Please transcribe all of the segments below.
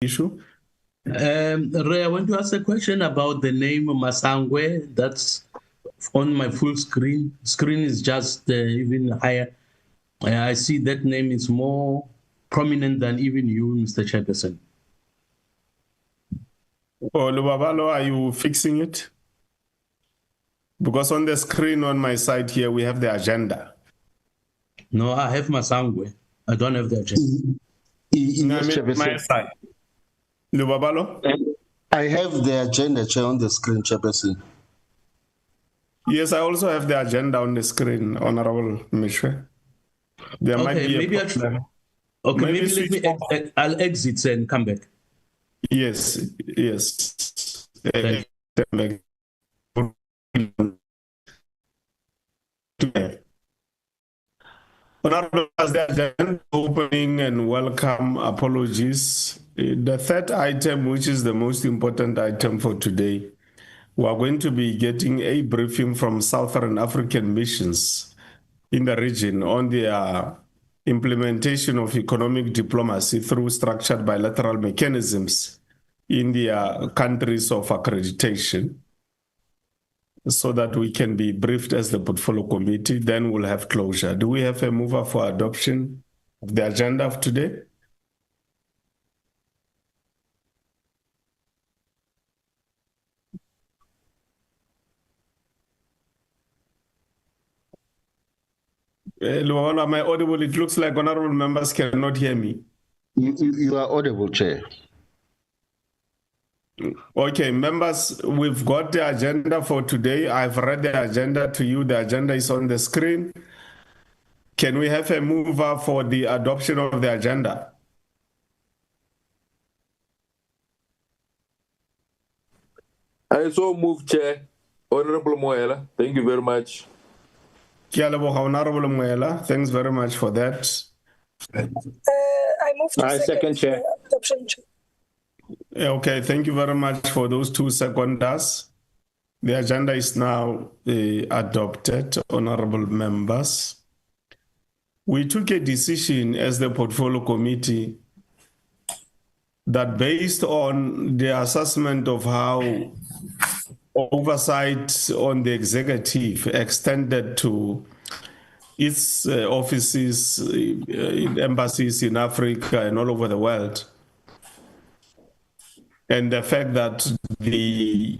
issue. Ray, I want to ask a question about the name Masangwe. That's on my full screen. Screen is just even higher. I see that name is more prominent than even you, Mr. Chairperson. Oh, Lubabalo, are you fixing it? Because on the screen on my side here, we have the agenda. No, I have Masangwe. I don't have the agenda. Yes, my side. Lubabalo? I have the agenda, Chair, on the screen, Chairperson. Yes, I also have the agenda on the screen, Honorable Mishwe. There might be a problem. Maybe let me, I'll exit and come back. Yes. Honorable, as the agenda opening and welcome apologies. The third item, which is the most important item for today, we are going to be getting a briefing from Southern African missions in the region on their implementation of economic diplomacy through structured bilateral mechanisms in their countries of accreditation, so that we can be briefed as the portfolio committee. Then we'll have closure. Do we have a mover for adoption of the agenda of today? Am I audible? It looks like honorable members cannot hear me. You are audible, Chair. Okay, members, we've got the agenda for today. I've read the agenda to you. The agenda is on the screen. Can we have a mover for the adoption of the agenda? I so move, Chair. Honorable Moela, thank you very much. Honorable Moela, thanks very much for that. I move to second, Chair. Adoption, Chair. Okay, thank you very much for those 2 seconders. The agenda is now adopted, honorable members. We took a decision as the portfolio committee that, based on the assessment of how oversight on the executive extended to its offices, embassies in Africa and all over the world, and the fact that the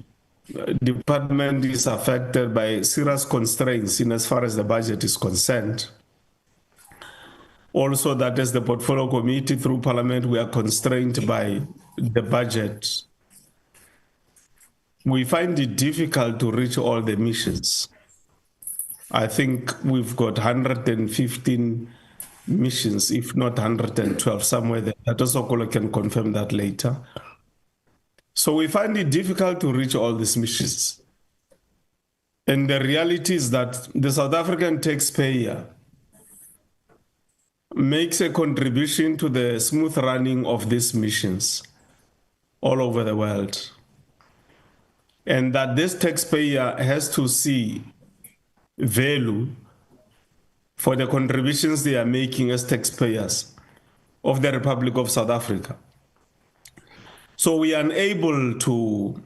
department is affected by serious constraints in as far as the budget is concerned. Also, that as the portfolio committee through Parliament, we are constrained by the budget. We find it difficult to reach all the missions. I think we've got 115 missions, if not 112, somewhere there. Atosokolo can confirm that later. So we find it difficult to reach all these missions. And the reality is that the South African taxpayer makes a contribution to the smooth running of these missions all over the world. And that this taxpayer has to see value for the contributions they are making as taxpayers of the Republic of South Africa. So we are unable to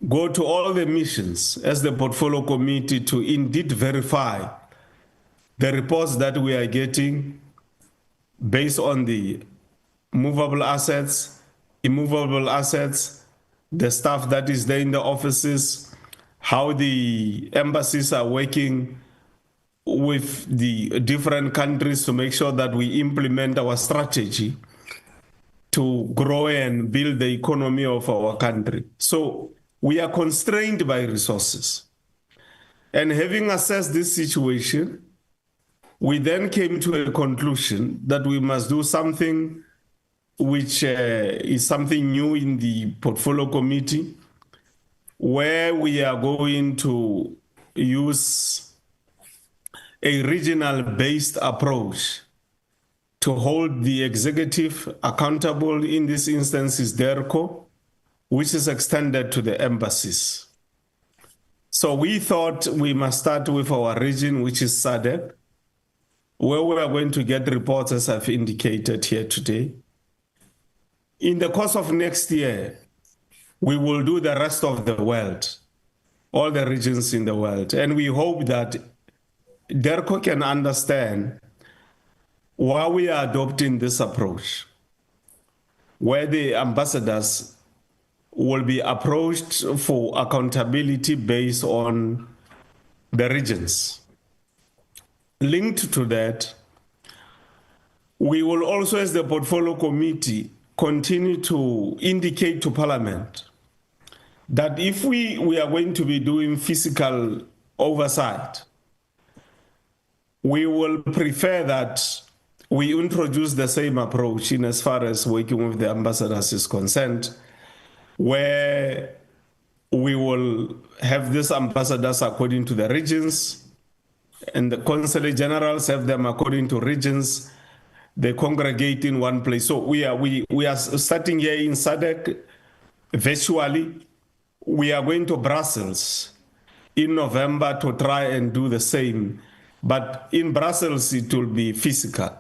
go to all the missions as the portfolio committee to indeed verify the reports that we are getting based on the movable assets, immovable assets, the staff that is there in the offices, how the embassies are working with the different countries to make sure that we implement our strategy to grow and build the economy of our country. So we are constrained by resources. And having assessed this situation, we then came to a conclusion that we must do something which is something new in the portfolio committee, where we are going to use a regional-based approach to hold the executive accountable. In this instance is DERCO, which is extended to the embassies. So we thought we must start with our region, which is SADC, where we are going to get reports, as I've indicated here today. in the course of next year, we will do the rest of the world, all the regions in the world. And we hope that DERCO can understand why we are adopting this approach, where the ambassadors will be approached for accountability based on the regions. Linked to that, we will also, as the portfolio committee, continue to indicate to Parliament that if we are going to be doing physical oversight, we will prefer that we introduce the same approach in as far as working with the ambassadors is concerned, where we will have these ambassadors according to the regions, and the consulate generals have them according to regions. They congregate in one place. So we are starting here in SADC virtually. We are going to Brussels in November to try and do the same. But in Brussels, it will be physical.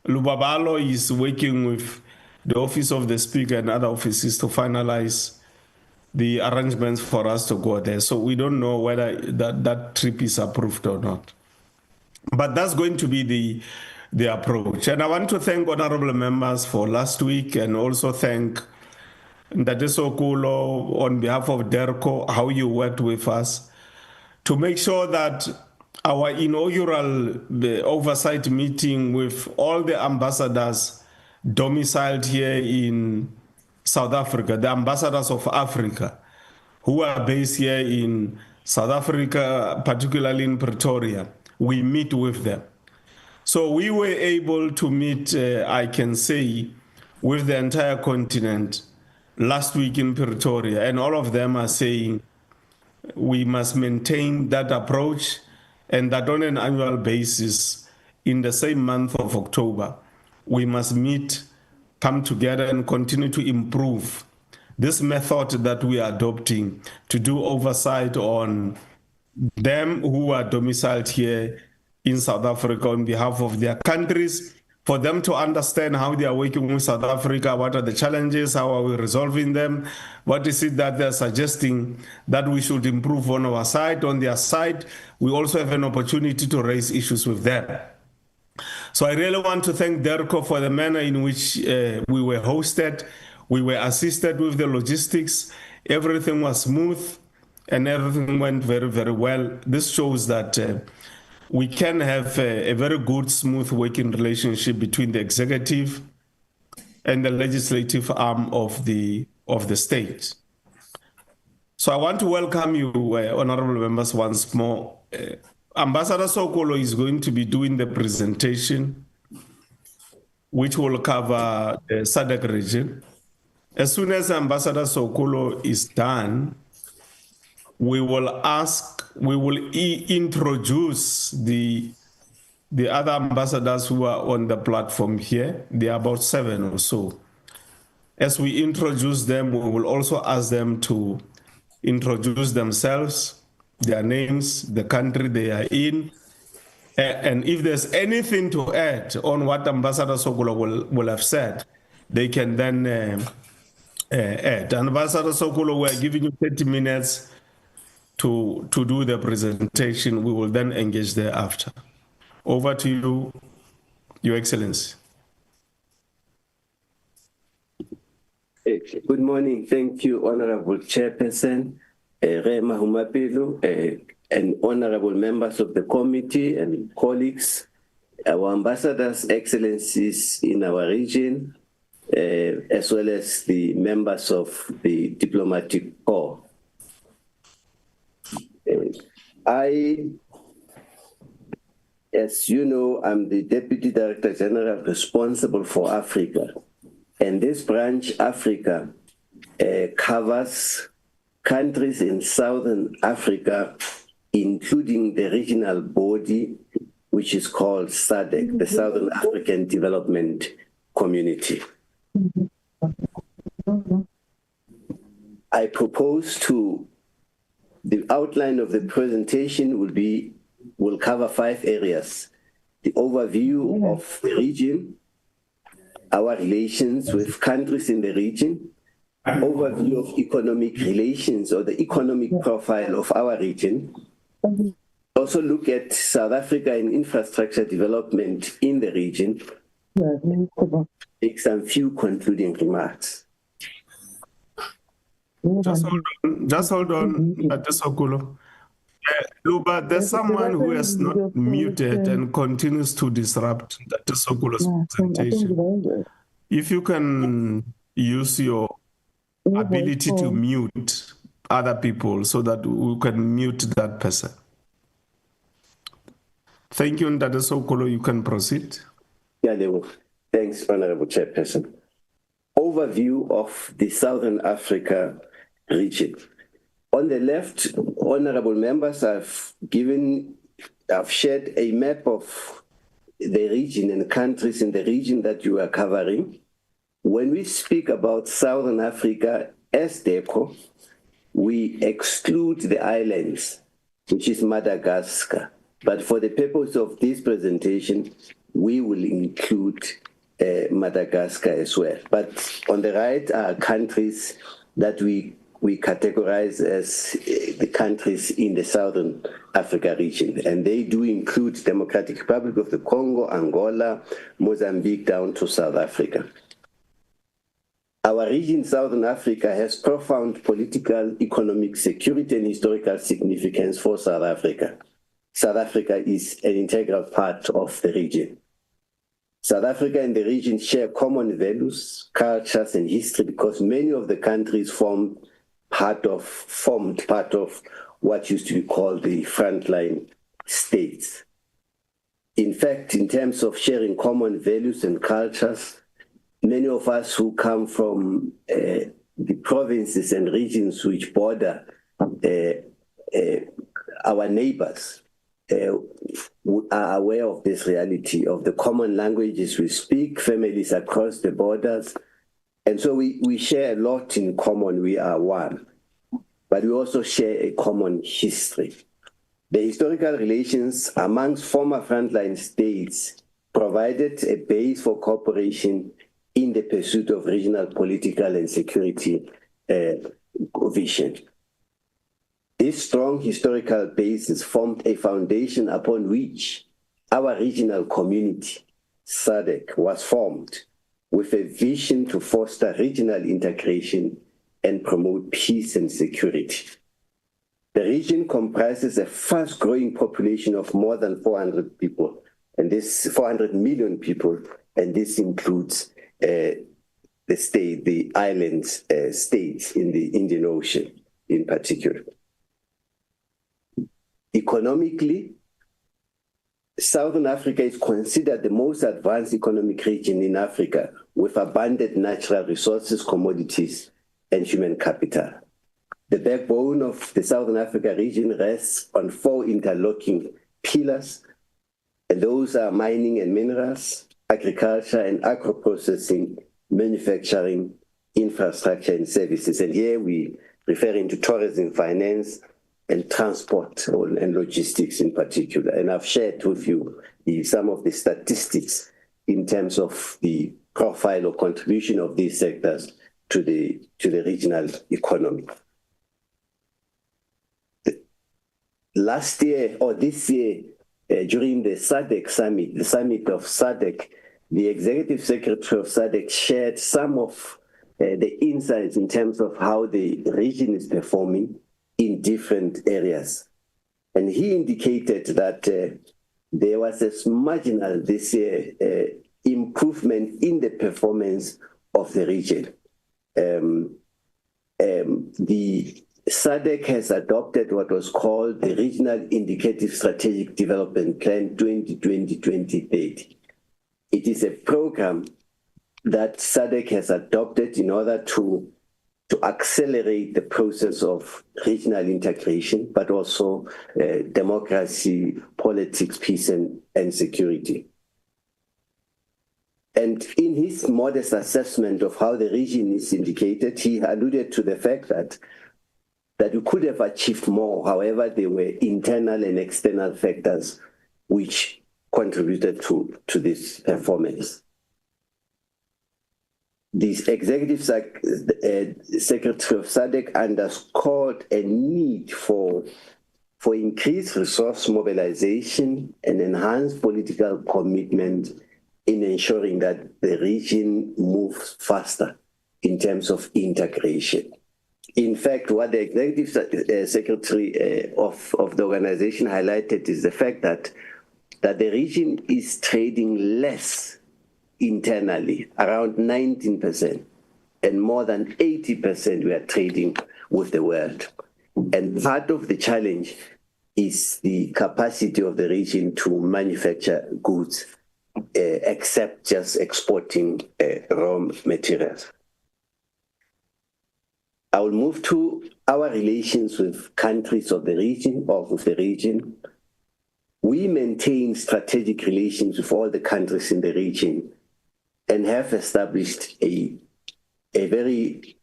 Lubabalo is working with the Office of the Speaker and other offices to finalize the arrangements for us to go there. So we don't know whether that trip is approved or not. But that's going to be the approach. And I want to thank honorable members for last week, and also thank Ndadeso Kulo on behalf of DERCO, how you worked with us to make sure that our inaugural oversight meeting with all the ambassadors domiciled here in South Africa, the ambassadors of Africa, who are based here in South Africa, particularly in Pretoria, we meet with them. So we were able to meet, I can say, with the entire continent last week in Pretoria, and all of them are saying we must maintain that approach, and that on an annual basis, in the same month of October, we must meet, come together, and continue to improve this method that we are adopting to do oversight on them who are domiciled here in South Africa on behalf of their countries, for them to understand how they are working with South Africa, what are the challenges, how are we resolving them, what is it that they're suggesting that we should improve on our side. On their side, we also have an opportunity to raise issues with them. So I really want to thank DERCO for the manner in which we were hosted. We were assisted with the logistics. Everything was smooth and everything went very, very well. This shows that we can have a very good, smooth working relationship between the executive and the legislative arm of the state. So I want to welcome you, honorable members, once more. Ambassador Sokolo is going to be doing the presentation, which will cover the SADC region. As soon as Ambassador Sokolo is done, we will introduce the other ambassadors who are on the platform here. There are about 7 or so. As we introduce them, we will also ask them to introduce themselves, their names, the country they are in, and if there's anything to add on what Ambassador Sokolo will have said, they can then add. Ambassador Sokolo, we are giving you 30 minutes to do the presentation. We will then engage thereafter. Over to you, Your Excellency. Good morning. Thank you, Honorable Chairperson, Rema Humapelo, and honorable members of the committee and colleagues, our ambassadors, excellencies in our region, as well as the members of the diplomatic corps. As you know, I'm the Deputy Director General responsible for Africa. And this branch, Africa, covers countries in Southern Africa, including the regional body, which is called SADC, the Southern African Development Community. I propose the outline of the presentation will cover 5 areas: the overview of the region, our relations with countries in the region, overview of economic relations or the economic profile of our region. Also look at South Africa and infrastructure development in the region. Make some few concluding remarks. Just hold on, Dr. Sokolo. Luba, there's someone who has not muted and continues to disrupt Dr. Sokolo's presentation. If you can use your ability to mute other people so that we can mute that person. Thank you, Dr. Sokolo. You can proceed. Yeah, thanks, Honorable Chairperson. Overview of the Southern Africa region. On the left, honorable members, I've shared a map of the region and countries in the region that you are covering. When we speak about Southern Africa as DECO, we exclude the islands, which is Madagascar. But for the purpose of this presentation, we will include Madagascar as well. But on the right are countries that we categorize as the countries in the Southern Africa region. And they do include Democratic Republic of the Congo, Angola, Mozambique, down to South Africa. Our region, Southern Africa, has profound political, economic, security, and historical significance for South Africa. South Africa is an integral part of the region. South Africa and the region share common values, cultures, and history because many of the countries formed part of what used to be called the frontline states. In fact, in terms of sharing common values and cultures, many of us who come from the provinces and regions which border our neighbors are aware of this reality of the common languages we speak, families across the borders. And so we share a lot in common. We are one. But we also share a common history. The historical relations amongst former frontline states provided a base for cooperation in the pursuit of regional political and security vision. This strong historical basis formed a foundation upon which our regional community, SADC, was formed with a vision to foster regional integration and promote peace and security. The region comprises a fast-growing population of more than 400 people, and this 400 million people, and this includes the islands states in the Indian Ocean in particular. Economically, Southern Africa is considered the most advanced economic region in Africa with abundant natural resources, commodities, and human capital. The backbone of the Southern Africa region rests on 4 interlocking pillars, and those are mining and minerals, agriculture and agro-processing, manufacturing, infrastructure and services. And here we referring to tourism, finance, and transport and logistics in particular. And I've shared with you some of the statistics in terms of the profile or contribution of these sectors to the regional economy. Last year or this year, during the SADC summit, the summit of SADC, the executive secretary of SADC shared some of the insights in terms of how the region is performing in different areas. And he indicated that there was a marginal this year improvement in the performance of the region. The SADC has adopted what was called the Regional Indicative Strategic Development Plan 2020-2030. It is a program that SADC has adopted in order to accelerate the process of regional integration, but also democracy, politics, peace, and security. And in his modest assessment of how the region is indicated, he alluded to the fact that we could have achieved more. However, there were internal and external factors which contributed to this performance. The Executive Secretary of SADC underscored a need for increased resource mobilization and enhanced political commitment in ensuring that the region moves faster in terms of integration. In fact, what the Executive Secretary of the organization highlighted is the fact that the region is trading less internally, around 19%, and more than 80% we are trading with the world. And part of the challenge is the capacity of the region to manufacture goods, except just exporting raw materials. I will move to our relations with countries of the region or with the region. We maintain strategic relations with all the countries in the region and have established a very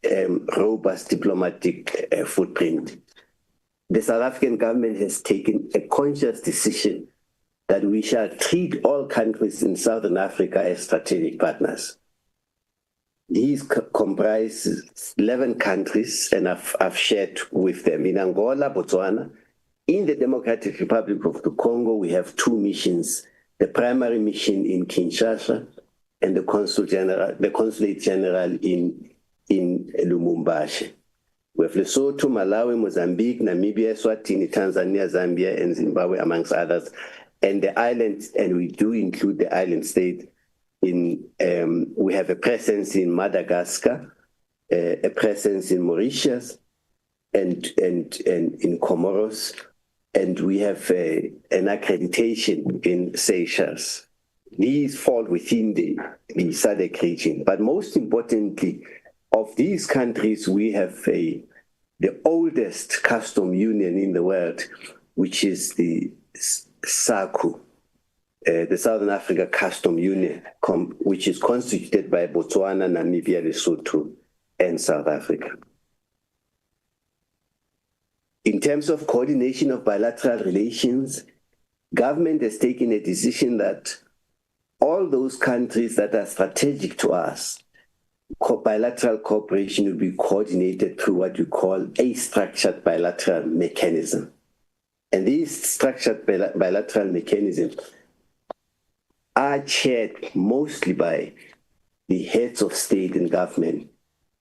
robust diplomatic footprint. The South African government has taken a conscious decision that we shall treat all countries in Southern Africa as strategic partners. These comprise 11 countries, and I've shared with them. In Angola, Botswana, in the Democratic Republic of the Congo, we have 2 missions, the primary mission in Kinshasa and the Consulate General in Lumumbashi. We have Lesotho, Malawi, Mozambique, Namibia, Eswatini, Tanzania, Zambia, and Zimbabwe, amongst others. And the islands, and we do include the island state. We have a presence in Madagascar, a presence in Mauritius, and in Comoros, and we have an accreditation in Seychelles. These fall within the SADC region. But most importantly, of these countries, we have the oldest custom union in the world, which is the SACU, the Southern Africa Custom Union, which is constituted by Botswana, Namibia, Lesotho, and South Africa. In terms of coordination of bilateral relations, government has taken a decision that all those countries that are strategic to us, bilateral cooperation will be coordinated through what we call a structured bilateral mechanism. And these structured bilateral mechanisms are chaired mostly by the heads of state and government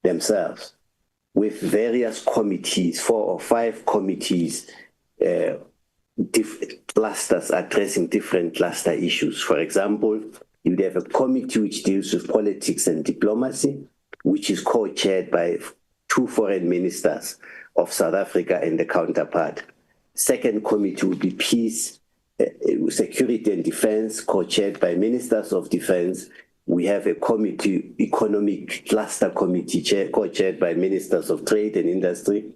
themselves, with various committees, 4 or 5 committees, clusters addressing different cluster issues. For example, you have a committee which deals with politics and diplomacy, which is co-chaired by 2 foreign ministers of South Africa and the counterpart. Second committee would be peace, security and defense, co-chaired by ministers of defense. We have a committee, economic cluster committee, co-chaired by ministers of trade and industry.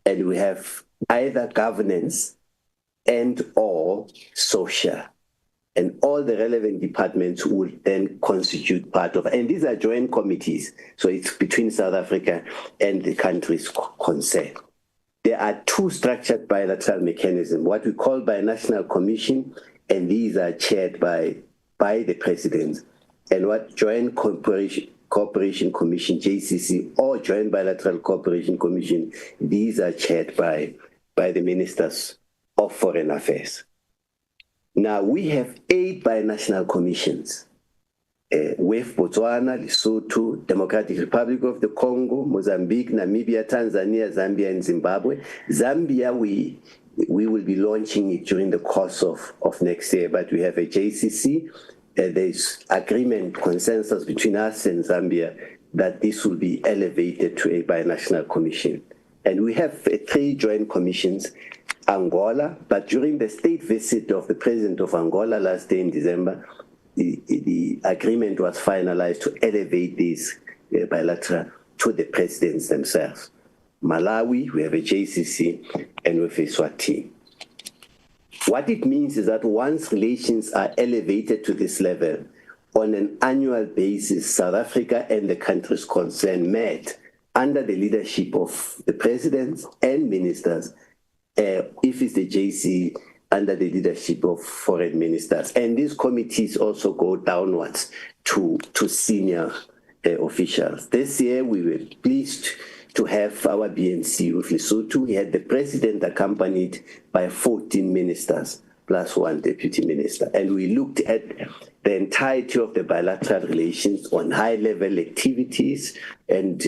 And we have either governance and or social. And all the relevant departments will then constitute part of, and these are joint committees. So it's between South Africa and the countries concerned. There are 2 structured bilateral mechanisms, what we call binational commission, and these are chaired by the president, and what joint cooperation commission, JCC, or joint bilateral cooperation commission, these are chaired by the ministers of foreign affairs. Now, we have 8 binational commissions with Botswana, Lesotho, Democratic Republic of the Congo, Mozambique, Namibia, Tanzania, Zambia, and Zimbabwe. Zambia, we will be launching it during the course of next year, but we have a JCC. There's agreement, consensus between us and Zambia that this will be elevated to a binational commission. And we have 3 joint commissions, Angola, but during the state visit of the president of Angola last day in December, the agreement was finalized to elevate these bilateral to the presidents themselves. Malawi, we have a JCC, and with Eswatini. What it means is that once relations are elevated to this level, on an annual basis, South Africa and the countries concerned met under the leadership of the presidents and ministers, if it's the JC, under the leadership of foreign ministers. And these committees also go downwards to senior officials. This year, we were pleased to have our BNC with Lesotho. We had the president accompanied by 14 ministers plus one deputy minister. And we looked at the entirety of the bilateral relations on high-level activities, and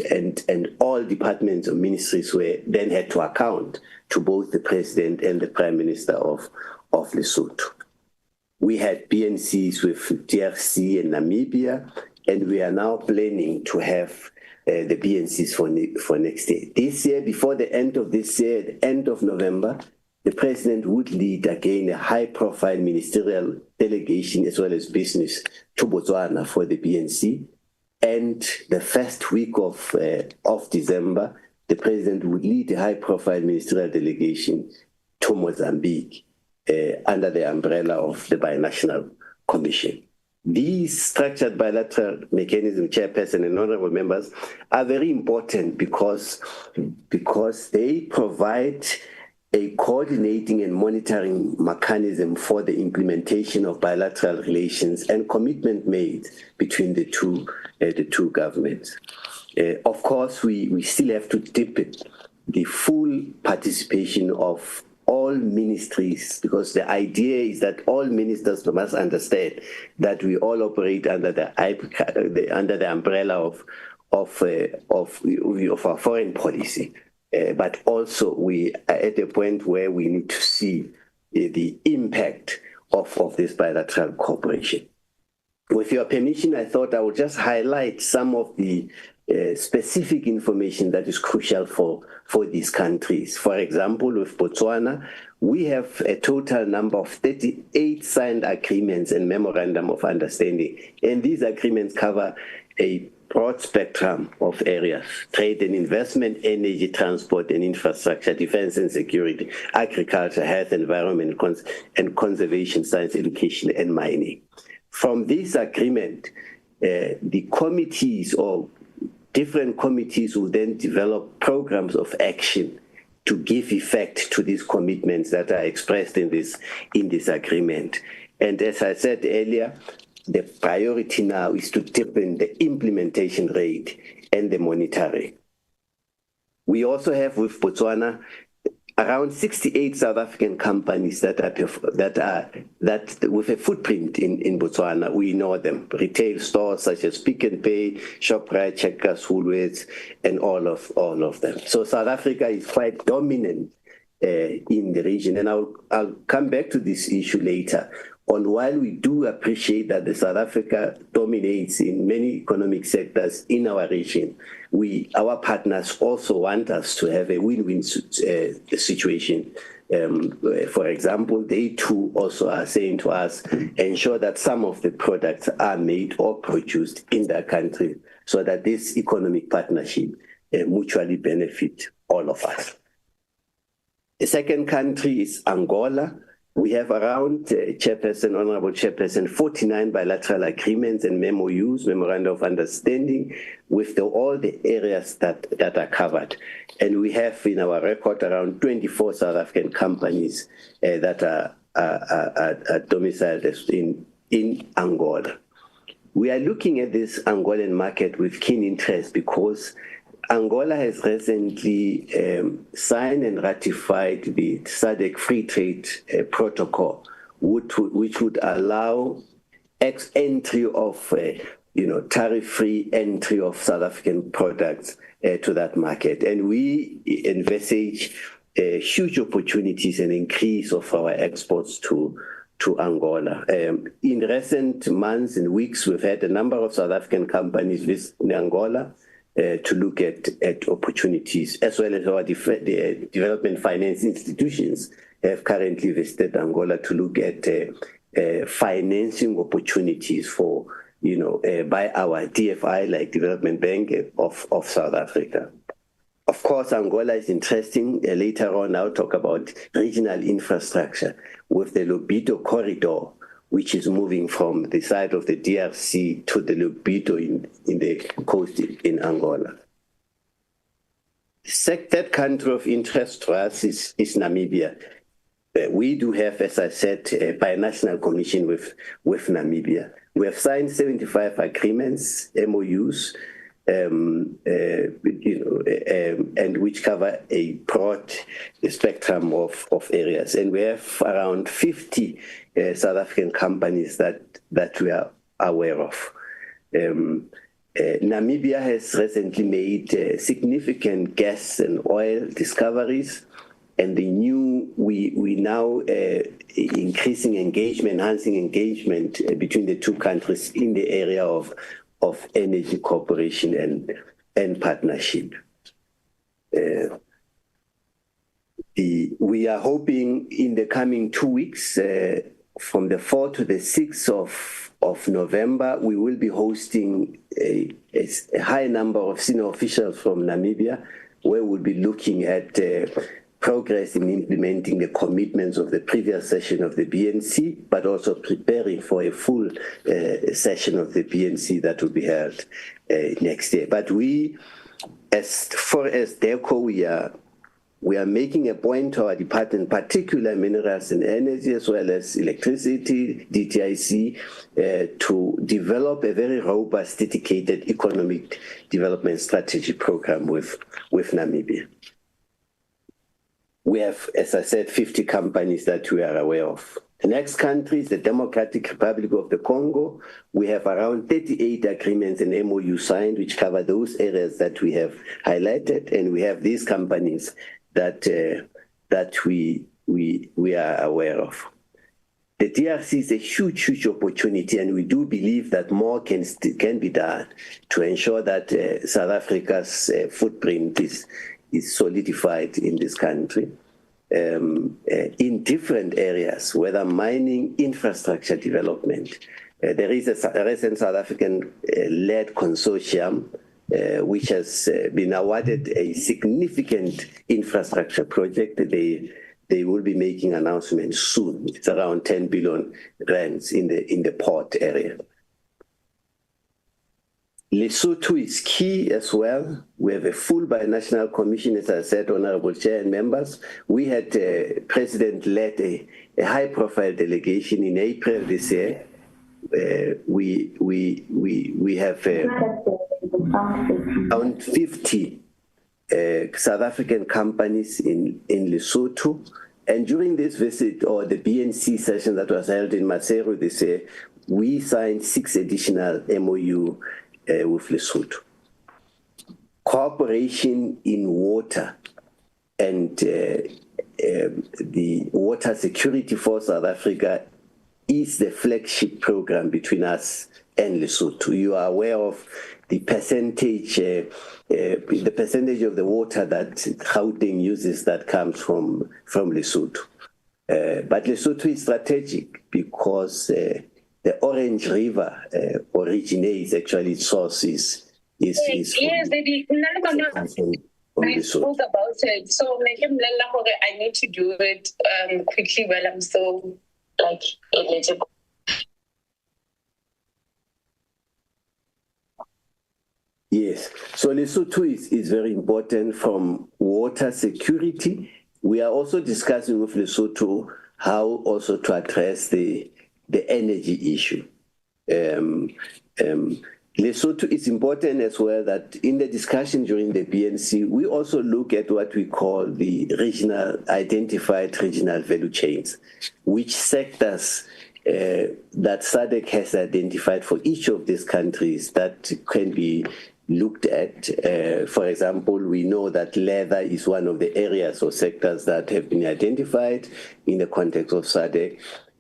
all departments or ministries were then had to account to both the president and the prime minister of Lesotho. We had BNCs with DRC and Namibia, and we are now planning to have the BNCs for next year. This year, before the end of this year, at the end of November, the president would lead again a high-profile ministerial delegation as well as business to Botswana for the BNC. And the first week of December, the president would lead a high-profile ministerial delegation to Mozambique under the umbrella of the Binational Commission. These structured bilateral mechanism, chairperson and honorable members, are very important because they provide a coordinating and monitoring mechanism for the implementation of bilateral relations and commitment made between the two governments. Of course, we still have to deepen the full participation of all ministries, because the idea is that all ministers must understand that we all operate under the umbrella of our foreign policy. But also we are at a point where we need to see the impact of this bilateral cooperation. With your permission, I thought I would just highlight some of the specific information that is crucial for these countries. For example, with Botswana, we have a total number of 38 signed agreements and memorandum of understanding. And these agreements cover a broad spectrum of areas: trade and investment, energy, transport and infrastructure, defense and security, agriculture, health, environment, and conservation, science, education, and mining. From this agreement, the committees or different committees will then develop programs of action to give effect to these commitments that are expressed in this agreement. And as I said earlier, the priority now is to deepen the implementation rate and the monitoring. We also have with Botswana around 68 South African companies that with a footprint in Botswana. We know them: retail stores such as Pick n Pay, Shoprite, Checkers, Woolworths, and all of them. So South Africa is quite dominant in the region, and I'll come back to this issue later. While we do appreciate that the South Africa dominates in many economic sectors in our region, our partners also want us to have a win-win situation. For example, they too also are saying to us, ensure that some of the products are made or produced in their country so that this economic partnership mutually benefit all of us. The second country is Angola. We have around, Honorable Chairperson, 49 bilateral agreements and MOUs, Memoranda of Understanding, with all the areas that are covered. And we have in our record around 24 South African companies that are domiciled in Angola. We are looking at this Angolan market with keen interest because Angola has recently signed and ratified the SADC Free Trade Protocol, which would allow entry of, tariff-free entry of South African products to that market. And we envisage huge opportunities and increase of our exports to Angola. In recent months and weeks, we've had a number of South African companies visit Angola to look at opportunities, as well as our development finance institutions have currently visited Angola to look at financing opportunities for, by our DFI, like Development Bank of South Africa. Of course, Angola is interesting. Later on, I'll talk about regional infrastructure with the Lobito corridor, which is moving from the side of the DRC to the Lobito in the coast in Angola. Third country of interest to us is Namibia. We do have, as I said, a binational commission with Namibia. We have signed 75 agreements, MOUs, and which cover a broad spectrum of areas. And we have around 50 South African companies that we are aware of. Namibia has recently made significant gas and oil discoveries, and we now increasing engagement, enhancing engagement between the two countries in the area of energy cooperation and partnership. We are hoping in the coming 2 weeks, from the 4th to the 6th of November, we will be hosting a high number of senior officials from Namibia, where we'll be looking at progress in implementing the commitments of the previous session of the BNC, but also preparing for a full session of the BNC that will be held next year. But we, as far as DERCO, we are making a point to our department, particularly minerals and energy, as well as electricity, DTIC, to develop a very robust, dedicated economic development strategy program with Namibia. We have, as I said, 50 companies that we are aware of. The next country is the Democratic Republic of the Congo. We have around 38 agreements and MOU signed, which cover those areas that we have highlighted, and we have these companies that we are aware of. The DRC is a huge opportunity, and we do believe that more can be done to ensure that South Africa's footprint is solidified in this country in different areas, whether mining, infrastructure development. There is a recent South African-led consortium which has been awarded a significant infrastructure project. They will be making announcements soon. It's around 10 billion rands in the port area. Lesotho is key as well. We have a full binational commission, as I said, Honorable Chair and members. We had President-led a high-profile delegation in April this year. We have around 50 South African companies in Lesotho. And during this visit, or the BNC session that was held in Maseru this year, we signed 6 additional MOU with Lesotho. Cooperation in water and the water security for South Africa is the flagship program between us and Lesotho. You are aware of the percentage of the water that Gauteng uses that comes from Lesotho. But Lesotho is strategic because the Orange River originates, actually its source is yes, baby. I spoke about it, so I need to do it quickly while I'm still eligible. Yes, so Lesotho is very important from water security. We are also discussing with Lesotho how also to address the energy issue. Lesotho is important as well that in the discussion during the BNC, we also look at what we call the identified regional value chains, which sectors that SADC has identified for each of these countries that can be looked at. For example, we know that leather is one of the areas or sectors that have been identified in the context of SADC.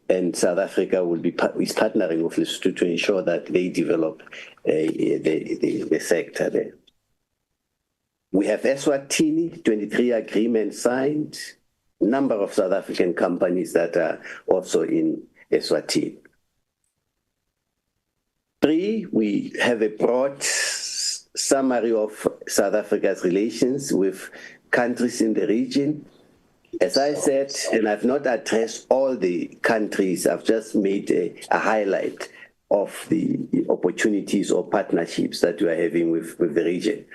And South Africa is partnering with Lesotho to ensure that they develop the sector there. We have Eswatini, 23 agreements signed, number of South African companies that are also in Eswatini. 3, we have a broad summary of South Africa's relations with countries in the region. As I said, and I've not addressed all the countries, I've just made a highlight of the opportunities or partnerships that we are having with the region.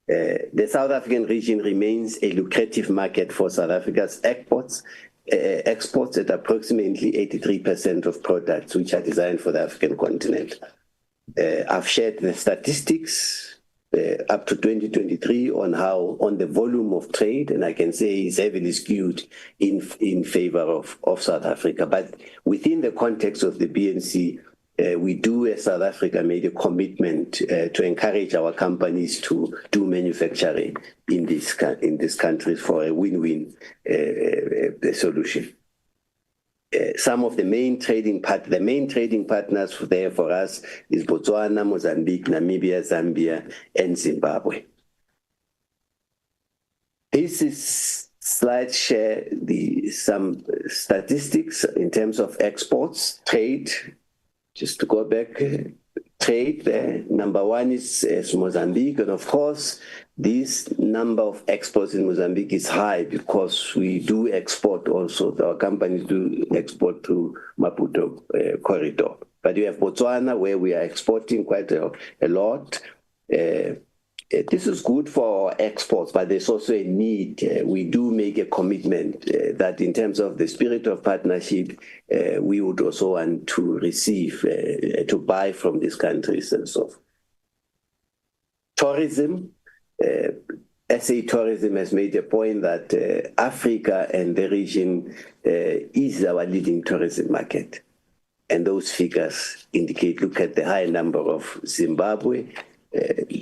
The South African region remains a lucrative market for South Africa's exports, exports at approximately 83% of products which are designed for the African continent. I've shared the statistics up to 2023 on the volume of trade, and I can say it's heavily skewed in favor of South Africa. But within the context of the BNC, we do, as South Africa, made a commitment to encourage our companies to do manufacturing in these countries for a win-win solution. Some of the main trading partners there for us is Botswana, Mozambique, Namibia, Zambia, and Zimbabwe. This slide share some statistics in terms of exports, trade. Just to go back, trade, number one is Mozambique, and of course, this number of exports in Mozambique is high because we do export also. Our companies do export through Maputo corridor. But you have Botswana, where we are exporting quite a lot. This is good for our exports, but there's also a need. We do make a commitment that in terms of the spirit of partnership, we would also want to receive, to buy from these countries and so forth. Tourism. SA Tourism has made a point that Africa and the region is our leading tourism market. And those figures indicate, look at the high number of Zimbabwe,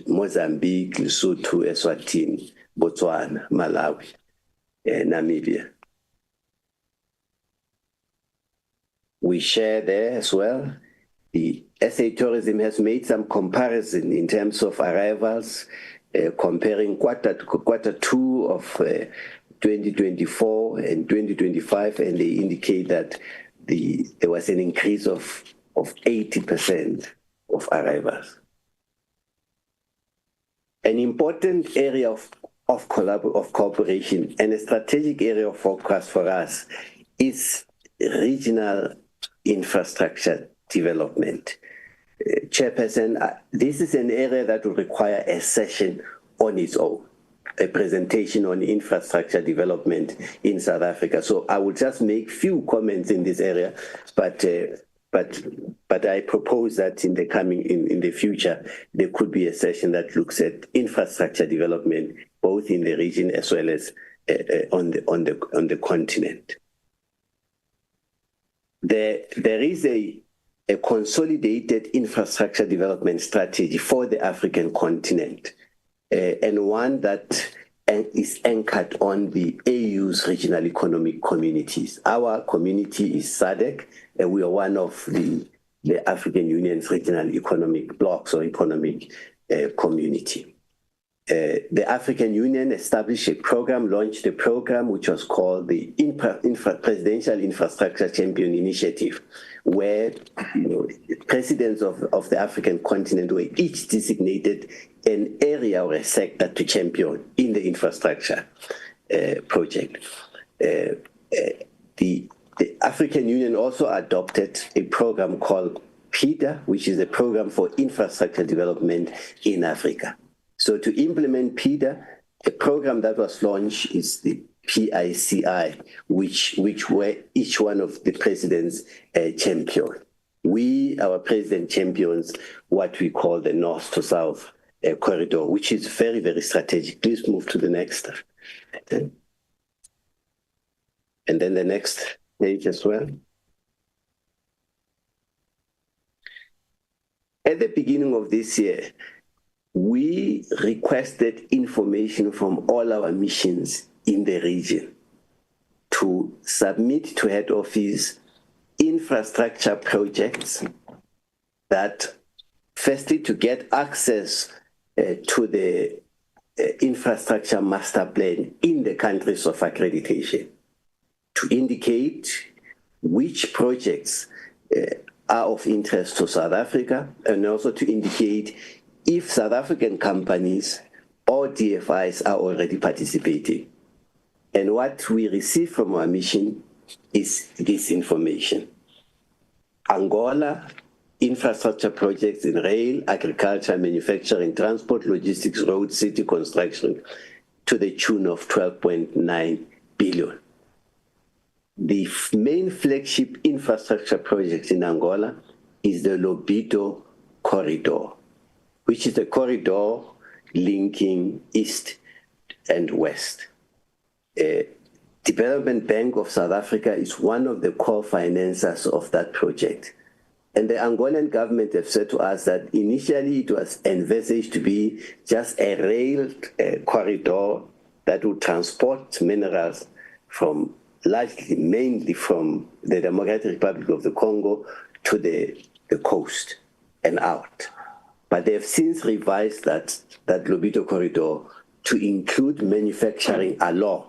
Mozambique, Lesotho, Eswatini, Botswana, Malawi, Namibia. We share there as well. The SA Tourism has made some comparison in terms of arrivals, comparing quarter two of 2024 and 2025, and they indicate that there was an increase of 80% of arrivals. An important area of cooperation and a strategic area of focus for us is regional infrastructure development. Chairperson, this is an area that will require a session on its own, a presentation on infrastructure development in South Africa. So I will just make few comments in this area, but I propose that in the future, there could be a session that looks at infrastructure development, both in the region as well as on the continent. There is a consolidated infrastructure development strategy for the African continent, and one that is anchored on the AU's regional economic communities. Our community is SADC, and we are one of the African Union's regional economic blocks or economic community. The African Union established a program, launched a program which was called the Presidential Infrastructure Champion Initiative, where presidents of the African continent were each designated an area or a sector to champion in the infrastructure project. The African Union also adopted a program called PIDA, which is a program for infrastructure development in Africa. So to implement PIDA, a program that was launched is the PICI, which were each one of the presidents champion. Our president champions what we call the north to south corridor, which is very, very strategic. Please move to the next. And then the next page as well. At the beginning of this year, we requested information from all our missions in the region to submit to head office infrastructure projects that, firstly, to get access to the infrastructure master plan in the countries of accreditation, to indicate which projects are of interest to South Africa, and also to indicate if South African companies or DFIs are already participating. And what we receive from our mission is this information. Angola, infrastructure projects in rail, agriculture, manufacturing, transport, logistics, road, city construction to the tune of 12.9 billion. the main flagship infrastructure project in Angola is the Lobito Corridor, which is a corridor linking east and west. Development Bank of South Africa is one of the core financiers of that project. And the Angolan government have said to us that initially it was envisaged to be just a rail corridor that would transport minerals from mainly from the Democratic Republic of the Congo to the coast and out. But they have since revised that Lobito corridor to include manufacturing along,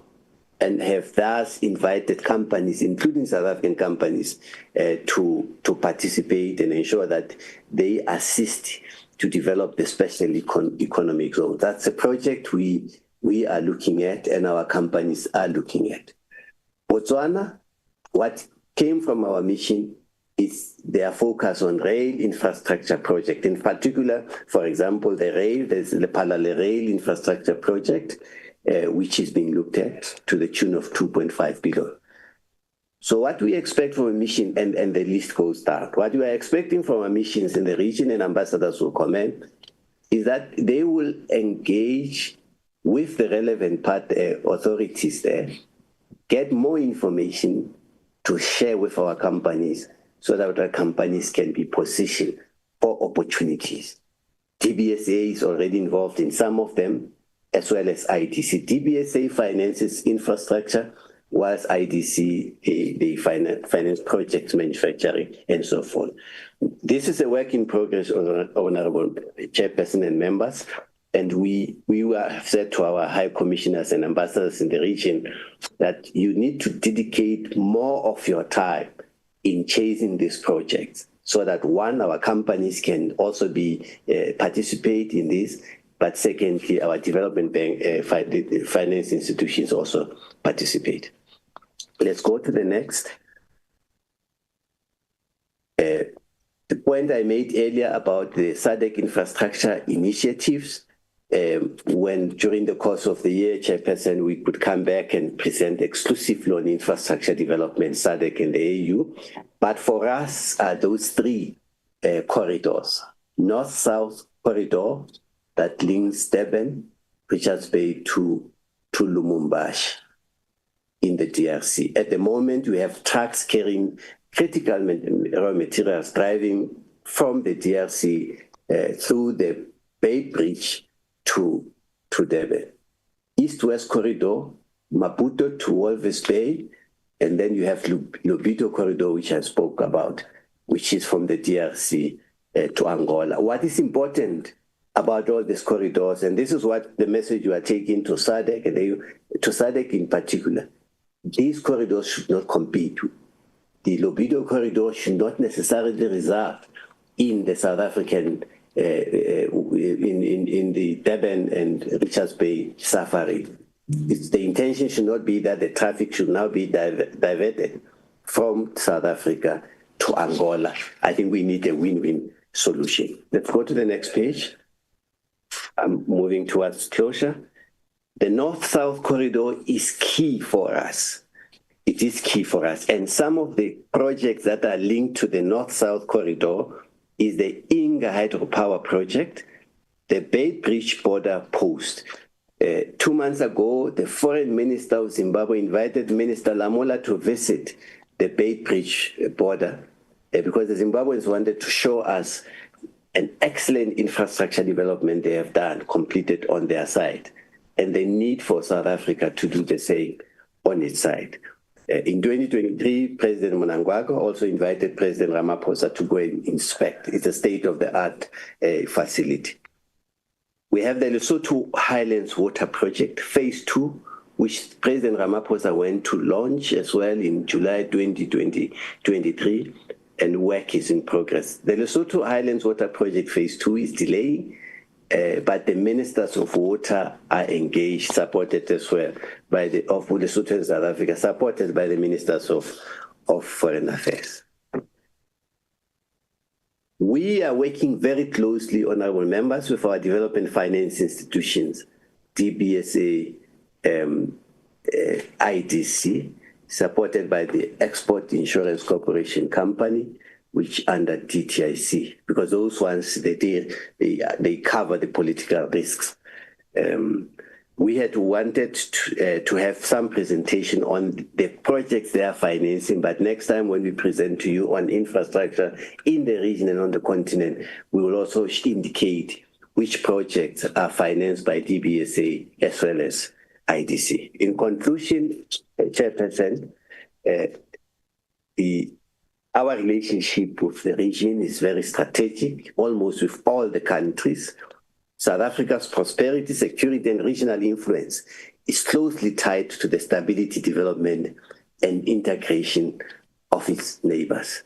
and have thus invited companies, including South African companies, to participate and ensure that they assist to develop the special economic zone. That's a project we are looking at and our companies are looking at. Botswana, what came from our mission is their focus on rail infrastructure project. In particular, for example, there's the Palale Rail Infrastructure Project, which is being looked at to the tune of 2.5 billion. So what we expect from a mission, and the list goes down, what we are expecting from our missions in the region, and ambassadors will comment, is that they will engage with the relevant authorities there, get more information to share with our companies so that our companies can be positioned for opportunities. DBSA is already involved in some of them, as well as IDC. DBSA finances infrastructure, whilst IDC, they finance projects, manufacturing, and so forth. This is a work in progress, Honorable Chairperson and members, and we have said to our high commissioners and ambassadors in the region that you need to dedicate more of your time in chasing these projects so that, one, our companies can also participate in this, but secondly, our development bank finance institutions also participate. Let's go to the next. The point I made earlier about the SADC infrastructure initiatives, when during the course of the year, Chairperson, we could come back and present exclusively on infrastructure development, SADC and the AU. But for us, those three corridors, North-South corridor, that links Durban, Richards Bay to Lumumbashi in the DRC. At the moment, we have trucks carrying critical raw materials driving from the DRC through the Bay Bridge to Durban. East-West corridor, Maputo to Walvis Bay, and then you have Lobito corridor, which I spoke about, which is from the DRC to Angola. What is important about all these corridors, and this is what the message you are taking to SADC, and to SADC in particular, these corridors should not compete. The Lobito corridor should not necessarily result in the South African, in the Durban and Richards Bay safari. The intention should not be that the traffic should now be diverted from South Africa to Angola. I think we need a win-win solution. Let's go to the next page. I'm moving towards closure. The North-South corridor is key for us. It is key for us. And some of the projects that are linked to the North-South corridor is the Inga Hydropower Project, the Bay Bridge border post. 2 months ago, the foreign minister of Zimbabwe invited Minister Lamola to visit the Bay Bridge border because the Zimbabweans wanted to show us an excellent infrastructure development they have done, completed on their side, and the need for South Africa to do the same on its side. In 2023, President Mnangagwa also invited President Ramaphosa to go and inspect. It's a state-of-the-art facility. We have the Lesotho Highlands Water Project, Phase 2, which President Ramaphosa went to launch as well in July 2023, and work is in progress. The Lesotho Highlands Water Project Phase 2 is delaying, but the ministers of water are engaged, supported as well by of Lesotho and South Africa, supported by the ministers of foreign affairs. We are working very closely, honorable members, with our development finance institutions, DBSA, IDC, supported by the Export Insurance Corporation Company, which under DTIC, because those ones, they cover the political risks. We had wanted to have some presentation on the projects they are financing, but next time when we present to you on infrastructure in the region and on the continent, we will also indicate which projects are financed by DBSA as well as IDC. In conclusion, Chairperson, our relationship with the region is very strategic, almost with all the countries. South Africa's prosperity, security, and regional influence is closely tied to the stability, development, and integration of its neighbors.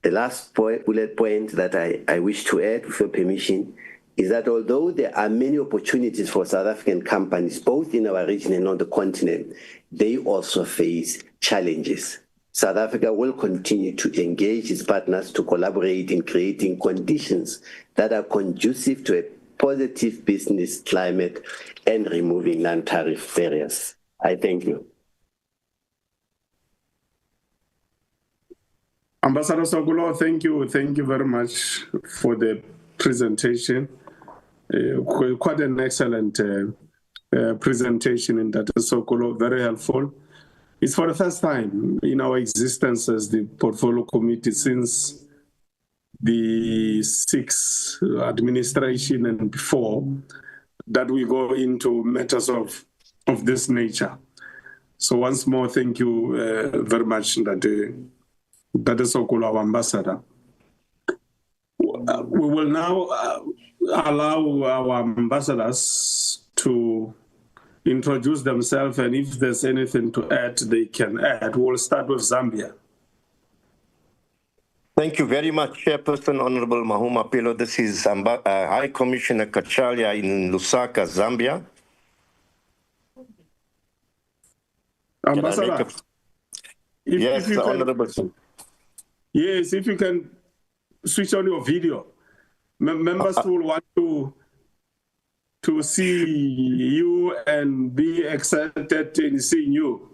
The last bullet point that I wish to add, with your permission, is that although there are many opportunities for South African companies, both in our region and on the continent, they also face challenges. South Africa will continue to engage its partners to collaborate in creating conditions that are conducive to a positive business climate and removing non-tariff barriers. I thank you. Ambassador Sokulo, thank you. Thank you very much for the presentation. Quite an excellent presentation in that, Sokulo, very helpful. It's for the first time in our existence as the Portfolio Committee since the sixth administration and before that we go into matters of this nature. So once more, thank you very much, that is Sokulo, our ambassador. We will now allow our ambassadors to introduce themselves, and if there's anything to add, they can add. We'll start with Zambia. Thank you very much, Chairperson, Honorable Mahuma Pilo. This is High Commissioner Kachalia in Lusaka, Zambia. Ambassador, yes, if Honorable. Yes, if you can switch on your video. Members will want to see you and be excited in seeing you.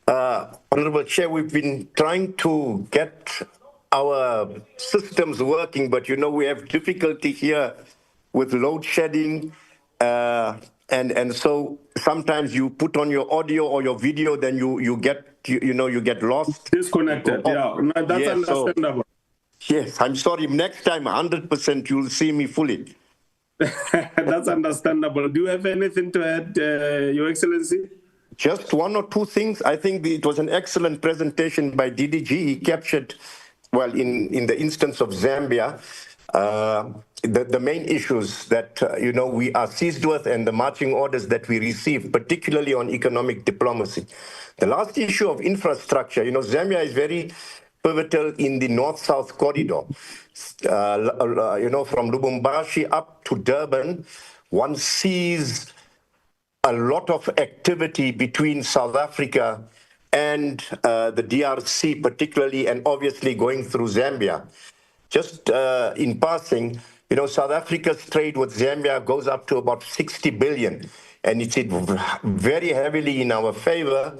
Honorable Chair, we've been trying to get our systems working, but you know we have difficulty here with load shedding, and so sometimes you put on your audio or your video, then you get lost, disconnected. Yeah, that's understandable. Yes, I'm sorry. Next time, 100%, you'll see me fully. That's understandable. Do you have anything to add, Your Excellency? Just one or two things. I think it was an excellent presentation by DDG. He captured, well, in the instance of Zambia, the main issues that, we are seized with and the marching orders that we receive, particularly on economic diplomacy. The last issue of infrastructure, Zambia is very pivotal in the north-south corridor. From Lubumbashi up to Durban, one sees a lot of activity between South Africa and the DRC particularly, and obviously going through Zambia. Just in passing, South Africa's trade with Zambia goes up to about 60 billion, and it's very heavily in our favor.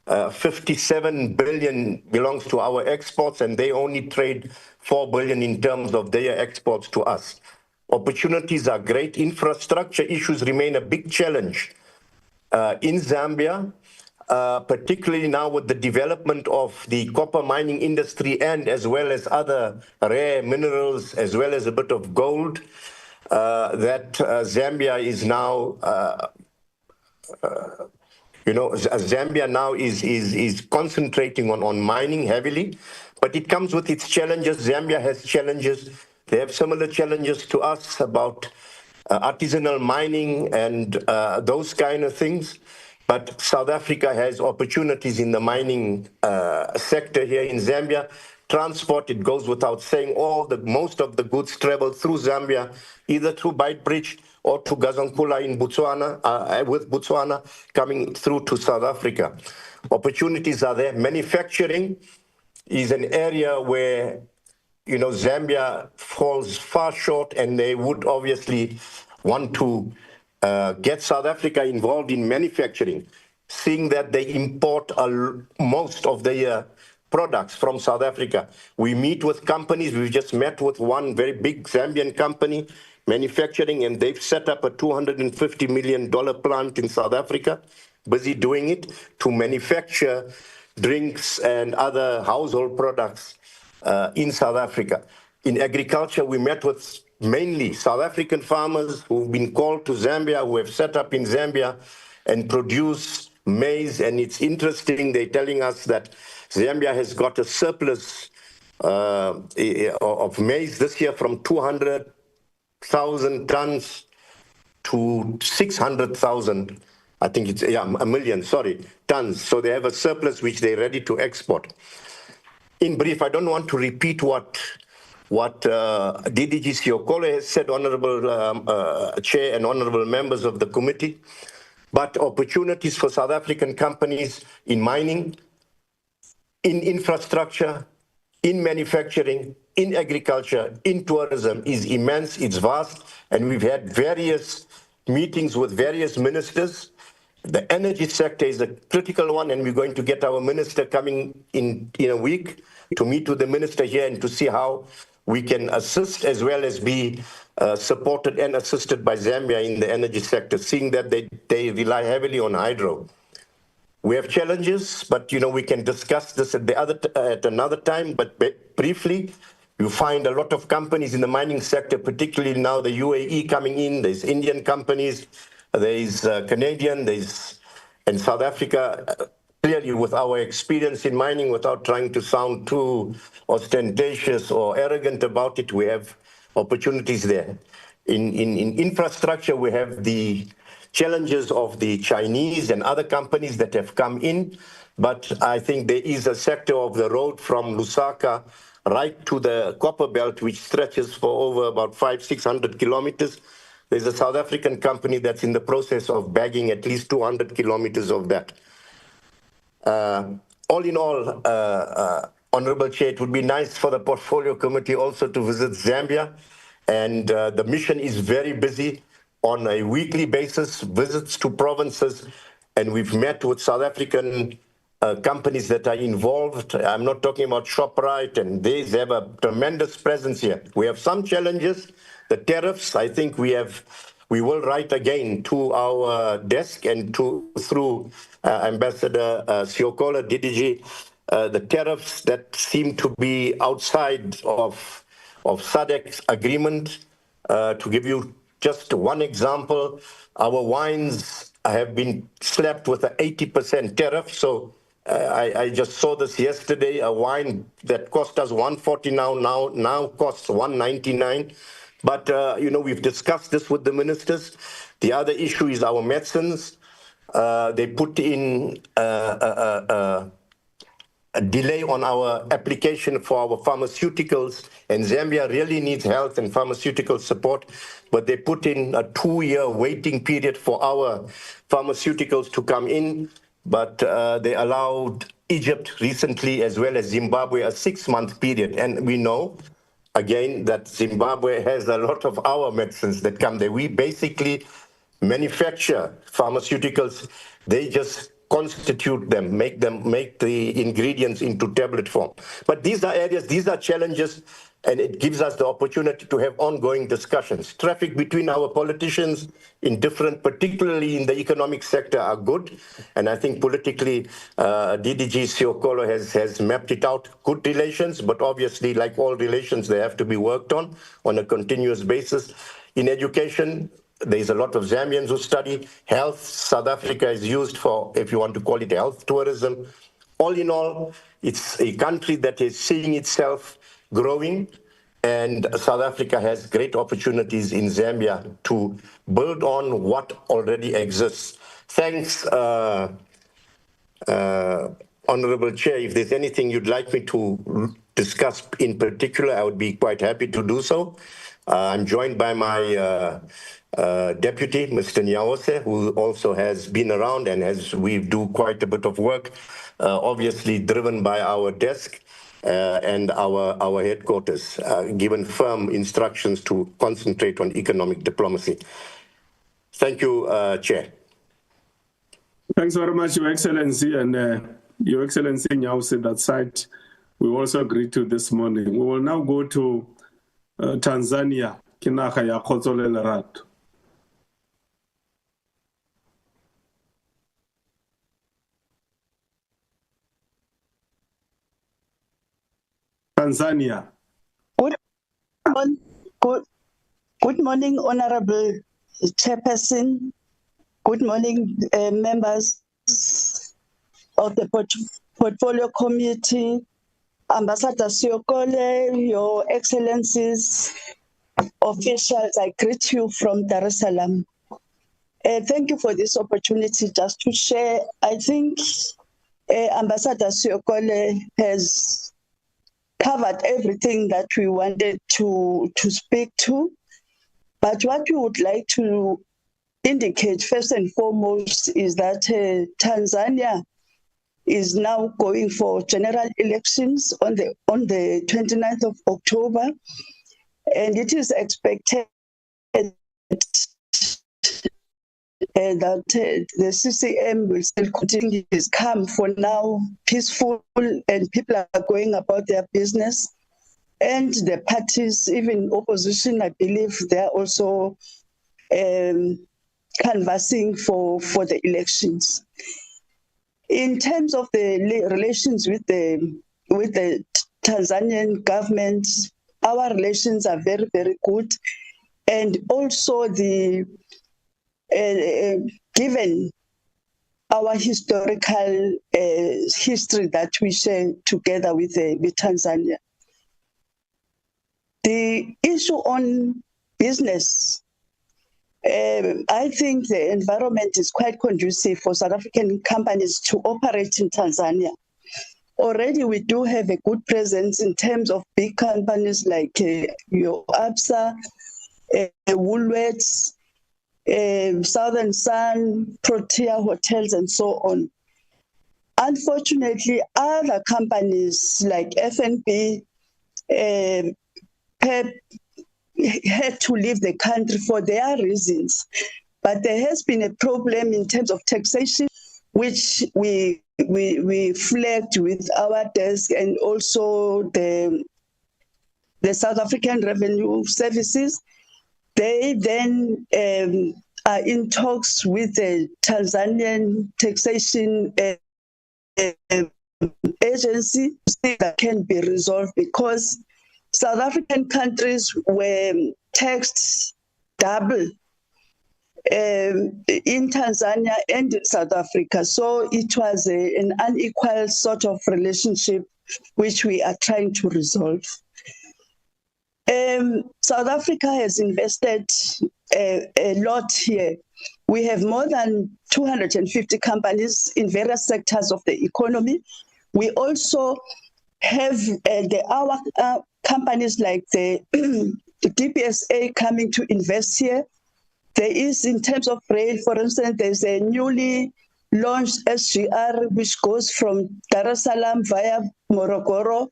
57 billion belongs to our exports, and they only trade 4 billion in terms of their exports to us. Opportunities are great. Infrastructure issues remain a big challenge in Zambia, particularly now with the development of the copper mining industry and as well as other rare minerals, as well as a bit of gold, that Zambia is now Zambia now is concentrating on mining heavily, but it comes with its challenges. Zambia has challenges. They have similar challenges to us about artisanal mining and those kind of things. But South Africa has opportunities in the mining sector here in Zambia. Transport, it goes without saying, most of the goods travel through Zambia, either through Beitbridge or to Gazankula in Botswana, with Botswana coming through to South Africa. Opportunities are there. Manufacturing is an area where, Zambia falls far short, and they would obviously want to get South Africa involved in manufacturing. seeing that they import most of their products from South Africa. We meet with companies. We've just met with one very big Zambian company manufacturing, and they've set up a $250 million plant in South Africa, busy doing it to manufacture drinks and other household products in South Africa. In agriculture, we met with mainly South African farmers who've been called to Zambia, who have set up in Zambia and produce maize. And it's interesting, they're telling us that Zambia has got a surplus of maize this year from 200,000 tons to 600,000, I think it's, a million, tons. So they have a surplus which they're ready to export. In brief, I don't want to repeat what DDG Siokole has said, Honorable Chair and Honorable members of the committee, but opportunities for South African companies in mining, in infrastructure, in manufacturing, in agriculture, in tourism is immense, it's vast, and we've had various meetings with various ministers. The energy sector is a critical one, and we're going to get our minister coming in a week to meet with the minister here and to see how we can assist as well as be supported and assisted by Zambia in the energy sector, seeing that they rely heavily on hydro. We have challenges, but we can discuss this at another time. But briefly, you find a lot of companies in the mining sector, particularly now the UAE coming in. There's Indian companies, there's Canadian, and South Africa. Clearly, with our experience in mining, without trying to sound too ostentatious or arrogant about it, we have opportunities there. In infrastructure, we have the challenges of the Chinese and other companies that have come in, but I think there is a sector of the road from Lusaka right to the Copper Belt, which stretches for over about 500-600 kilometers. There's a South African company that's in the process of bagging at least 200 kilometers of that. All in all, Honorable Chair, it would be nice for the Portfolio Committee also to visit Zambia, and the mission is very busy on a weekly basis, visits to provinces, and we've met with South African companies that are involved. I'm not talking about ShopRite, and they have a tremendous presence here. We have some challenges. The tariffs, I think we will write again to our desk and through Ambassador Siokole, DDG, the tariffs that seem to be outside of SADC's agreement. To give you just one example, our wines have been slapped with an 80% tariff. So I just saw this yesterday. A wine that cost us $140 now costs $199. But we've discussed this with the ministers. The other issue is our medicines. They put in a delay on our application for our pharmaceuticals, and Zambia really needs health and pharmaceutical support, but they put in a 2-year waiting period for our pharmaceuticals to come in, but they allowed Egypt recently as well as Zimbabwe a 6-month period, and we know again that Zimbabwe has a lot of our medicines that come there. We basically manufacture pharmaceuticals. They just constitute them, make the ingredients into tablet form. But these are areas, these are challenges, and it gives us the opportunity to have ongoing discussions. Traffic between our politicians in different, particularly in the economic sector, are good. And I think politically, DDG Siokole has mapped it out, good relations, but obviously, like all relations, they have to be worked on a continuous basis. In education, there's a lot of Zambians who study health. South Africa is used for, if you want to call it, health tourism. All in all, it's a country that is seeing itself growing, and South Africa has great opportunities in Zambia to build on what already exists. Thanks, Honorable Chair. If there's anything you'd like me to discuss in particular, I would be quite happy to do so. I'm joined by my deputy, Mr. Nyawose, who also has been around and we do quite a bit of work, obviously driven by our desk and our headquarters, given firm instructions to concentrate on economic diplomacy. Thank you, Chair. Thanks very much, Your Excellency, and Your Excellency Nyausi, that side we also agreed to this morning. We will now go to Tanzania. Kinaga ya Khotsole Lerato. Tanzania. Good morning, Honorable Chairperson. Good morning, members of the Portfolio Committee, Ambassador Siokole, Your Excellencies, officials, I greet you from Dar es Salaam. Thank you for this opportunity just to share. I think Ambassador Siokole has covered everything that we wanted to speak to. But what we would like to indicate first and foremost is that Tanzania is now going for general elections on the 29th of October, and it is expected that the CCM will still continue its calm for now, peaceful, and people are going about their business. And the parties, even opposition, I believe they're also canvassing for the elections. In terms of the relations with the Tanzanian government, our relations are very, very good. And also given our historical history that we share together with Tanzania. The issue on business, I think the environment is quite conducive for South African companies to operate in Tanzania. Already we do have a good presence in terms of big companies like your ABSA, Woolworths, Southern Sun, Protea Hotels, and so on. Unfortunately, other companies like FNB had to leave the country for their reasons. But there has been a problem in terms of taxation, which we flagged with our desk and also the South African Revenue Services. They then are in talks with the Tanzanian taxation agency that can be resolved, because South African countries were taxed double in Tanzania and in South Africa. So it was an unequal sort of relationship which we are trying to resolve. South Africa has invested a lot here. We have more than 250 companies in various sectors of the economy. We also have our companies like the DPSA coming to invest here. There is, in terms of rail, for instance, there's a newly launched SGR which goes from Dar es Salaam via Morogoro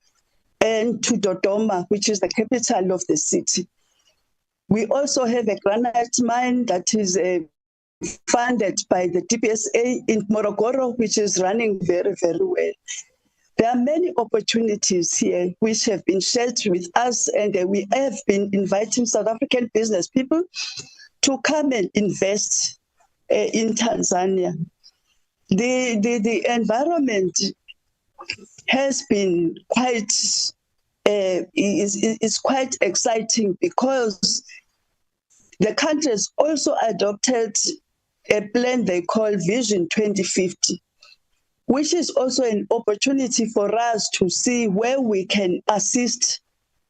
and to Dodoma, which is the capital of the city. We also have a granite mine that is funded by the DPSA in Morogoro, which is running very, very well. There are many opportunities here which have been shared with us, and we have been inviting South African business people to come and invest in Tanzania. The environment has been quite is quite exciting, because the country has also adopted a plan they call Vision 2050, which is also an opportunity for us to see where we can assist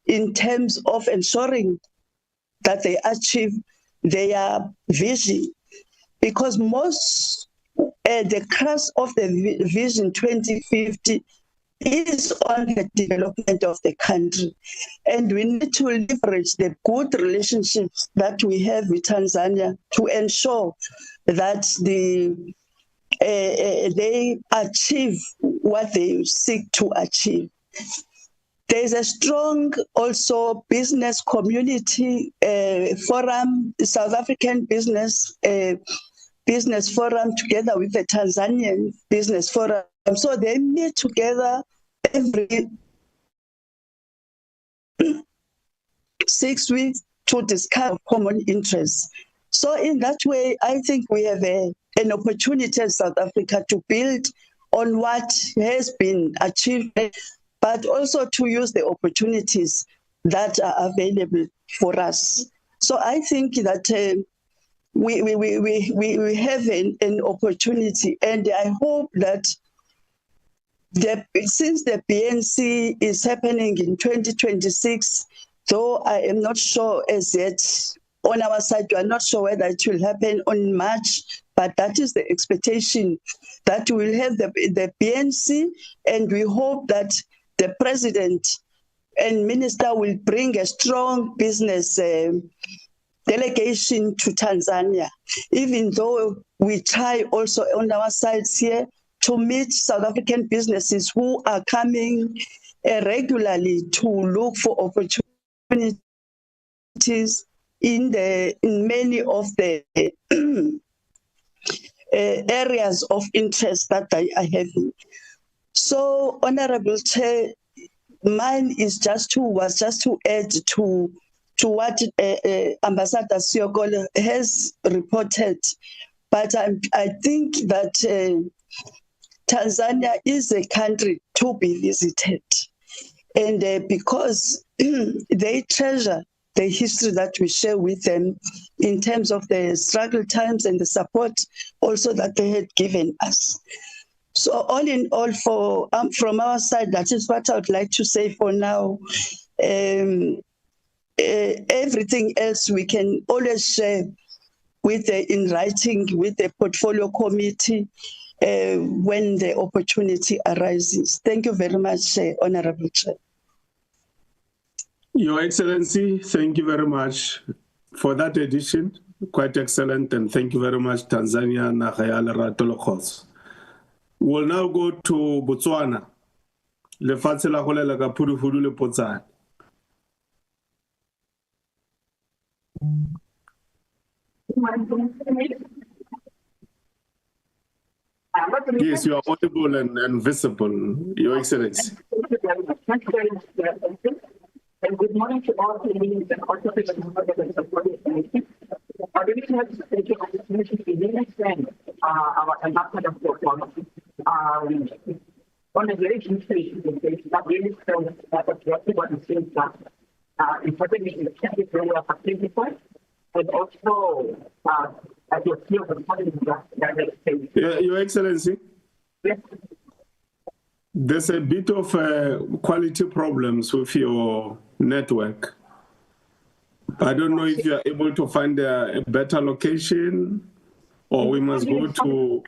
in terms of ensuring that they achieve their vision. Because the crux of the Vision 2050 is on the development of the country. And we need to leverage the good relationships that we have with Tanzania to ensure that they achieve what they seek to achieve. There's a strong also business community forum, South African business Business Forum together with the Tanzanian Business Forum. So they meet together every 6 weeks to discuss common interests. So in that way, I think we have an opportunity in South Africa to build on what has been achieved, but also to use the opportunities that are available for us. So I think that we have an opportunity, and I hope that since the BNC is happening in 2026, though I am not sure as yet, on our side, we are not sure whether it will happen on March, but that is the expectation, that we will have the BNC, and we hope that the president and minister will bring a strong business delegation to Tanzania, even though we try also on our sides here to meet South African businesses who are coming regularly to look for opportunities in many of the areas of interest that I have. So, Honorable Chair, mine was just to add to what Ambassador Siokolo has reported. But I think that Tanzania is a country to be visited, and because they treasure the history that we share with them in terms of the struggle times and the support also that they had given us. So all in all, from our side, that is what I would like to say for now. Everything else we can always share with in writing with the portfolio committee when the opportunity arises. Thank you very much, Honorable Chair. Your Excellency, thank you very much for that edition. Quite excellent, and thank you very much, Tanzania. We'll now go to Botswana. Lefatshe la go lela ka phudufudu le potsana. Yes, you are audible and visible, Your Excellency. Thank you very much. And good morning to all the meetings and also to the members of the supporting committee. Our division has taken an opportunity to really extend our ambassador program on a very interesting basis that really shows that exactly what it seems that importantly in the campus area of activity, and also at your field of that Your Excellency. Yes. There's a bit of quality problems with your network. I don't know if you are able to find a better location, or we must go to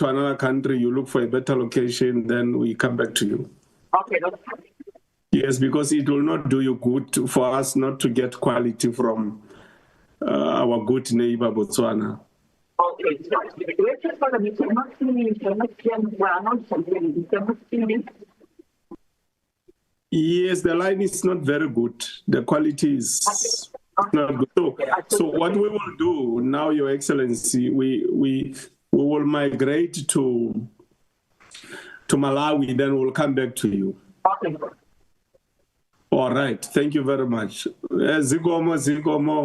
another country. You look for a better location, then we come back to you. Okay. Yes, because it will not do you good for us not to get quality from our good neighbor Botswana. Okay, so let's just follow me. Yes, the line is not very good. The quality is not good. So what we will do now, Your Excellency, we will migrate to Malawi, then we'll come back to you. Okay. All right. Thank you very much. Zikomo,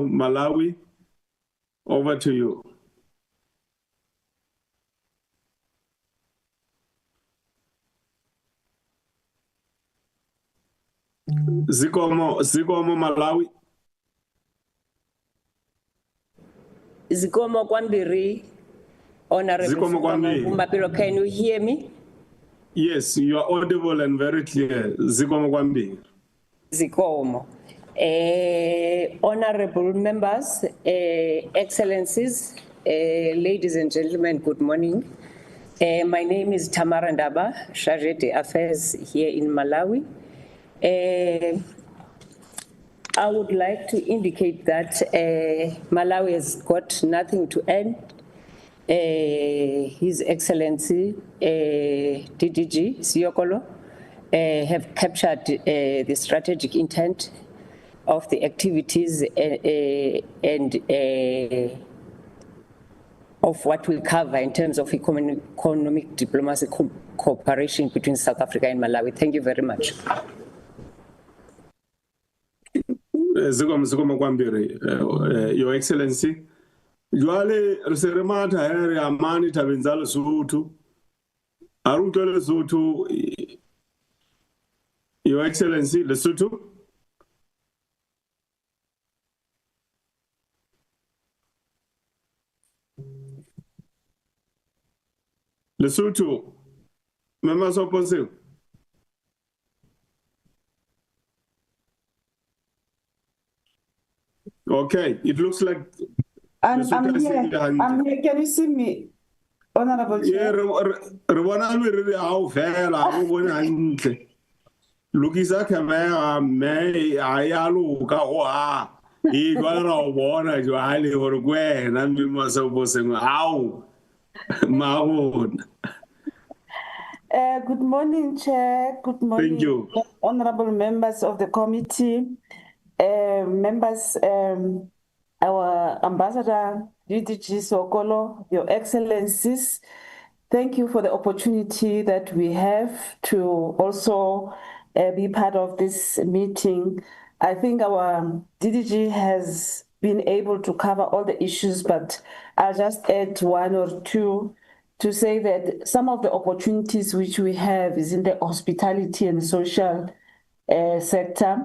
Malawi, over to you. Zikomo, Malawi. Zikomo Kwambiri, Honorable Mbapilo, can you hear me? Yes, you are audible and very clear. Zikomo Kwambiri. Zikomo. Honorable members, excellencies, ladies and gentlemen, good morning. My name is Tamara Ndaba, Chargé d'Affaires here in Malawi. I would like to indicate that Malawi has got nothing to add. His Excellency DDG Siokolo have captured the strategic intent of the activities and of what we cover in terms of economic diplomacy cooperation between South Africa and Malawi. Thank you very much. Your Excellency, Juale Reseremata area Amani Tabenzal Sutu, Arutole Sutu, Your Excellency, Lesotho. Lesotho, members of Council. Okay, it looks like. I'm here. I'm here. Can you see me, Honorable Chair? Lukisa camera may ayaluka oa. He got a water to highly or Gwen, and we must suppose how. Mahon. Good morning, Chair. Good morning. Thank you. Honorable members of the committee, members, our Ambassador DDG Sokolo, Your Excellencies, thank you for the opportunity that we have to also be part of this meeting. I think our DDG has been able to cover all the issues, but I'll just add one or two to say that some of the opportunities which we have is in the hospitality and social sector.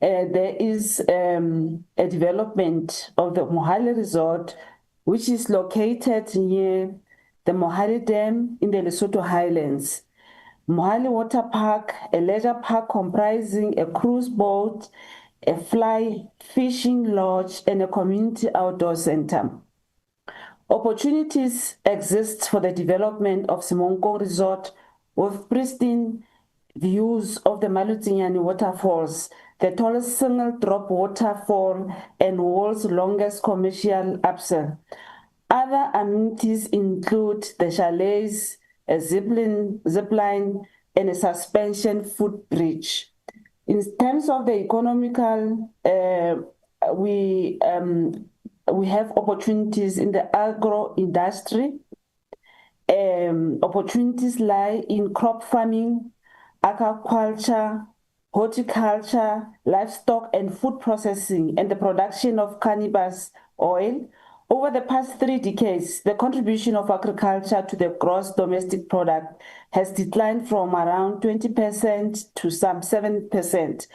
There is a development of the Mohale Resort, which is located near the Mohale Dam in the Lesotho Highlands. Mohale Water Park, a leisure park comprising a cruise boat, a fly fishing lodge, and a community outdoor center. Opportunities exist for the development of Simonko Resort with pristine views of the Malutinyane waterfalls, the tallest single drop waterfall, and world's longest commercial upsell. Other amenities include the chalets, a zipline, and a suspension footbridge. In terms of the economical, we have opportunities in the agro industry. Opportunities lie in crop farming, aquaculture, horticulture, livestock and food processing, and the production of cannabis oil. Over the past 3 decades, the contribution of agriculture to the gross domestic product has declined from around 20% to some 7%,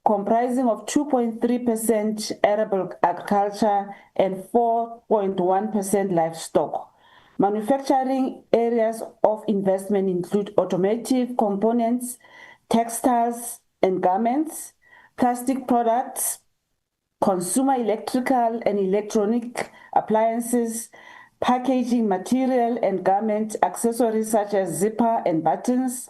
comprising of 2.3% arable agriculture and 4.1% livestock. Manufacturing areas of investment include automotive components, textiles and garments, plastic products, consumer electrical and electronic appliances, packaging material and garment accessories such as zipper and buttons,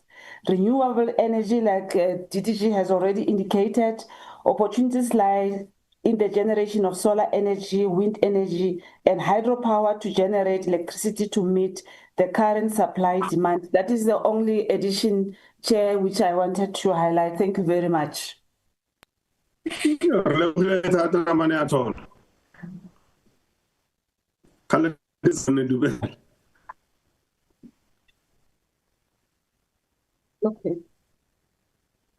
renewable energy like DDG has already indicated. Opportunities lie in the generation of solar energy, wind energy, and hydropower to generate electricity to meet the current supply demand. That is the only addition, Chair, which I wanted to highlight. Thank you very much. Okay,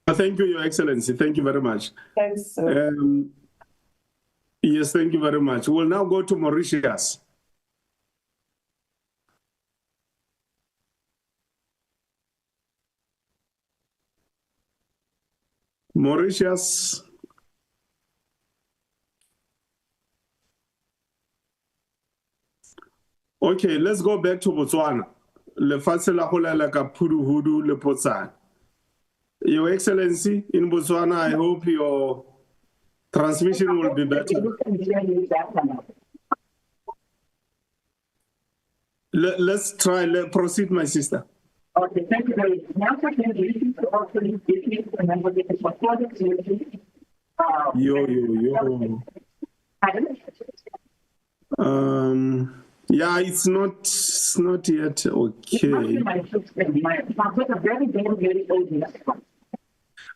thank you, Your Excellency. Thank you very much. Thanks, sir. Yes, thank you very much. We'll now go to Mauritius. Mauritius. Okay, let's go back to Botswana. Your Excellency, in Botswana, I hope your transmission will be better. Let's try, proceed, my sister. Okay, thank you very much. Now, to also remember that it's yeah, it's not yet okay.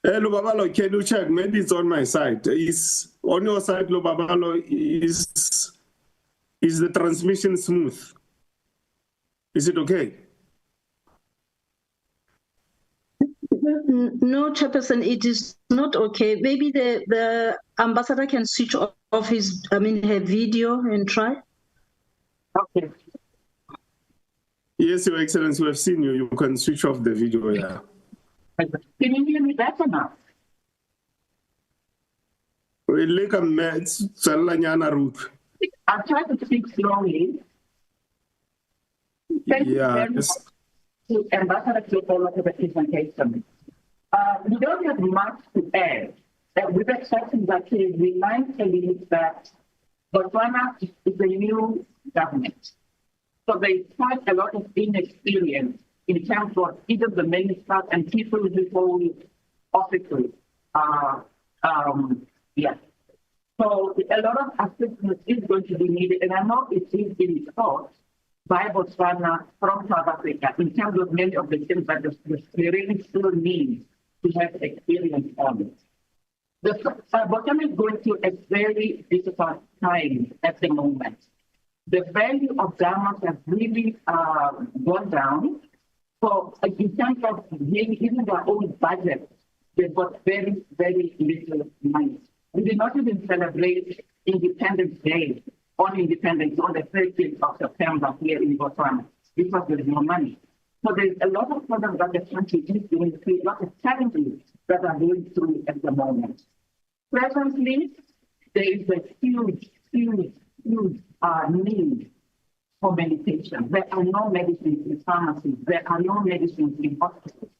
Hey, Lubabalo, can you check? Maybe it's on my side. Is on your side, Lubabalo, is Is the transmission smooth? Is it okay? No, Chairperson, it is not okay. Maybe the ambassador can switch off her video and try. Okay. Yes, Your Excellency, we have seen you. You can switch off the video, yeah. Can you hear me better now? I'll try to speak slowly. Thank you very much to Ambassador Klopolo for the presentation. We don't have much to add, with the exception that we remind colleagues that Botswana is a new government. So there's quite a lot of inexperience in terms of either the ministers and people who hold offices. So a lot of assistance is going to be needed, and I know it is being taught by Botswana from South Africa in terms of many of the things that the really still need to have experience on it. Botswana is going through a very difficult time at the moment. The value of diamonds has really gone down. So in terms of even their own budget, they've got very, very little money. We did not even celebrate Independence Day on Independence on the 13th of September here in Botswana because there's no money. So there's a lot of problems that the country is going through, a lot of challenges that are going through at the moment. Presently, there is a huge need for medication. There are no medicines in pharmacies. There are no medicines in hospitals.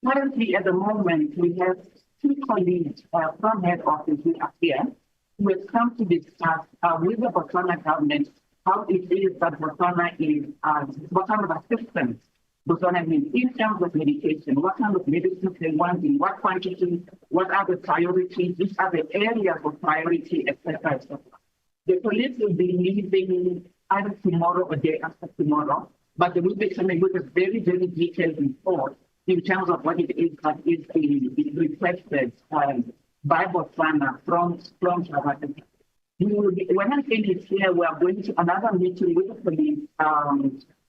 Currently, at the moment, we have two colleagues from head office who are here who have come to discuss with the Botswana government how it is that Botswana is, what kind of assistance Botswana needs in terms of medication, what kind of medicines they want, in what quantity, what are the priorities, which are the areas of priority, etc., etc. The police will be leaving either tomorrow or day after tomorrow, but they will be coming with a very, very detailed report in terms of what it is that is being requested by Botswana from South Africa. When I finish here, we are going to another meeting with the police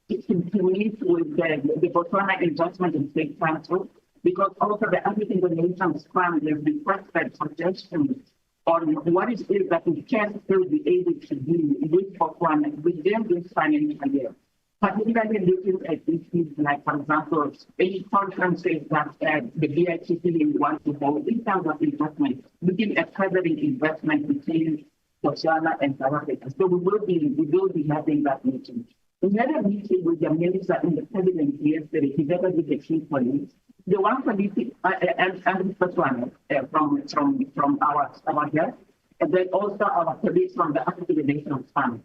to meet with the Botswana Investment and State Council, because also the African Donations Fund has requested suggestions on what it is that we can still be able to do with Botswana within this financial year. Particularly looking at issues like, for example, any conferences that the BITC wants to hold in terms of investment, looking at furthering investment between Botswana and South Africa. So we will be having that meeting. We had a meeting with the minister and the president yesterday, together with the chief police. The one police and Botswana from our guest, and then also our colleagues from the African Donations Fund.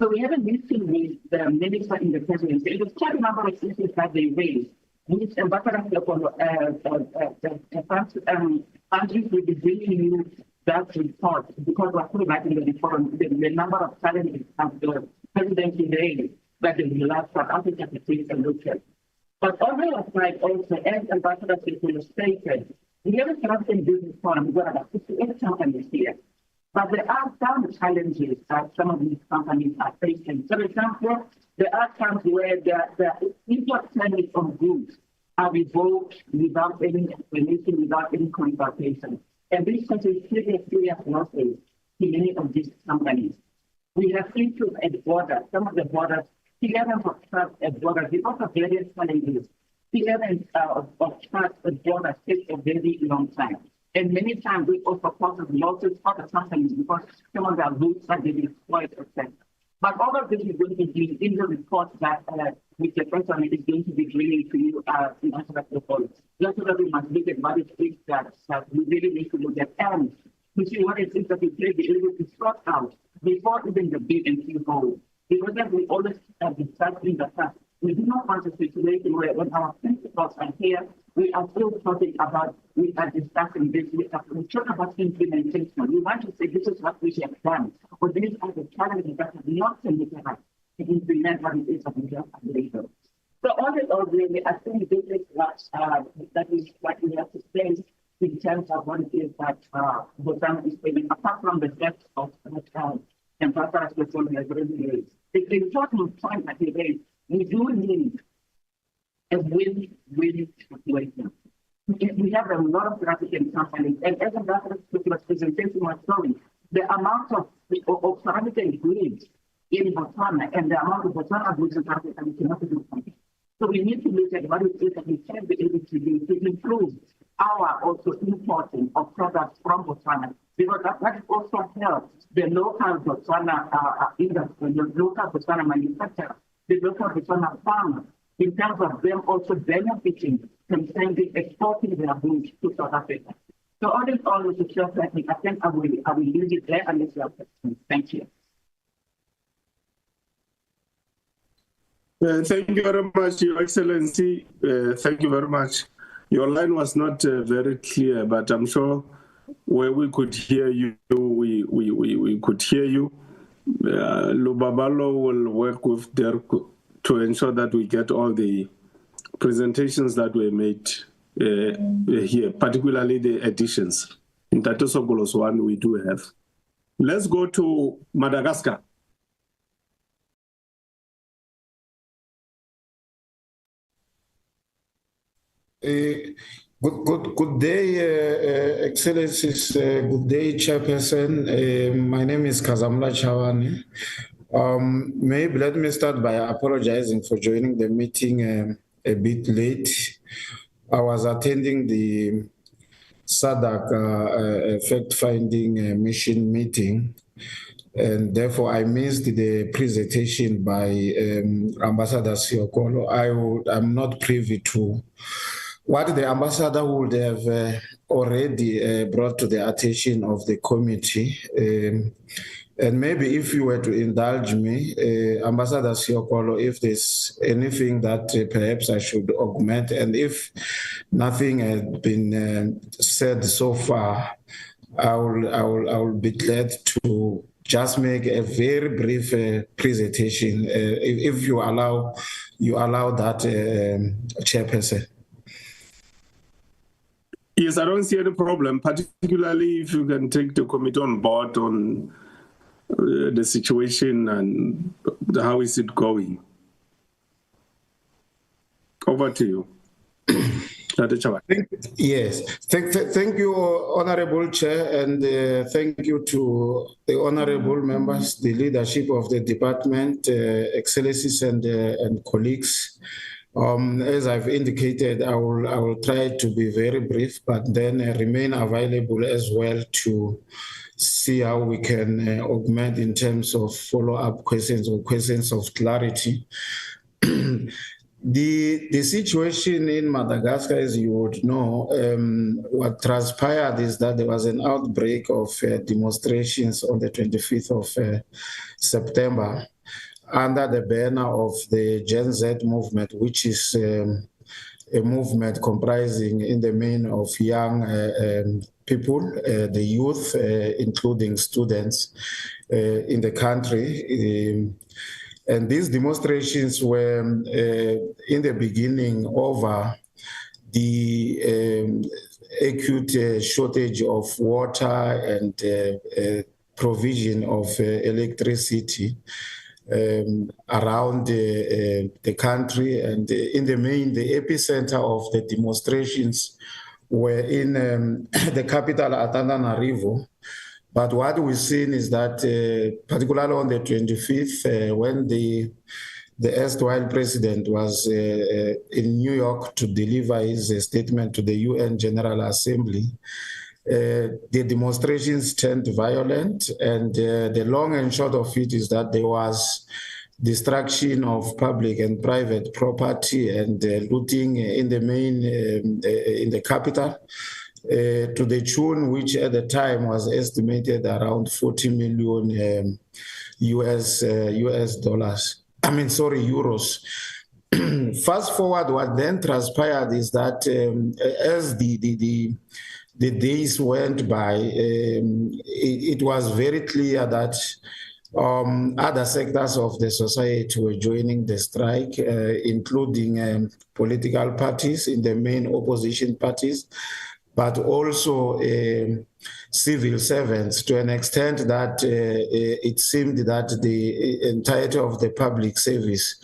So we had a meeting with the minister and the president. It was quite a number of issues that they raised, which Ambassador Andrew will be bringing you that report, because we're putting that in the report, the number of challenges that the president raised that they will allow South Africa to take a look at. But on the other side also, as Ambassador stated, we have a South African business forum. We've got about 58 companies here. But there are some challenges that some of these companies are facing. For example, there are times where the import permits of goods are revoked without any explanation, without any consultation. And this causes serious losses in many of these companies. We have issues at borders. Some of the borders, clearance of trust at borders, because of various challenges. Clearance of trust at borders takes a very long time. And many times we also cause losses for the companies because some of their routes are being exploited, etc. But all of this is going to be in the report that Mr. President is going to be bringing to you in answer to the poll. Just so that we must look at what it is that we really need to look at and to see what it is that we may be able to sort out before even the bid and see hold. Because as we always discussed in the past, we do not want a situation where when our principals are here, we are still talking about, we are discussing this, we talk about implementation. We want to say this is what we have done, but these are the challenges that have not permitted us to implement what it is that we have agreed on. So all in all, really, I think this is what we have to say in terms of what it is that Botswana is doing, apart from the depth of Ambassador Sesol has already raised. The important point that he raised, we do need a win-win situation. We have a lot of African companies, and as Ambassador Sesol's presentation was showing, the amount of South African goods in Botswana and the amount of Botswana goods in South Africa, we cannot do something. So we need to look at what it is that we can be able to do to improve our also importing of products from Botswana, because that also helps the local Botswana industry, the local Botswana manufacturer, the local Botswana farmers, in terms of them also benefiting from sending, exporting their goods to South Africa. So all in all, Mr. Chairman, I think I will leave it there unless you have questions. Thank you. Thank you very much, Your Excellency. Thank you very much. Your line was not very clear, but I'm sure where we could hear you, we could hear you. Lubabalo will work with Dirk to ensure that we get all the presentations that were made here, particularly the additions. In Tatosogolos one, we do have. Let's go to Madagascar. Good day, Excellencies. Good day, Chairperson. My name is Kazamla Chawani. Maybe let me start by apologizing for joining the meeting a bit late. I was attending the SADC fact-finding mission meeting, and therefore I missed the presentation by Ambassador Siokolo. I'm not privy to what the ambassador would have already brought to the attention of the committee. And maybe if you were to indulge me, Ambassador Siokolo, if there's anything that perhaps I should augment, and if nothing had been said so far, I will be glad to just make a very brief presentation, if you allow that, Chairperson. Yes, I don't see any problem, particularly if you can take the committee on board on the situation and how is it going. Over to you. Yes, thank you, Honorable Chair, and thank you to the honorable members, the leadership of the department, excellencies and colleagues. As I've indicated, I will try to be very brief, but then remain available as well to see how we can augment in terms of follow-up questions or questions of clarity. The situation in Madagascar, as you would know, what transpired is that there was an outbreak of demonstrations on the 25th of September under the banner of the Gen Z movement, which is a movement comprising in the main of young people, the youth, including students in the country. And these demonstrations were in the beginning over the acute shortage of water and provision of electricity around the country. And in the main, the epicenter of the demonstrations were in the capital, Antananarivo. But what we've seen is that, particularly on the 25th, when the erstwhile president was in New York to deliver his statement to the UN General Assembly, the demonstrations turned violent, and the long and short of it is that there was destruction of public and private property and looting in the main, in the capital, to the tune which at the time was estimated around 40 million US dollars. I mean, sorry, euros. Fast forward, what then transpired is that as the days went by, it was very clear that other sectors of the society were joining the strike, including political parties in the main opposition parties, but also civil servants, to an extent that it seemed that the entirety of the public service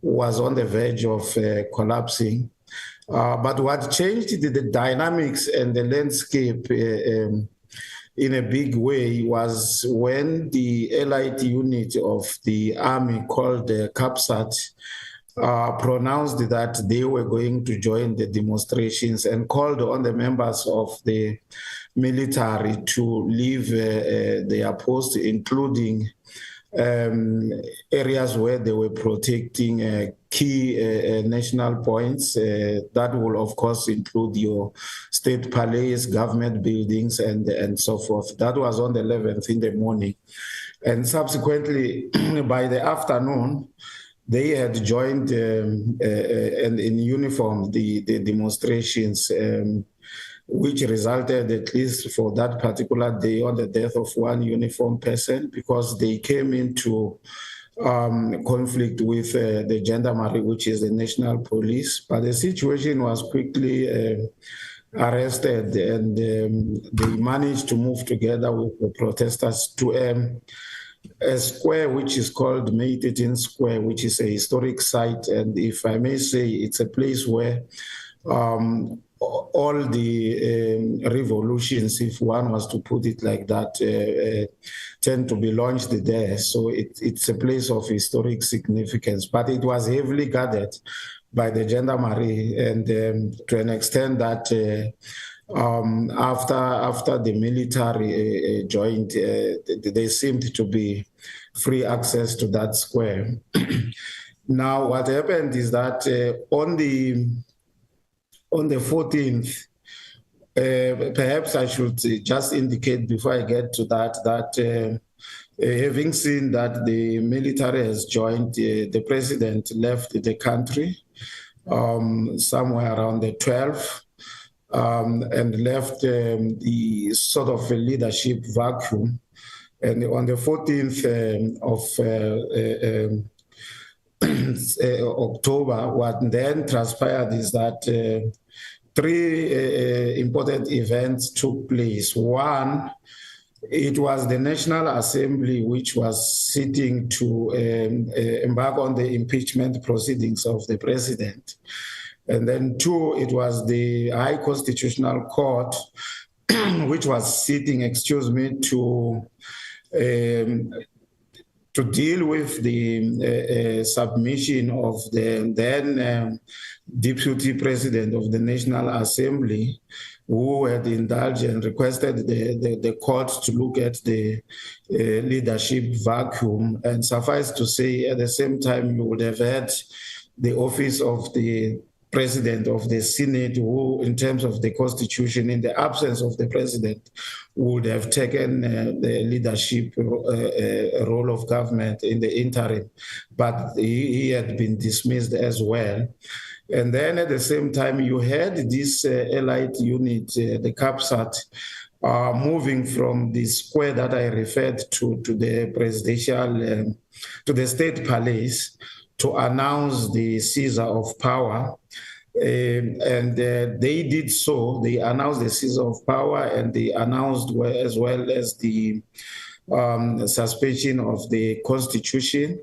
was on the verge of collapsing. But what changed the dynamics and the landscape in a big way was when the elite unit of the army called the CAPSAT pronounced that they were going to join the demonstrations and called on the members of the military to leave their posts, including areas where they were protecting key national points. That will, of course, include your state palace, government buildings, and so forth. That was on the 11th in the morning. And subsequently, by the afternoon, they had joined and in uniform the demonstrations, which resulted, at least for that particular day, on the death of one uniformed person, because they came into conflict with the gendarmerie, which is the national police. But the situation was quickly arrested, and they managed to move together with the protesters to a square which is called May 13 Square, which is a historic site. And if I may say, it's a place where all the revolutions, if one was to put it like that, tend to be launched there. So it's a place of historic significance, but it was heavily guarded by the gendarmerie, and to an extent that after the military joined, there seemed to be free access to that square. Now, what happened is that on the 14th, perhaps I should just indicate before I get to that, having seen that the military has joined, the president left the country somewhere around the 12th, and left the sort of a leadership vacuum. And on the 14th of October, what then transpired is that three important events took place. One, it was the National Assembly which was sitting to embark on the impeachment proceedings of the president. And then two, it was the High Constitutional Court which was sitting, to deal with the submission of the then Deputy President of the National Assembly, who had indulged and requested the court to look at the leadership vacuum. And suffice to say, at the same time, you would have had the office of the President of the Senate, who, in terms of the Constitution, in the absence of the President, would have taken the leadership role of government in the interim, but he had been dismissed as well. And then at the same time, you had this elite unit, the CAPSAT, moving from the square that I referred to the presidential, to the state palace, to announce the seizure of power. And they did so. They announced the seizure of power, and they announced as well as the suspension of the Constitution.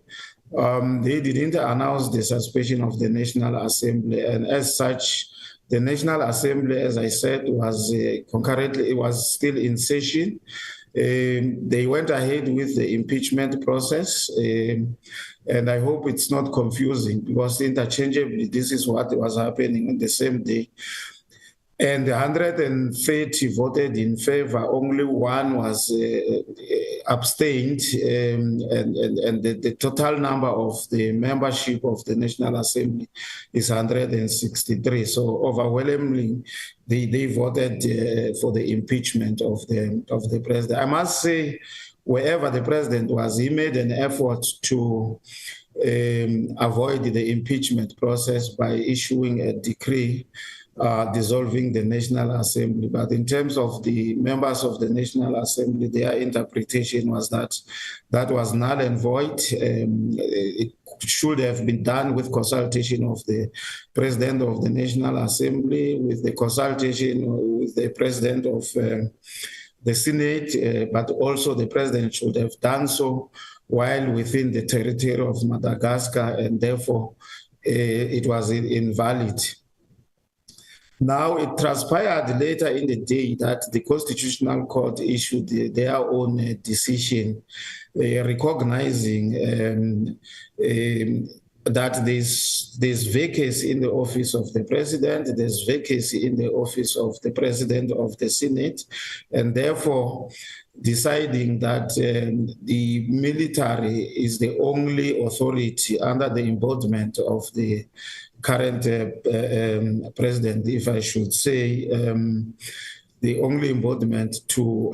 They didn't announce the suspension of the National Assembly, and as such, the National Assembly, as I said, was concurrently, it was still in session. They went ahead with the impeachment process, and I hope it's not confusing, because interchangeably, this is what was happening on the same day. And 130 voted in favor, only one was abstained, and the total number of the membership of the National Assembly is 163. So overwhelmingly, they voted for the impeachment of the president. I must say, wherever the president was, he made an effort to avoid the impeachment process by issuing a decree dissolving the National Assembly. But in terms of the members of the National Assembly, their interpretation was that that was null and void. It should have been done with consultation of the President of the National Assembly, with the consultation with the President of the Senate, but also the President should have done so while within the territory of Madagascar, and therefore it was invalid. Now, it transpired later in the day that the Constitutional Court issued their own decision recognizing that there's vacancy in the office of the President, there's vacancy in the office of the President of the Senate, and therefore deciding that the military is the only authority under the embodiment of the current president, if I should say, the only embodiment to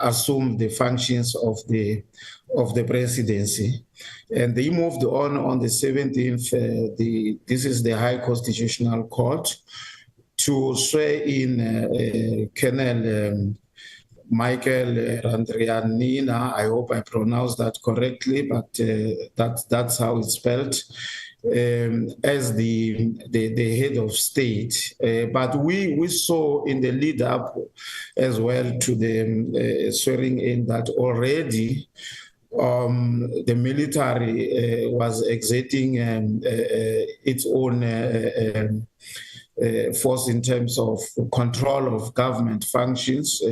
assume the functions of the presidency. And they moved on the 17th, this is the High Constitutional Court, to swear in Colonel Michael Randrianina, I hope I pronounced that correctly, but that's how it's spelled, as the head of state. But we saw in the lead up as well to the swearing in that already the military was exerting its own force in terms of control of government functions,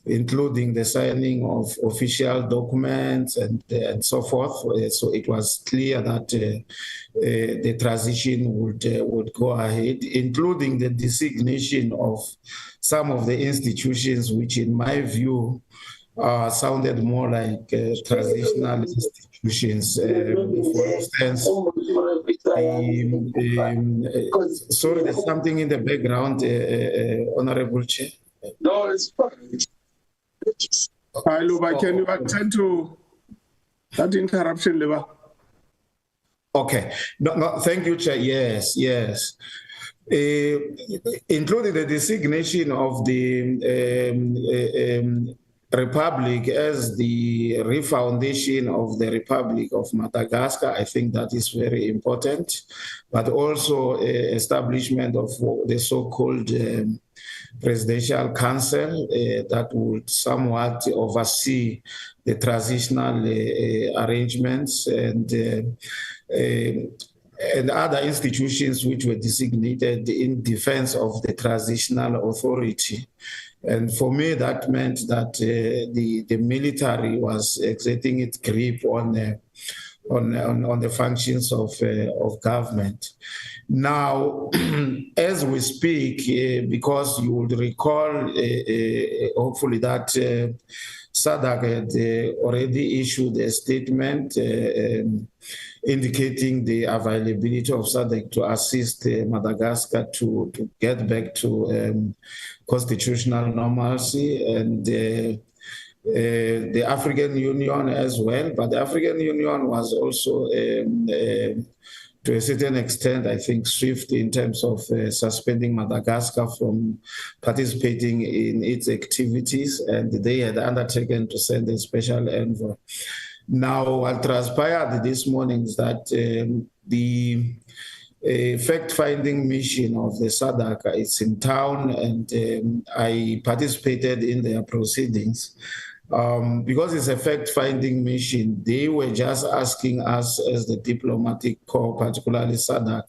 including the signing of official documents and so forth. So it was clear that the transition would go ahead, including the designation of some of the institutions, which in my view sounded more like transitional institutions. For instance, sorry, there's something in the background, Honorable Chair. No, it's fine. Hi, Luba, can you attend to that interruption, Luba? Okay. No, thank you, Chair. Yes. Including the designation of the Republic as the refoundation of the Republic of Madagascar. I think that is very important, but also establishment of the so-called Presidential Council that would somewhat oversee the transitional arrangements and other institutions which were designated in defense of the transitional authority. And for me, that meant that the military was exerting its grip on the functions of government. Now, as we speak, because you would recall, hopefully, that SADC had already issued a statement indicating the availability of SADC to assist Madagascar to get back to constitutional normalcy, and the African Union as well. But the African Union was also, to a certain extent, I think, swift in terms of suspending Madagascar from participating in its activities, and they had undertaken to send a special envoy. Now, what transpired this morning is that the fact-finding mission of the SADC is in town, and I participated in their proceedings. Because it's a fact-finding mission, they were just asking us as the diplomatic corps, particularly SADC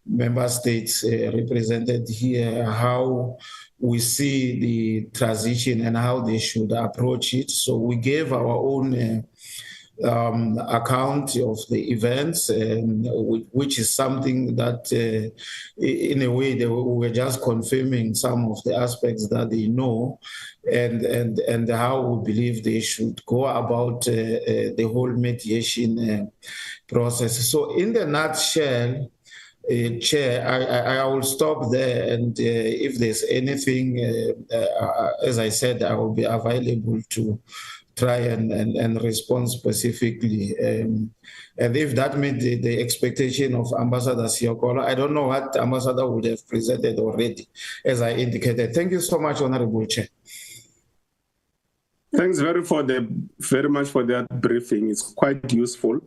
member states represented here, how we see the transition and how they should approach it. So we gave our own account of the events, which is something that, in a way, we were just confirming some of the aspects that they know, and how we believe they should go about the whole mediation process. So, in the nutshell, Chair, I will stop there, and if there's anything, as I said, I will be available to try and respond specifically. And if that met the expectation of Ambassador Siokolo, I don't know what Ambassador would have presented already, as I indicated. Thank you so much, Honorable Chair. Thanks very much for that briefing. It's quite useful.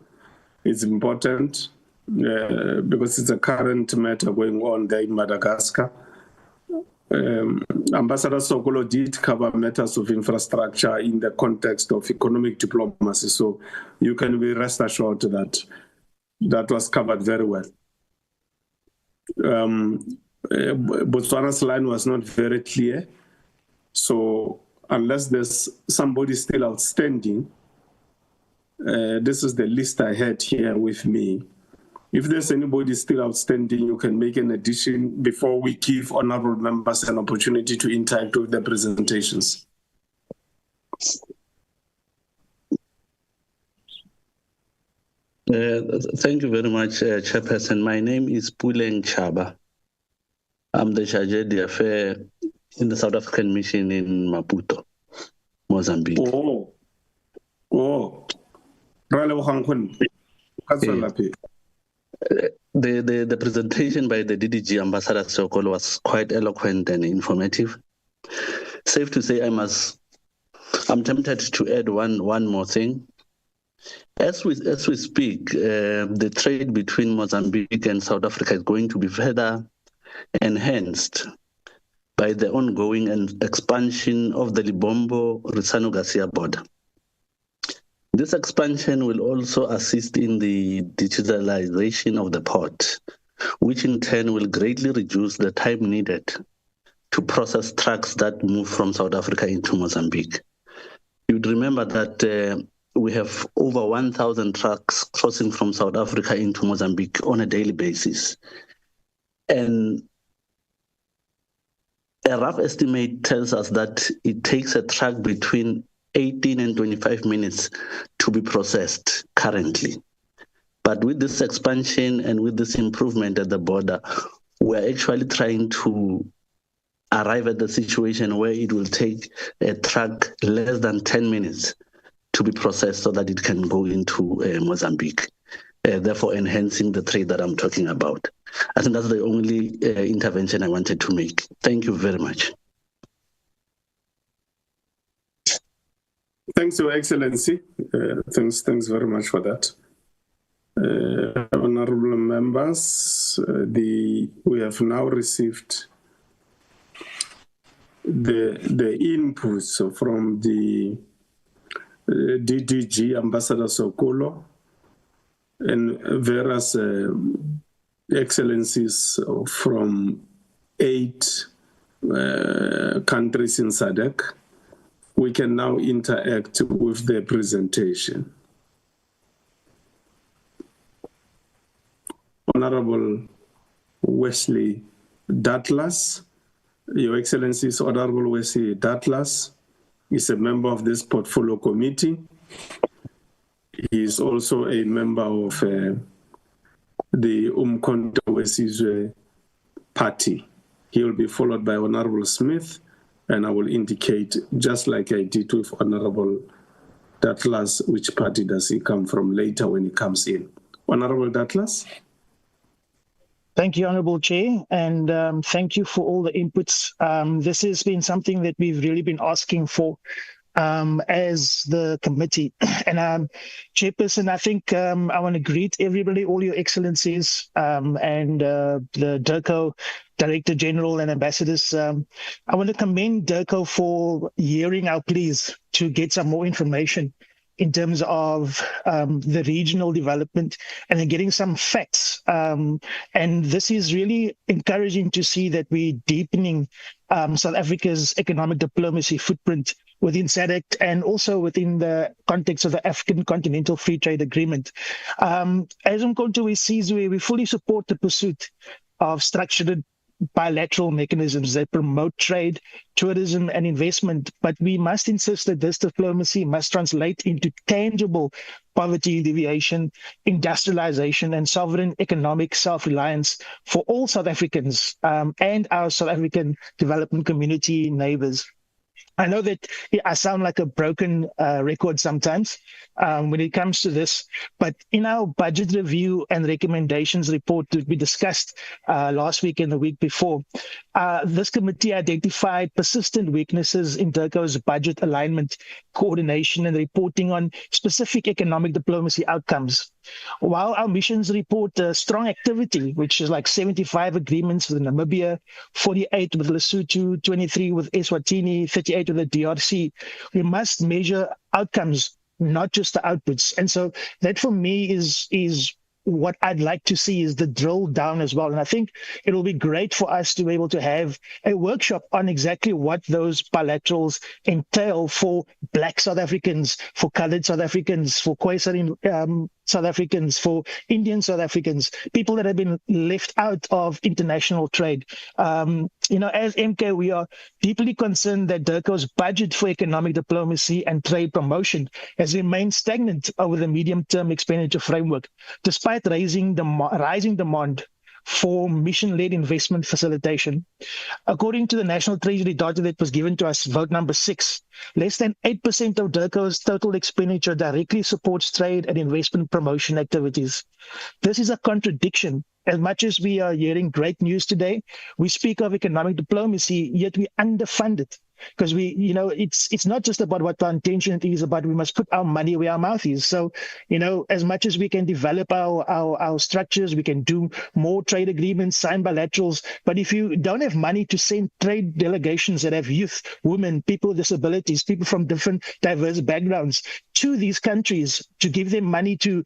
It's important because it's a current matter going on there in Madagascar. Ambassador Sokolo did cover matters of infrastructure in the context of economic diplomacy, so you can be rest assured that that was covered very well. Botswana's line was not very clear, so unless there's somebody still outstanding, this is the list I had here with me. If there's anybody still outstanding, you can make an addition before we give honorable members an opportunity to interact with the presentations. Thank you very much, Chairperson. My name is Puleng Chaba. I'm the Charge d'Affaires in the South African Mission in Maputo, Mozambique. The presentation by the DDG Ambassador Sokolo was quite eloquent and informative. Safe to say, I'm tempted to add one more thing. As we speak, the trade between Mozambique and South Africa is going to be further enhanced by the ongoing expansion of the Libombo-Risano-Garcia border. This expansion will also assist in the digitalization of the port, which in turn will greatly reduce the time needed to process trucks that move from South Africa into Mozambique. You'd remember that we have over 1,000 trucks crossing from South Africa into Mozambique on a daily basis. And a rough estimate tells us that it takes a truck between 18 and 25 minutes to be processed currently. But with this expansion and with this improvement at the border, we're actually trying to arrive at the situation where it will take a truck less than 10 minutes to be processed so that it can go into Mozambique, therefore enhancing the trade that I'm talking about. I think that's the only intervention I wanted to make. Thank you very much. Thanks, Your Excellency. Thanks very much for that. Honorable members, we have now received the inputs from the DDG Ambassador Sokolo and various excellencies from 8 countries in SADC. We can now interact with the presentation. Honorable Wesley Datlas, Your Excellencies, Honorable Wesley Datlas is a member of this portfolio committee. He is also a member of the Umkhonto weSizwe party. He will be followed by Honorable Smith, and I will indicate, just like I did with Honorable Datlas, which party does he come from later when he comes in. Honorable Datlas. Thank you, Honorable Chair, and thank you for all the inputs. This has been something that we've really been asking for as the committee. And Chairperson, I think I want to greet everybody, all your excellencies, and the DIRCO Director General and ambassadors. I want to commend DIRCO for hearing our pleas to get some more information in terms of the regional development and then getting some facts. And this is really encouraging to see that we're deepening South Africa's economic diplomacy footprint within SADC and also within the context of the African Continental Free Trade Agreement. As Umkhonto weSizwe, we fully support the pursuit of structured bilateral mechanisms that promote trade, tourism, and investment, but we must insist that this diplomacy must translate into tangible poverty alleviation, industrialization, and sovereign economic self-reliance for all South Africans and our South African development community neighbors. I know that I sound like a broken record sometimes when it comes to this, but in our budget review and recommendations report that we discussed last week and the week before, this committee identified persistent weaknesses in DIRCO's budget alignment, coordination, and reporting on specific economic diplomacy outcomes. While our missions report strong activity, which is like 75 agreements with Namibia, 48 with Lesotho, 23 with Eswatini, 38 with the DRC, we must measure outcomes, not just the outputs. And so that for me is what I'd like to see is the drill down as well. And I think it will be great for us to be able to have a workshop on exactly what those bilaterals entail for Black South Africans, for colored South Africans, for Khoisan South Africans, for Indian South Africans, people that have been left out of international trade. As MK, we are deeply concerned that DIRCO's budget for economic diplomacy and trade promotion has remained stagnant over the medium-term expenditure framework, despite rising demand for mission-led investment facilitation. According to the National Treasury data that was given to us, vote number 6, less than 8% of DIRCO's total expenditure directly supports trade and investment promotion activities. This is a contradiction. As much as we are hearing great news today, we speak of economic diplomacy, yet we underfund it. Because it's not just about what our intention is, but we must put our money where our mouth is. So, as much as we can develop our structures, we can do more trade agreements, sign bilaterals. But if you don't have money to send trade delegations that have youth, women, people with disabilities, people from different diverse backgrounds to these countries, to give them money to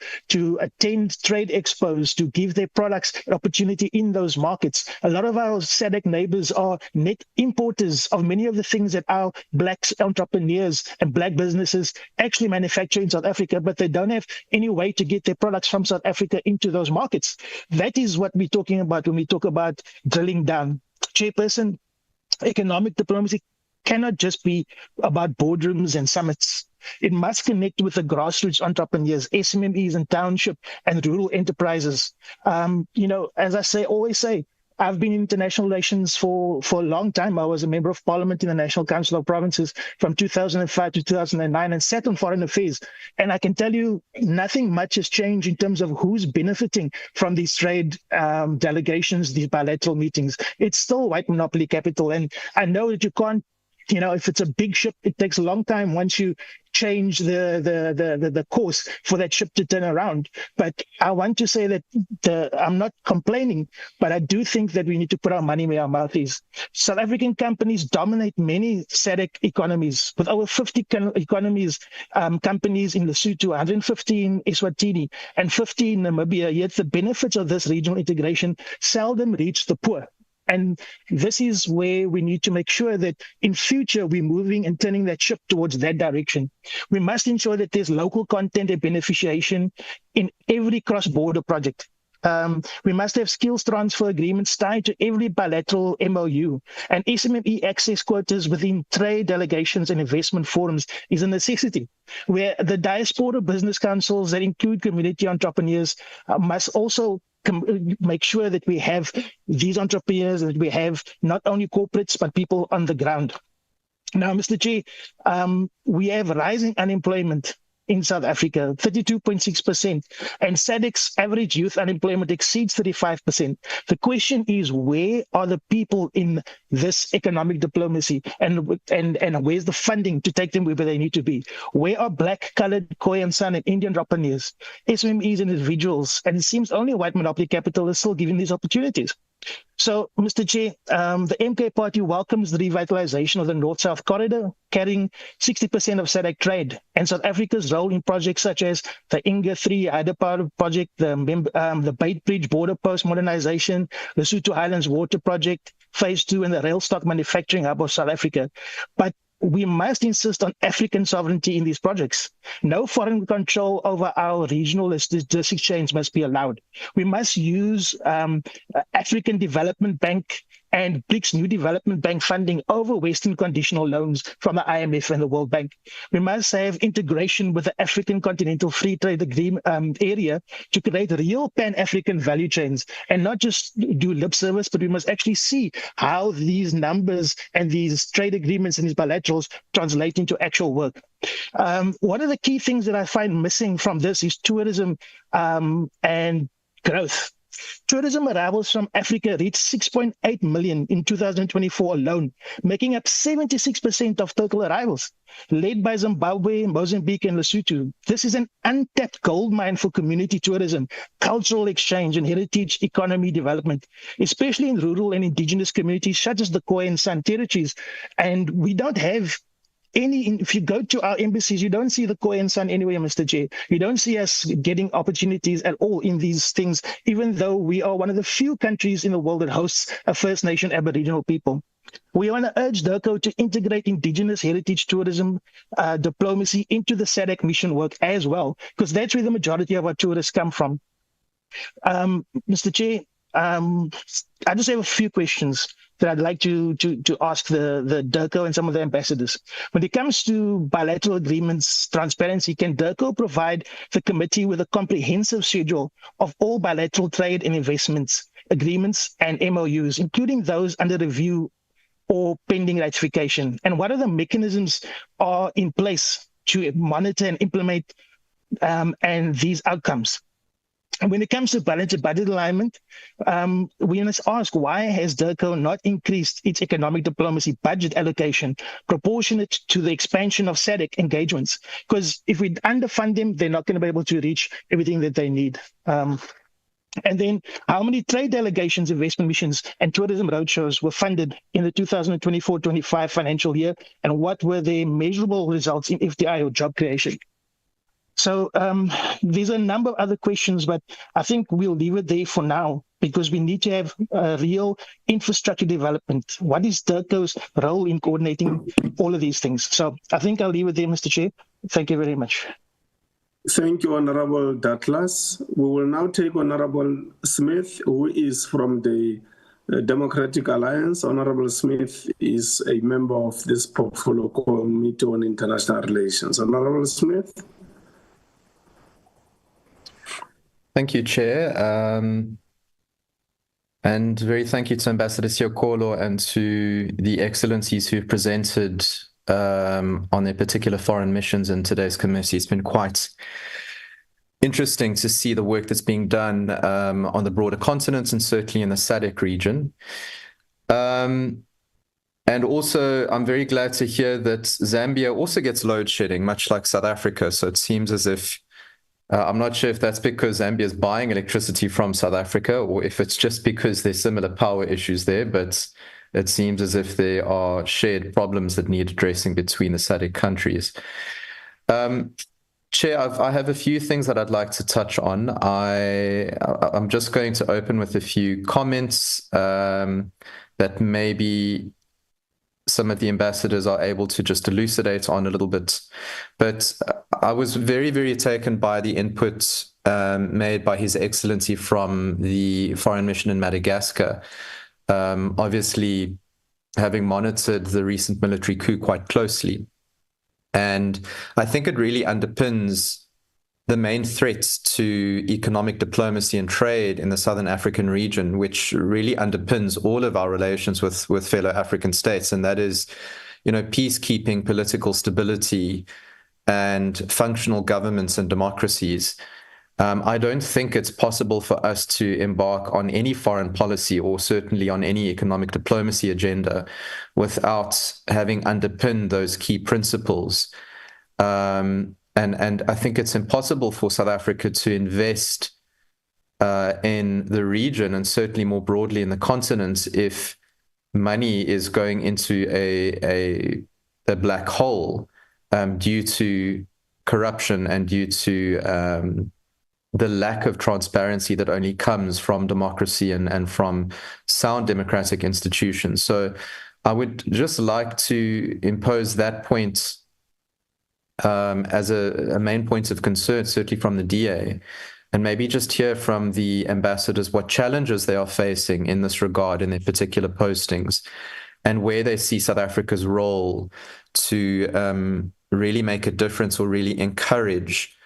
attend trade expos, to give their products an opportunity in those markets. A lot of our SADC neighbors are net importers of many of the things that our Black entrepreneurs and Black businesses actually manufacture in South Africa, but they don't have any way to get their products from South Africa into those markets. That is what we're talking about when we talk about drilling down. Chairperson, economic diplomacy cannot just be about boardrooms and summits. It must connect with the grassroots entrepreneurs, SMMEs and township and rural enterprises. As I always say, I've been in international relations for a long time. I was a member of parliament in the National Council of Provinces from 2005 to 2009 and sat on foreign affairs. And I can tell you nothing much has changed in terms of who's benefiting from these trade delegations, these bilateral meetings. It's still white monopoly capital. And I know that you can't, if it's a big ship, it takes a long time once you change the course for that ship to turn around. But I want to say that I'm not complaining, but I do think that we need to put our money where our mouth is. South African companies dominate many SADC economies, with over 50 companies in Lesotho, 150 in Eswatini, and 50 in Namibia. Yet the benefits of this regional integration seldom reach the poor. And this is where we need to make sure that in future we're moving and turning that ship towards that direction. We must ensure that there's local content and beneficiation in every cross-border project. We must have skills transfer agreements tied to every bilateral MOU, and SMME access quotas within trade delegations and investment forums is a necessity, where the diaspora business councils that include community entrepreneurs must also make sure that we have these entrepreneurs, that we have not only corporates, but people on the ground. Now, Mr. Chair, we have rising unemployment in South Africa, 32.6%, and SADC's average youth unemployment exceeds 35%. The question is, where are the people in this economic diplomacy, and where's the funding to take them where they need to be? Where are Black, colored, Khoisan, and Indian entrepreneurs, SMEs, and individuals? And it seems only white monopoly capital is still giving these opportunities. So, Mr. Chair, the MK Party welcomes the revitalization of the North-South corridor, carrying 60% of SADC trade, and South Africa's role in projects such as the Inga 3 hydropower project, the Bait Bridge border post modernization, the Lesotho Highlands Water Project, Phase 2, and the rail stock manufacturing hub of South Africa. But we must insist on African sovereignty in these projects. No foreign control over our regional logistics chains must be allowed. We must use African Development Bank and BRICS New Development Bank funding over Western conditional loans from the IMF and the World Bank. We must have integration with the African Continental Free Trade Agreement area to create real Pan-African value chains and not just do lip service, but we must actually see how these numbers and these trade agreements and these bilaterals translate into actual work. One of the key things that I find missing from this is tourism and growth. Tourism arrivals from Africa reached 6.8 million in 2024 alone, making up 76% of total arrivals, led by Zimbabwe, Mozambique, and Lesotho. This is an untapped gold mine for community tourism, cultural exchange, and heritage economy development, especially in rural and indigenous communities such as the Khoi and San territories. And we don't have if you go to our embassies, you don't see the Khoi and San anywhere, Mr. Chair. You don't see us getting opportunities at all in these things, even though we are one of the few countries in the world that hosts a First Nation Aboriginal people. We want to urge DIRCO to integrate indigenous heritage tourism diplomacy into the SADC mission work as well, because that's where the majority of our tourists come from. Mr. Chair, I just have a few questions that I'd like to ask the DIRCO and some of the ambassadors. When it comes to bilateral agreements, transparency, can DIRCO provide the committee with a comprehensive schedule of all bilateral trade and investments, agreements, and MOUs, including those under review or pending ratification? And what are the mechanisms are in place to monitor and implement and these outcomes? And when it comes to balanced budget alignment, we must ask, why has DIRCO not increased its economic diplomacy budget allocation proportionate to the expansion of SADC engagements? Because if we underfund them, they're not going to be able to reach everything that they need. And then how many trade delegations, investment missions, and tourism roadshows were funded in the 2024-25 financial year? And what were the measurable results in FDI or job creation? So there's a number of other questions, but I think we'll leave it there for now because we need to have real infrastructure development. What is DIRCO's role in coordinating all of these things? So I think I'll leave it there, Mr. Chair. Thank you very much. Thank you, Honorable Douglas. We will now take Honorable Smith, who is from the Democratic Alliance. Honorable Smith is a member of this portfolio committee on international relations. Honorable Smith. Thank you, Chair. And very thank you to Ambassador Siokolo and to the excellencies who've presented on their particular foreign missions in today's committee. It's been quite interesting to see the work that's being done on the broader continent and certainly in the SADC region. And also, I'm very glad to hear that Zambia also gets load shedding, much like South Africa. So it seems as if I'm not sure if that's because Zambia is buying electricity from South Africa or if it's just because there's similar power issues there, but it seems as if there are shared problems that need addressing between the SADC countries. Chair, I have a few things that I'd like to touch on. I'm just going to open with a few comments that maybe some of the ambassadors are able to just elucidate on a little bit. But I was very, very taken by the input made by His Excellency from the foreign mission in Madagascar. Obviously, having monitored the recent military coup quite closely. And I think it really underpins the main threats to economic diplomacy and trade in the Southern African region, which really underpins all of our relations with fellow African states. And that is, peacekeeping, political stability, and functional governments and democracies. I don't think it's possible for us to embark on any foreign policy or certainly on any economic diplomacy agenda without having underpinned those key principles. And I think it's impossible for South Africa to invest in the region and certainly more broadly in the continent if money is going into a black hole due to corruption and due to the lack of transparency that only comes from democracy and from sound democratic institutions. So I would just like to impose that point as a main point of concern, certainly from the DA, and maybe just hear from the ambassadors what challenges they are facing in this regard in their particular postings, and where they see South Africa's role to really make a difference or really encourage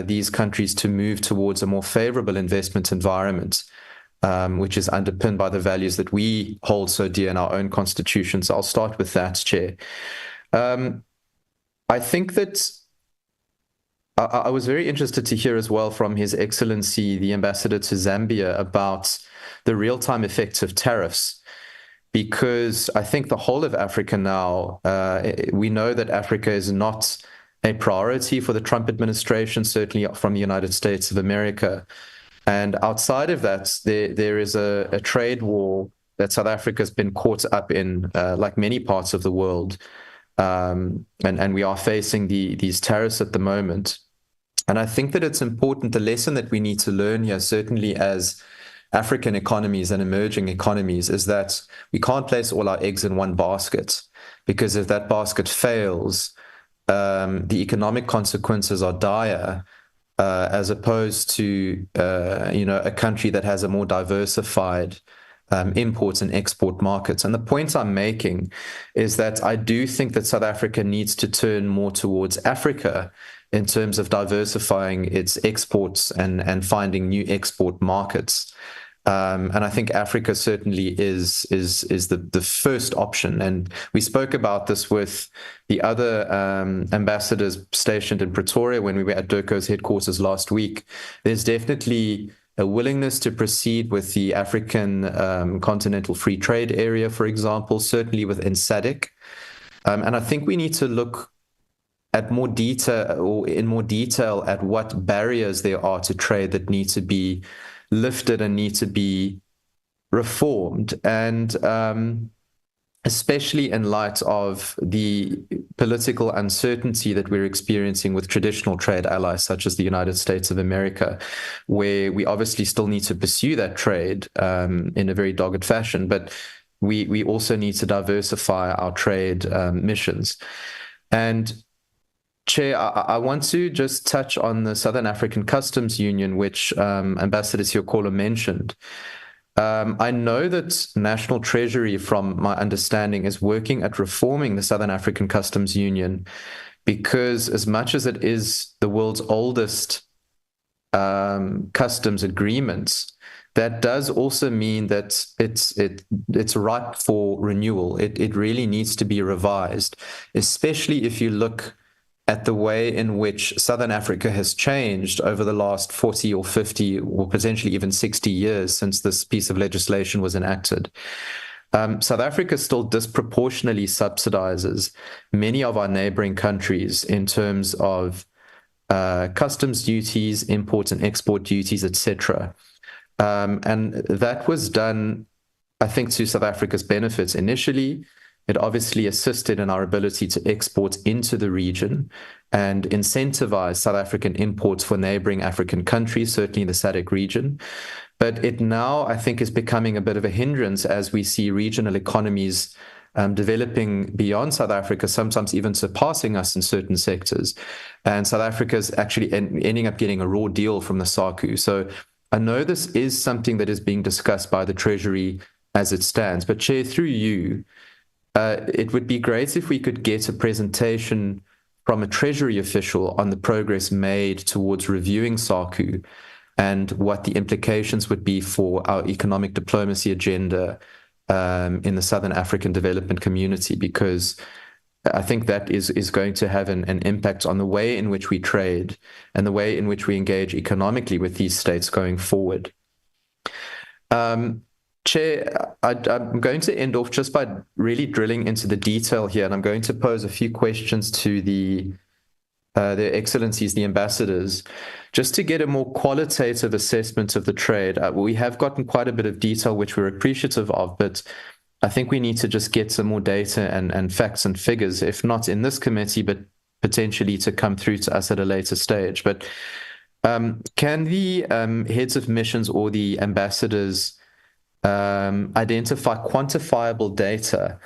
these countries to move towards a more favorable investment environment, which is underpinned by the values that we hold so dear in our own constitution. So I'll start with that, Chair. I think that I was very interested to hear as well from His Excellency, the Ambassador to Zambia, about the real-time effects of tariffs, because I think the whole of Africa now, we know that Africa is not a priority for the Trump administration, certainly from the United States of America. And outside of that, there is a trade war that South Africa has been caught up in, like many parts of the world. And we are facing these tariffs at the moment. And I think that it's important, the lesson that we need to learn here, certainly as African economies and emerging economies, is that we can't place all our eggs in one basket, because if that basket fails, the economic consequences are dire, as opposed to a country that has a more diversified import and export markets. And the point I'm making is that I do think that South Africa needs to turn more towards Africa in terms of diversifying its exports and finding new export markets. And I think Africa certainly is the first option. And we spoke about this with the other ambassadors stationed in Pretoria when we were at DIRCO's headquarters last week. There's definitely a willingness to proceed with the African Continental Free Trade Area, for example, certainly within SADC. And I think we need to look at more detail, or in more detail, at what barriers there are to trade that need to be lifted and need to be reformed. And especially in light of the political uncertainty that we're experiencing with traditional trade allies such as the United States of America, where we obviously still need to pursue that trade in a very dogged fashion, but we also need to diversify our trade missions. And Chair, I want to just touch on the Southern African Customs Union, which Ambassador Siyakola mentioned. I know that National Treasury, from my understanding, is working at reforming the Southern African Customs Union, because as much as it is the world's oldest customs agreement, that does also mean that it's ripe for renewal. It really needs to be revised, especially if you look at the way in which Southern Africa has changed over the last 40 or 50 or potentially even 60 years since this piece of legislation was enacted. South Africa still disproportionately subsidizes many of our neighboring countries in terms of customs duties, import and export duties, etc. And that was done, I think, to South Africa's benefits initially. It obviously assisted in our ability to export into the region and incentivize South African imports for neighboring African countries, certainly the SADC region. But it now, I think, is becoming a bit of a hindrance as we see regional economies developing beyond South Africa, sometimes even surpassing us in certain sectors. And South Africa is actually ending up getting a raw deal from the SACU. So I know this is something that is being discussed by the Treasury as it stands. But Chair, through you, it would be great if we could get a presentation from a Treasury official on the progress made towards reviewing SACU and what the implications would be for our economic diplomacy agenda in the Southern African development community, because I think that is going to have an impact on the way in which we trade and the way in which we engage economically with these states going forward. Chair, I'm going to end off just by really drilling into the detail here, and I'm going to pose a few questions to their excellencies, the ambassadors, just to get a more qualitative assessment of the trade. We have gotten quite a bit of detail, which we're appreciative of, but I think we need to just get some more data and facts and figures, if not in this committee, but potentially to come through to us at a later stage. But can the heads of missions or the ambassadors identify quantifiable data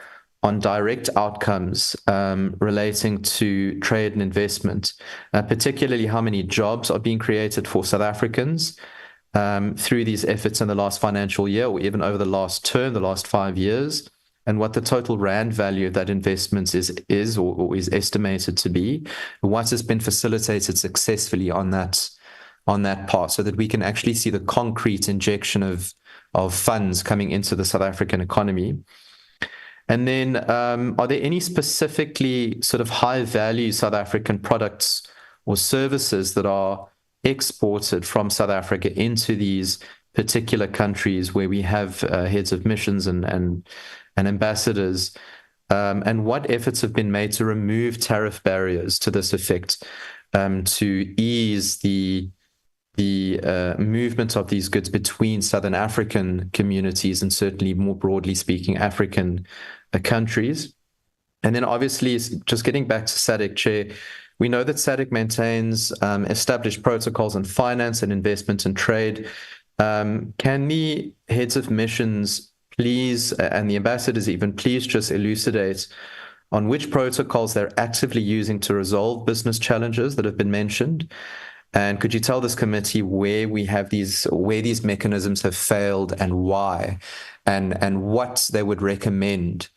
on direct outcomes relating to trade and investment, particularly how many jobs are being created for South Africans through these efforts in the last financial year, or even over the last term, the last 5 years, and what the total rand value of that investment is estimated to be, what has been facilitated successfully on that part, so that we can actually see the concrete injection of funds coming into the South African economy. And then, are there any specifically sort of high-value South African products or services that are exported from South Africa into these particular countries where we have heads of missions and ambassadors? And what efforts have been made to remove tariff barriers to this effect, to ease the movement of these goods between Southern African communities and certainly more broadly speaking African countries? And then obviously, just getting back to SADC, Chair, we know that SADC maintains established protocols on finance and investment and trade. Can the heads of missions please, and the ambassadors even, please just elucidate on which protocols they're actively using to resolve business challenges that have been mentioned? And could you tell this committee where these mechanisms have failed and why, and what they would recommend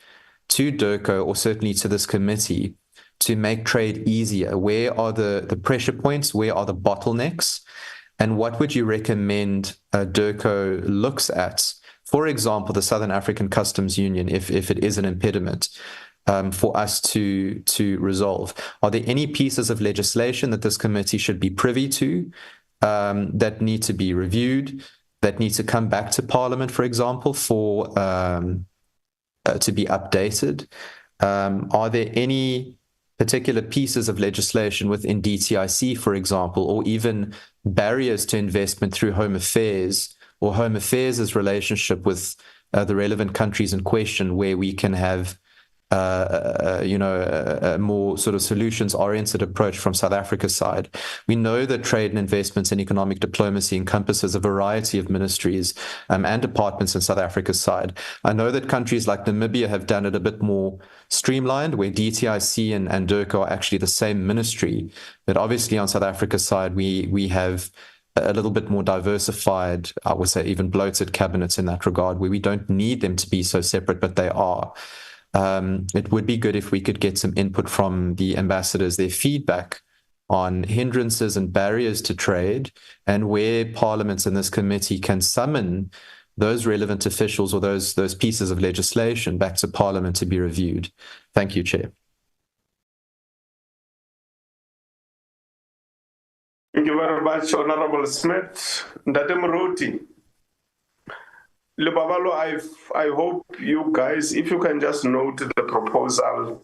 to DIRCO, or certainly to this committee, to make trade easier? Where are the pressure points? Where are the bottlenecks? And what would you recommend DIRCO looks at? For example, the Southern African Customs Union, if it is an impediment, for us to resolve. Are there any pieces of legislation that this committee should be privy to that need to be reviewed, that need to come back to Parliament, for example, for to be updated? Are there any particular pieces of legislation within DTIC, for example, or even barriers to investment through Home Affairs, or Home Affairs' relationship with the relevant countries in question, where we can have a more sort of solutions-oriented approach from South Africa's side? We know that trade and investments and economic diplomacy encompasses a variety of ministries and departments in South Africa's side. I know that countries like Namibia have done it a bit more streamlined, where DTIC and DIRCO are actually the same ministry. But obviously on South Africa's side, we have a little bit more diversified, I would say even bloated cabinets in that regard, where we don't need them to be so separate, but they are. It would be good if we could get some input from the ambassadors, their feedback on hindrances and barriers to trade, and where parliaments in this committee can summon those relevant officials or those pieces of legislation back to Parliament to be reviewed. Thank you, Chair. Thank you very much, Honorable Smith. Ndate Mruti. Lebabalo, I hope you guys, if you can just note the proposal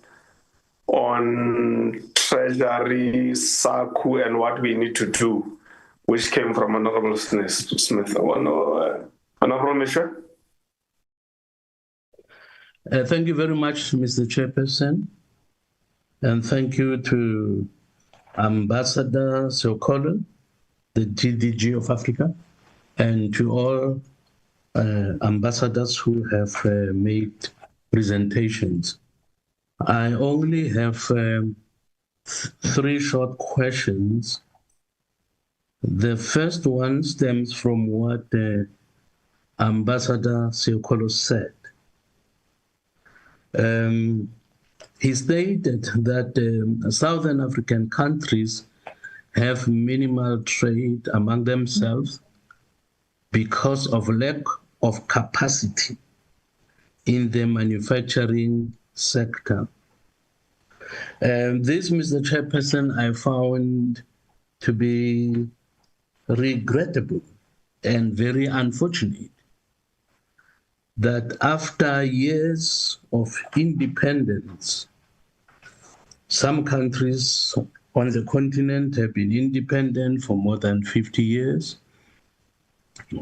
on Treasury, SACU, and what we need to do, which came from Honorable Smith. Honorable Misha? Thank you very much, Mr. Chairperson. And thank you to Ambassador Sokolo, the GDG of Africa, and to all ambassadors who have made presentations. I only have 3 short questions. The first one stems from what Ambassador Sokolo said. He stated that Southern African countries have minimal trade among themselves because of lack of capacity in the manufacturing sector. This, Mr. Chairperson, I found to be regrettable and very unfortunate that after years of independence, some countries on the continent have been independent for more than 50 years.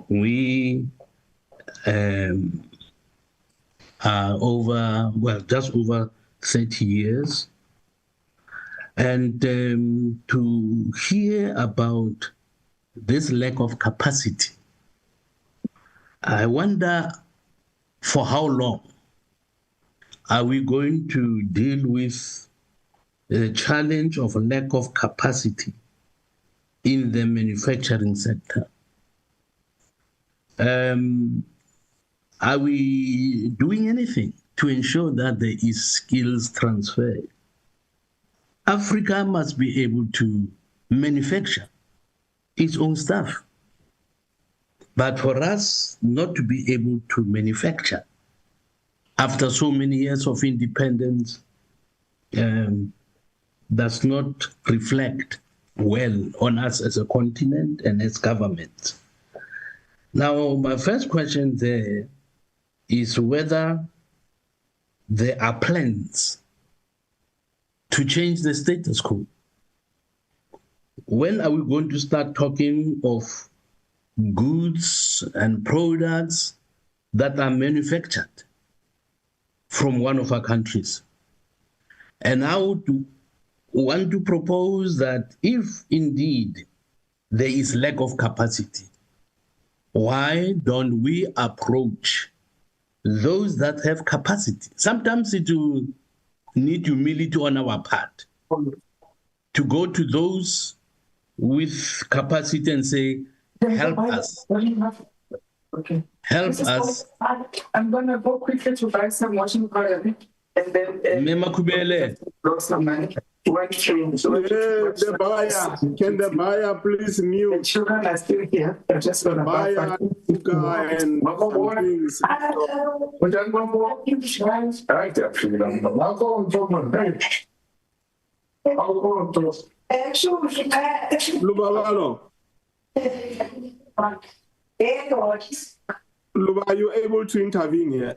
We are just over 30 years. And to hear about this lack of capacity, I wonder for how long are we going to deal with the challenge of lack of capacity in the manufacturing sector? Are we doing anything to ensure that there is skills transfer? Africa must be able to manufacture its own stuff. But for us not to be able to manufacture after so many years of independence does not reflect well on us as a continent and as government. Now, my first question there is whether there are plans to change the status quo. When are we going to start talking of goods and products that are manufactured from one of our countries? And I would want to propose that if indeed there is lack of capacity, why don't we approach those that have capacity? Sometimes it will need humility on our part to go to those with capacity and say, help us. Okay. Help us. I'm going to go quickly to buy some washing powder and then draw some money. The buyer, can the buyer please mute? The children are still here. They're just going to buy and things. Luba, are you able to intervene here?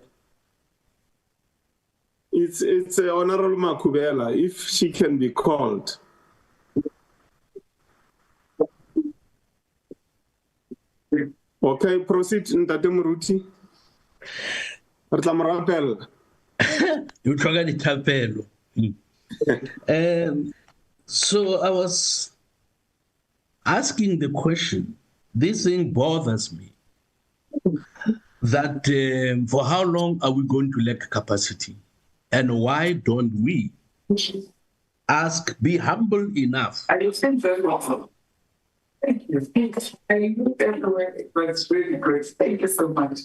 It's Honorable Makubela, if she can be called. Okay, proceed, Ntate Moruti. You try to tapelo. So I was asking the question, this thing bothers me, that for how long are we going to lack capacity? And why don't we ask, be humble enough? And you seem very awesome. Thank you. It's really great. Thank you so much.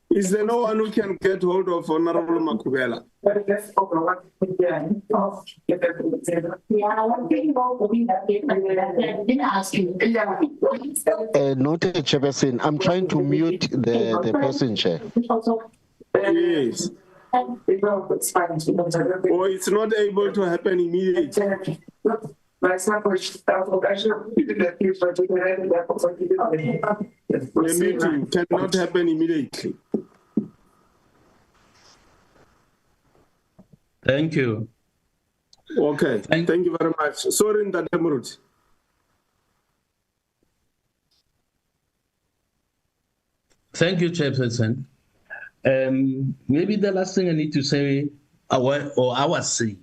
Is there no one who can get hold of Honorable Makubela? Noted, Chairperson. I'm trying to mute the person, Chair. Yes. Or it's not able to happen immediately. The meeting cannot happen immediately. Thank you. Okay, thank you very much. Sorry, Ntate Moruti. Thank you, Chairperson. Maybe the last thing I need to say, I was saying,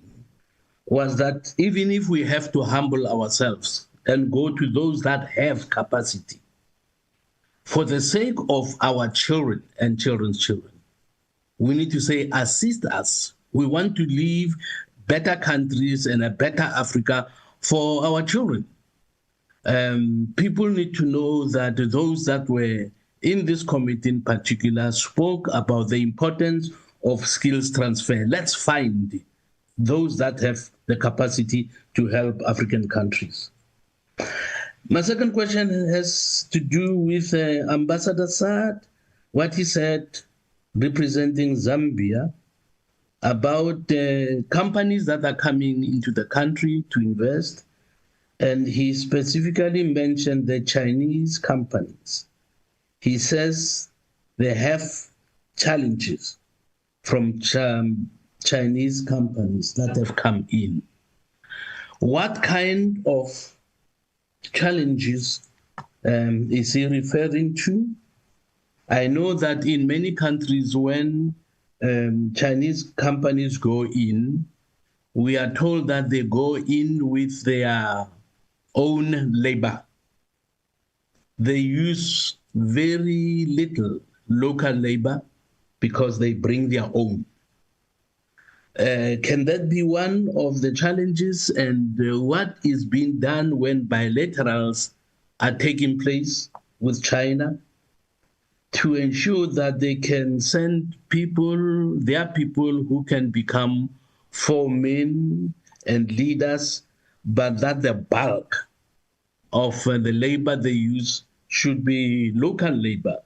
was that even if we have to humble ourselves and go to those that have capacity, for the sake of our children and children's children, we need to say, assist us. We want to leave better countries and a better Africa for our children. People need to know that those that were in this committee in particular spoke about the importance of skills transfer. Let's find those that have the capacity to help African countries. My second question has to do with Ambassador Saad, what he said representing Zambia about companies that are coming into the country to invest. And he specifically mentioned the Chinese companies. He says they have challenges from Chinese companies that have come in. What kind of challenges is he referring to? I know that in many countries when Chinese companies go in, we are told that they go in with their own labor they use very little local labor because they bring their own. Can that be one of the challenges? And what is being done when bilaterals are taking place with China to ensure that they can send people, their people who can become foremen and leaders, but that the bulk of the labor they use should be local labor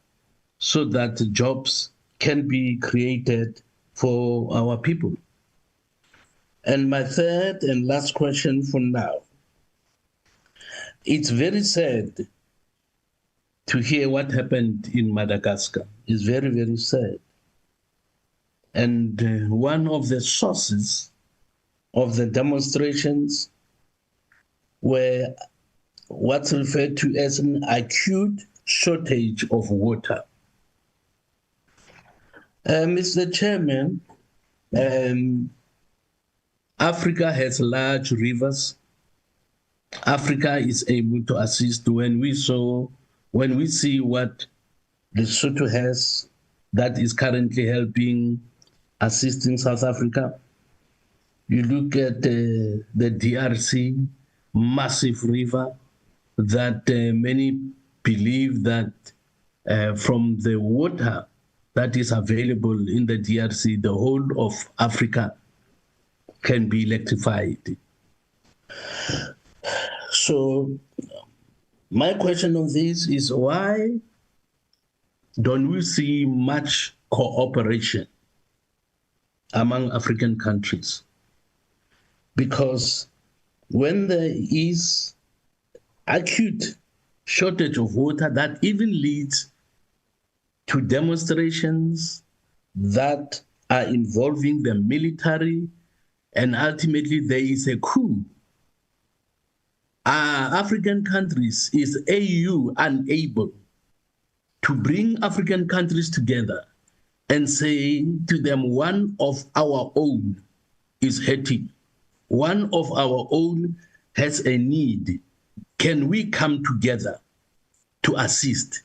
so that jobs can be created for our people. And my third and last question for now. It's very sad to hear what happened in Madagascar. It's very, very sad. And one of the sources of the demonstrations were what's referred to as an acute shortage of water. Mr. Chairman, Africa has large rivers. Africa is able to assist when we see what Lesotho has that is currently helping, assisting South Africa. You look at the DRC, massive river that many believe that from the water that is available in the DRC, the whole of Africa can be electrified. So my question on this is, why don't we see much cooperation among African countries? Because when there is acute shortage of water, that even leads to demonstrations that are involving the military, and ultimately there is a coup. African countries, is AU unable to bring African countries together and say to them, one of our own is hurting, one of our own has a need. Can we come together to assist?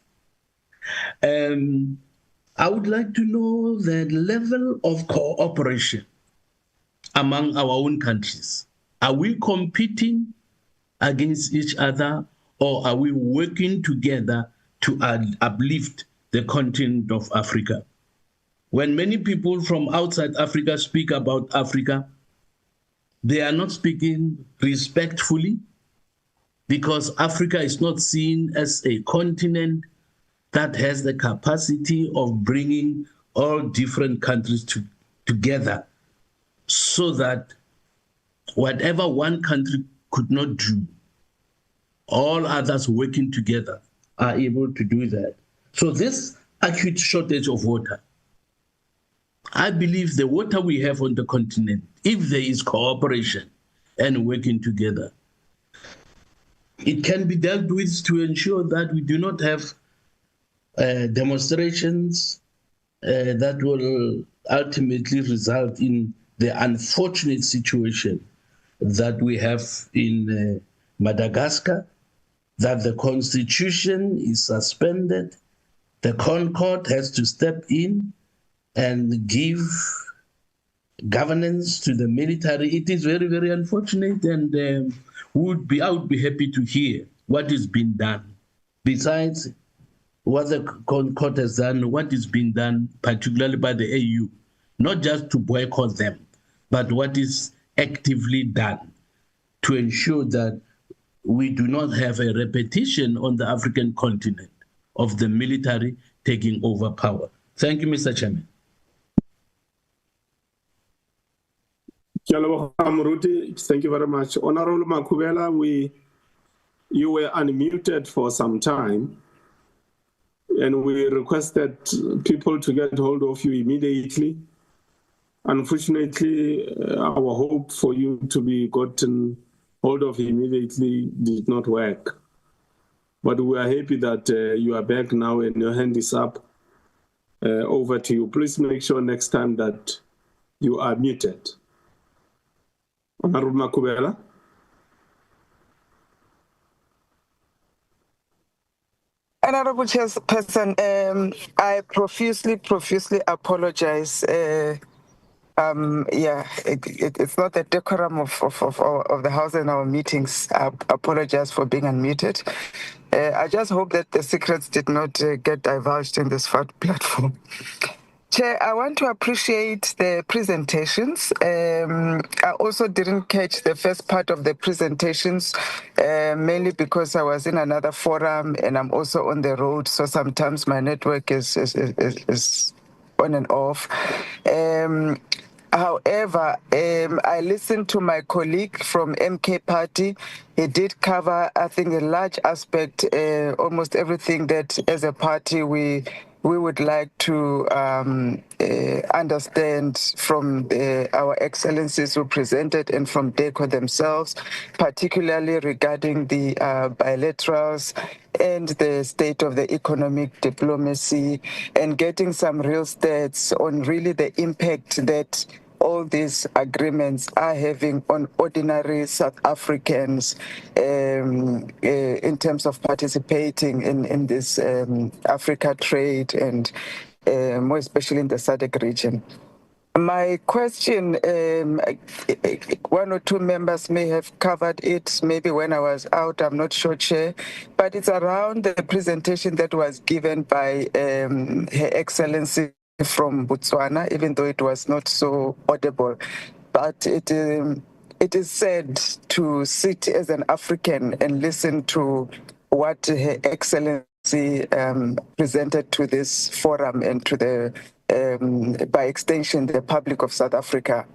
I would like to know the level of cooperation among our own countries. Are we competing against each other, or are we working together to uplift the continent of Africa? When many people from outside Africa speak about Africa, they are not speaking respectfully, because Africa is not seen as a continent that has the capacity of bringing all different countries together, so that whatever one country could not do, all others working together are able to do that. So this acute shortage of water, I believe the water we have on the continent, if there is cooperation and working together, it can be dealt with to ensure that we do not have demonstrations that will ultimately result in the unfortunate situation that we have in Madagascar, that the constitution is suspended, the Concord has to step in and give governance to the military. It is very, very unfortunate, and I would be happy to hear what is being done. Besides what the Concord has done, what is being done, particularly by the AU, not just to boycott them, but what is actively done to ensure that we do not have a repetition on the African continent of the military taking over power. Thank you, Mr. Chairman. Thank you very much. Honorable Makubela, you were unmuted for some time, and we requested people to get hold of you immediately. Unfortunately, our hope for you to be gotten hold of immediately did not work. But we are happy that you are back now and your hand is up. Over to you. Please make sure next time that you are muted. Honorable Makubela. Honorable Chairperson, I profusely apologize. It's not the decorum of the House and our meetings. I apologize for being unmuted. I just hope that the secrets did not get divulged in this platform. Chair, I want to appreciate the presentations. I also didn't catch the first part of the presentations, mainly because I was in another forum and I'm also on the road, so sometimes my network is on and off. However, I listened to my colleague from MK Party. He did cover, I think, a large aspect, almost everything that as a party we would like to understand from our excellencies who presented and from DECO themselves, particularly regarding the bilaterals and the state of the economic diplomacy, and getting some real stats on really the impact that all these agreements are having on ordinary South Africans in terms of participating in this Africa trade and more especially in the SADC region. My question, one or two members may have covered it, maybe when I was out, I'm not sure, Chair, but it's around the presentation that was given by Her Excellency from Botswana, even though it was not so audible. But it is said to sit as an African and listen to what Her Excellency presented to this forum and to the, by extension, the public of South Africa.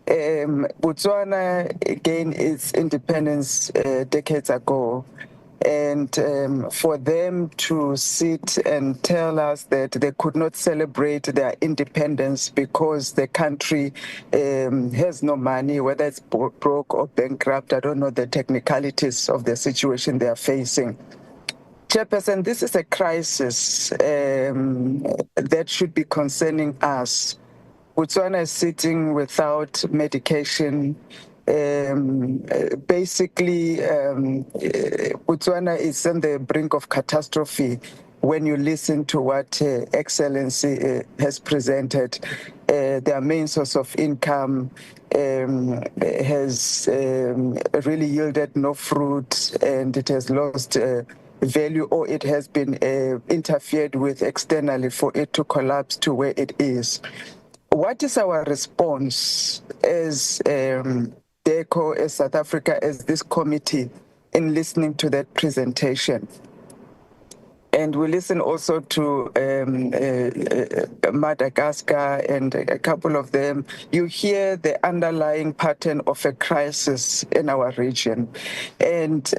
Botswana gained its independence decades ago. And for them to sit and tell us that they could not celebrate their independence because the country has no money, whether it's broke or bankrupt, I don't know the technicalities of the situation they are facing. Chairperson, this is a crisis that should be concerning us. Botswana is sitting without medication. Basically, Botswana is on the brink of catastrophe when you listen to what Excellency has presented. Their main source of income has really yielded no fruit, and it has lost value, or it has been interfered with externally for it to collapse to where it is. What is our response as DECO, as South Africa, as this committee, in listening to that presentation? And we listen also to Madagascar and a couple of them. You hear the underlying pattern of a crisis in our region. And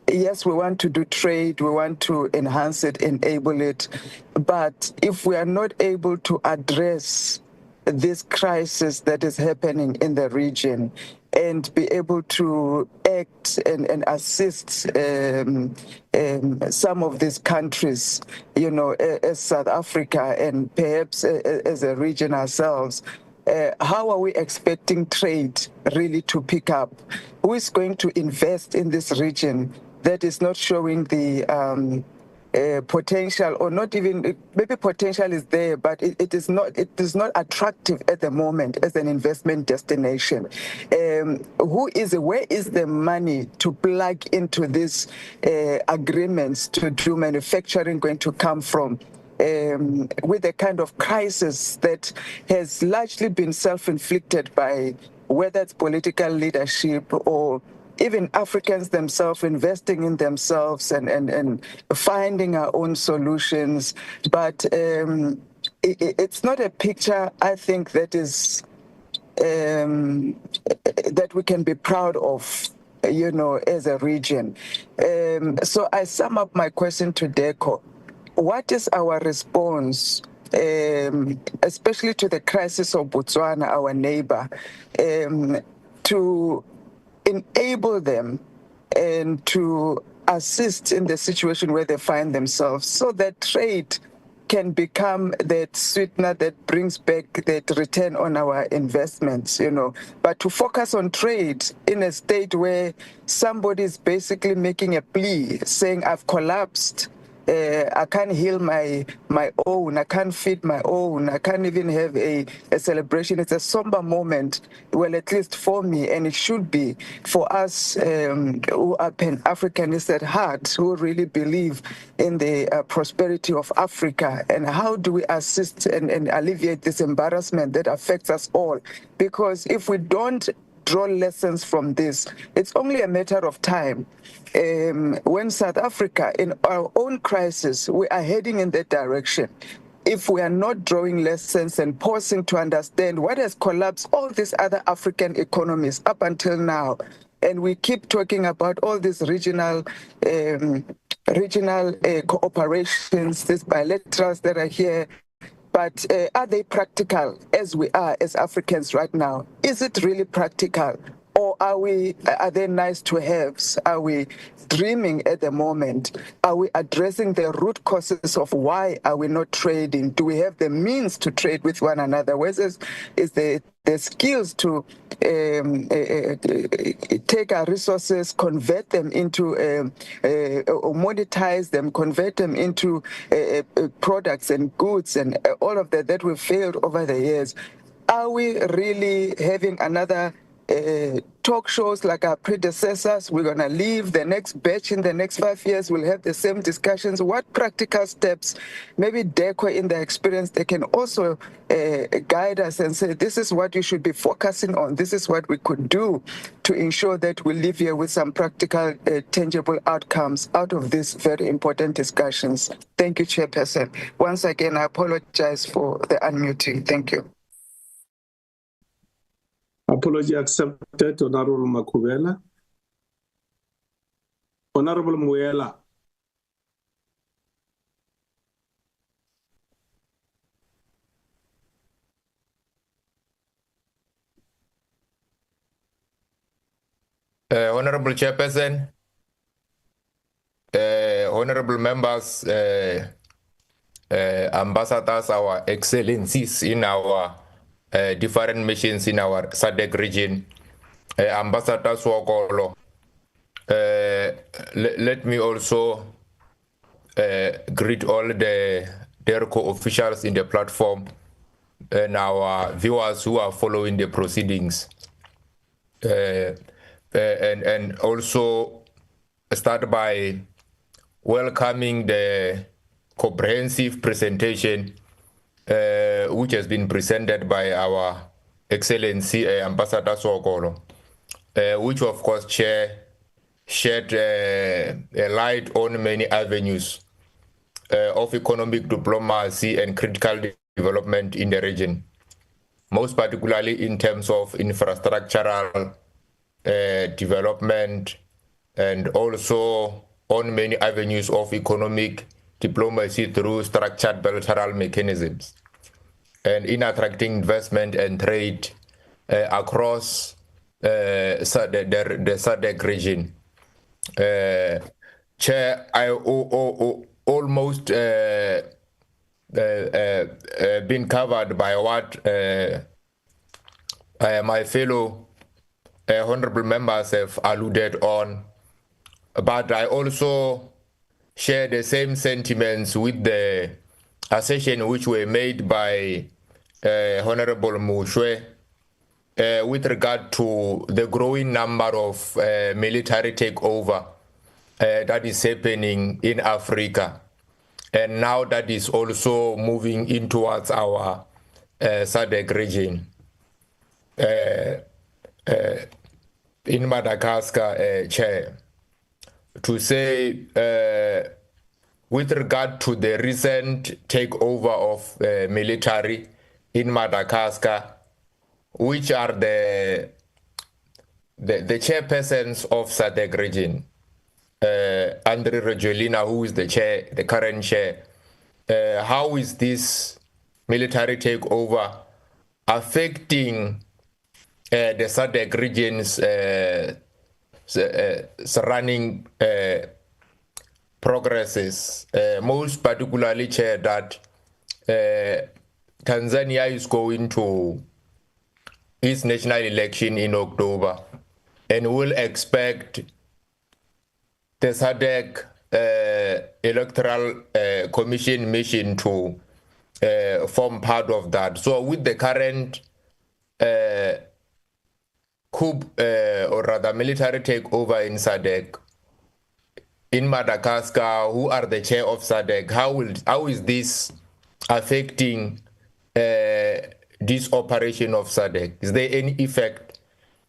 yes, we want to do trade, we want to enhance it, enable it, but if we are not able to address this crisis that is happening in the region and be able to act and assist some of these countries, you know, as South Africa and perhaps as a region ourselves, how are we expecting trade really to pick up? Who is going to invest in this region that is not showing the potential, or not even, maybe potential is there, but it is not attractive at the moment as an investment destination. Where is the money to plug into these agreements to do manufacturing going to come from? With the kind of crisis that has largely been self-inflicted by whether it's political leadership or even Africans themselves investing in themselves and finding our own solutions. But it's not a picture, I think, that is that we can be proud of, you know, as a region. So I sum up my question to DECO. What is our response, especially to the crisis of Botswana, our neighbor, to enable them and to assist in the situation where they find themselves so that trade can become that sweetener that brings back that return on our investments, But to focus on trade in a state where somebody is basically making a plea saying, I've collapsed, I can't heal my own, I can't feed my own, I can't even have a celebration. It's a somber moment, well, at least for me, and it should be for us who are Pan-Africanists at heart, who really believe in the prosperity of Africa, and how do we assist and alleviate this embarrassment that affects us all? Because if we don't draw lessons from this, it's only a matter of time. When South Africa, in our own crisis, we are heading in that direction. If we are not drawing lessons and pausing to understand what has collapsed all these other African economies up until now, and we keep talking about all these regional cooperations, these bilaterals that are here, but are they practical as we are as Africans right now? Is it really practical? Or are they nice to haves? Are we dreaming at the moment? Are we addressing the root causes of why are we not trading? Do we have the means to trade with one another? Whereas is the skills to take our resources, convert them into, or monetize them, convert them into products and goods and all of that we've failed over the years. Are we really having another talk shows like our predecessors? We're going to leave the next batch in the next 5 years. We'll have the same discussions. What practical steps, maybe DECO in their experience, they can also guide us and say, this is what you should be focusing on. This is what we could do to ensure that we live here with some practical, tangible outcomes out of these very important discussions. Thank you, Chairperson. Once again, I apologize for the unmuting. Thank you. Apology accepted, Honorable Makubela. Honorable Muela. Honorable Chairperson, honorable members, ambassadors, our excellencies in our different missions in our SADC region, Ambassador Swokolo, let me also greet all the DERCO officials in the platform and our viewers who are following the proceedings. And also start by welcoming the comprehensive presentation which has been presented by our Excellency Ambassador Sokolo, which of course shed a light on many avenues of economic diplomacy and critical development in the region, most particularly in terms of infrastructural development, and also on many avenues of economic diplomacy through structured bilateral mechanisms, and in attracting investment and trade across the SADC region. Chair, I almost been covered by what my fellow honorable members have alluded on, but I also share the same sentiments with the assertion which were made by Honorable Mushwe with regard to the growing number of military takeover that is happening in Africa, and now that is also moving in towards our SADC region. In Madagascar, Chair, to say with regard to the recent takeover of military in Madagascar, which are the chairpersons of SADC region, Andre Rejolina, who is the chair, the current chair, how is this military takeover affecting the SADC region's running progresses, most particularly, Chair, that Tanzania is going to its national election in October, and we'll expect the SADC Electoral Commission mission to form part of that. So with the current coup, or rather military takeover in SADC, in Madagascar, who are the chair of SADC, how is this affecting this operation of SADC? Is there any effect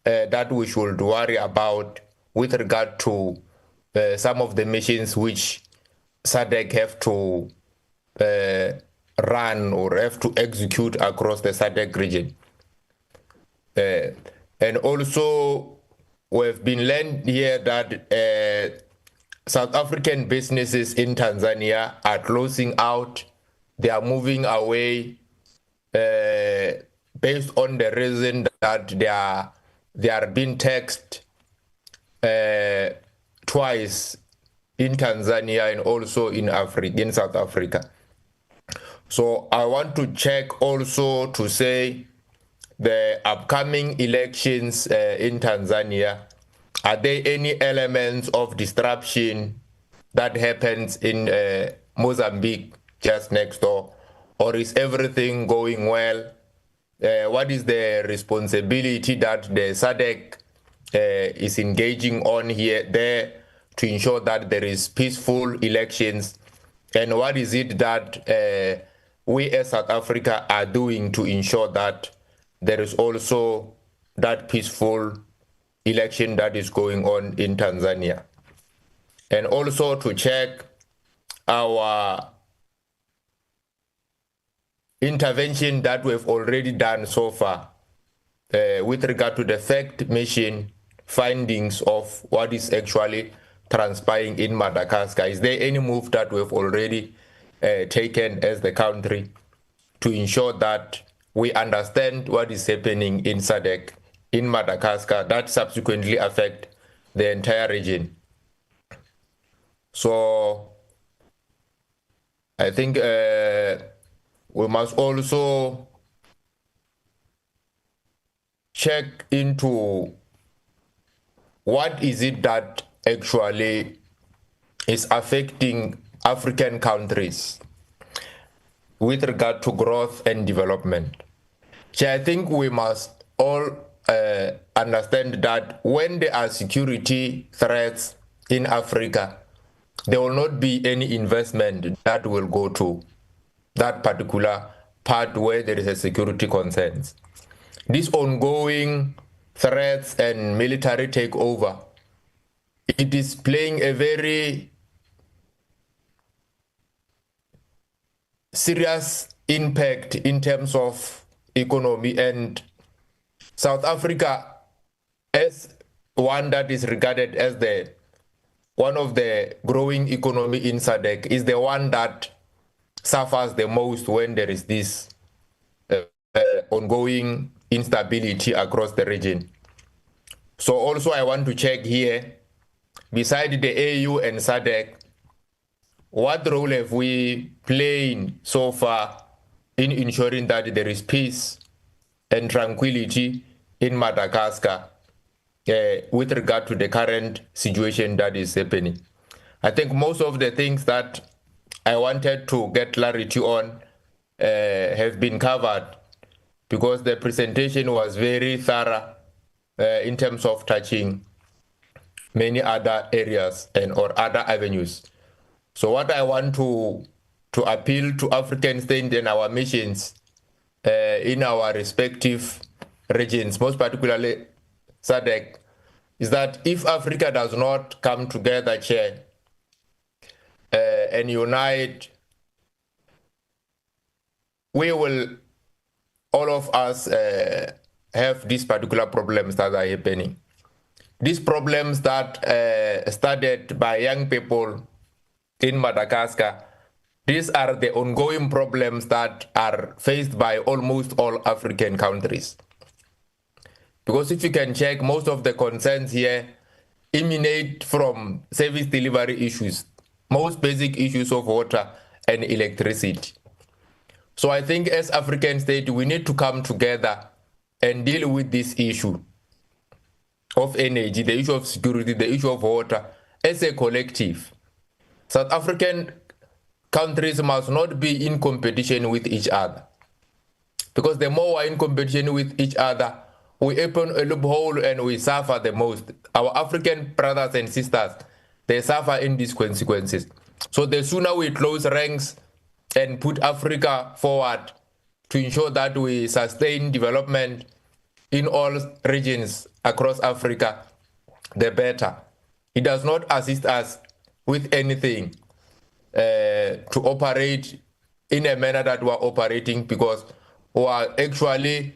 that we should worry about with regard to some of the missions which SADC have to run or have to execute across the SADC region? And also, we've been learned here that South African businesses in Tanzania are closing out. They are moving away based on the reason that they are being taxed twice in Tanzania and also in South Africa. So I want to check also to say the upcoming elections in Tanzania, are there any elements of disruption that happens in Mozambique just next door, or is everything going well? What is the responsibility that the SADC is engaging on there to ensure that there is peaceful elections? And what is it that we as South Africa are doing to ensure that there is also that peaceful election that is going on in Tanzania? And also to check our intervention that we've already done so far with regard to the fact mission findings of what is actually transpiring in Madagascar. Is there any move that we've already taken as the country to ensure that we understand what is happening in SADC in Madagascar that subsequently affect the entire region? So I think we must also check into what is it that actually is affecting African countries with regard to growth and development. So I think we must all understand that when there are security threats in Africa, there will not be any investment that will go to that particular part where there is a security concerns. These ongoing threats and military takeover, it is playing a very serious impact in terms of economy, and South Africa, as one that is regarded as one of the growing economy in SADC, is the one that suffers the most when there is this ongoing instability across the region. So also I want to check here, beside the AU and SADC, what role have we played so far in ensuring that there is peace and tranquility in Madagascar with regard to the current situation that is happening? I think most of the things that I wanted to get clarity on have been covered, because the presentation was very thorough in terms of touching many other areas or other avenues. So what I want to appeal to African states and our missions in our respective regions, most particularly SADC, is that if Africa does not come together, Chair, and unite, we will, all of us, have these particular problems that are happening. These problems that started by young people in Madagascar, these are the ongoing problems that are faced by almost all African countries. Because if you can check, most of the concerns here emanate from service delivery issues, most basic issues of water and electricity. So I think as African state, we need to come together and deal with this issue of energy, the issue of security, the issue of water, as a collective. South African countries must not be in competition with each other. Because the more we're in competition with each other, we open a loophole and we suffer the most. Our African brothers and sisters, they suffer in these consequences. So the sooner we close ranks and put Africa forward to ensure that we sustain development in all regions across Africa, the better. It does not assist us with anything to operate in a manner that we are operating, because we are actually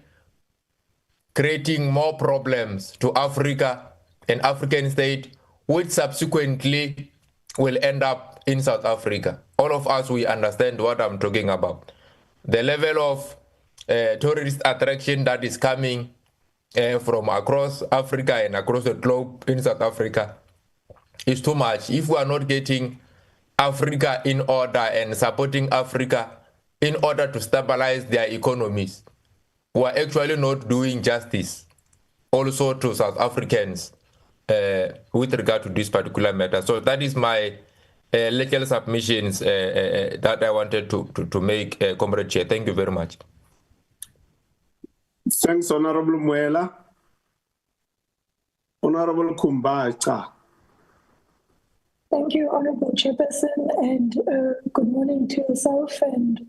creating more problems to Africa and African state, which subsequently will end up in South Africa. All of us, we understand what I'm talking about. The level of tourist attraction that is coming from across Africa and across the globe in South Africa is too much. If we are not getting Africa in order and supporting Africa in order to stabilize their economies, we are actually not doing justice also to South Africans with regard to this particular matter. So that is my legal submissions that I wanted to make, Comrade Chair. Thank you very much. Thanks, Honorable Muela. Honorable Kumbacha. Thank you, Honorable Chairperson, and good morning to yourself and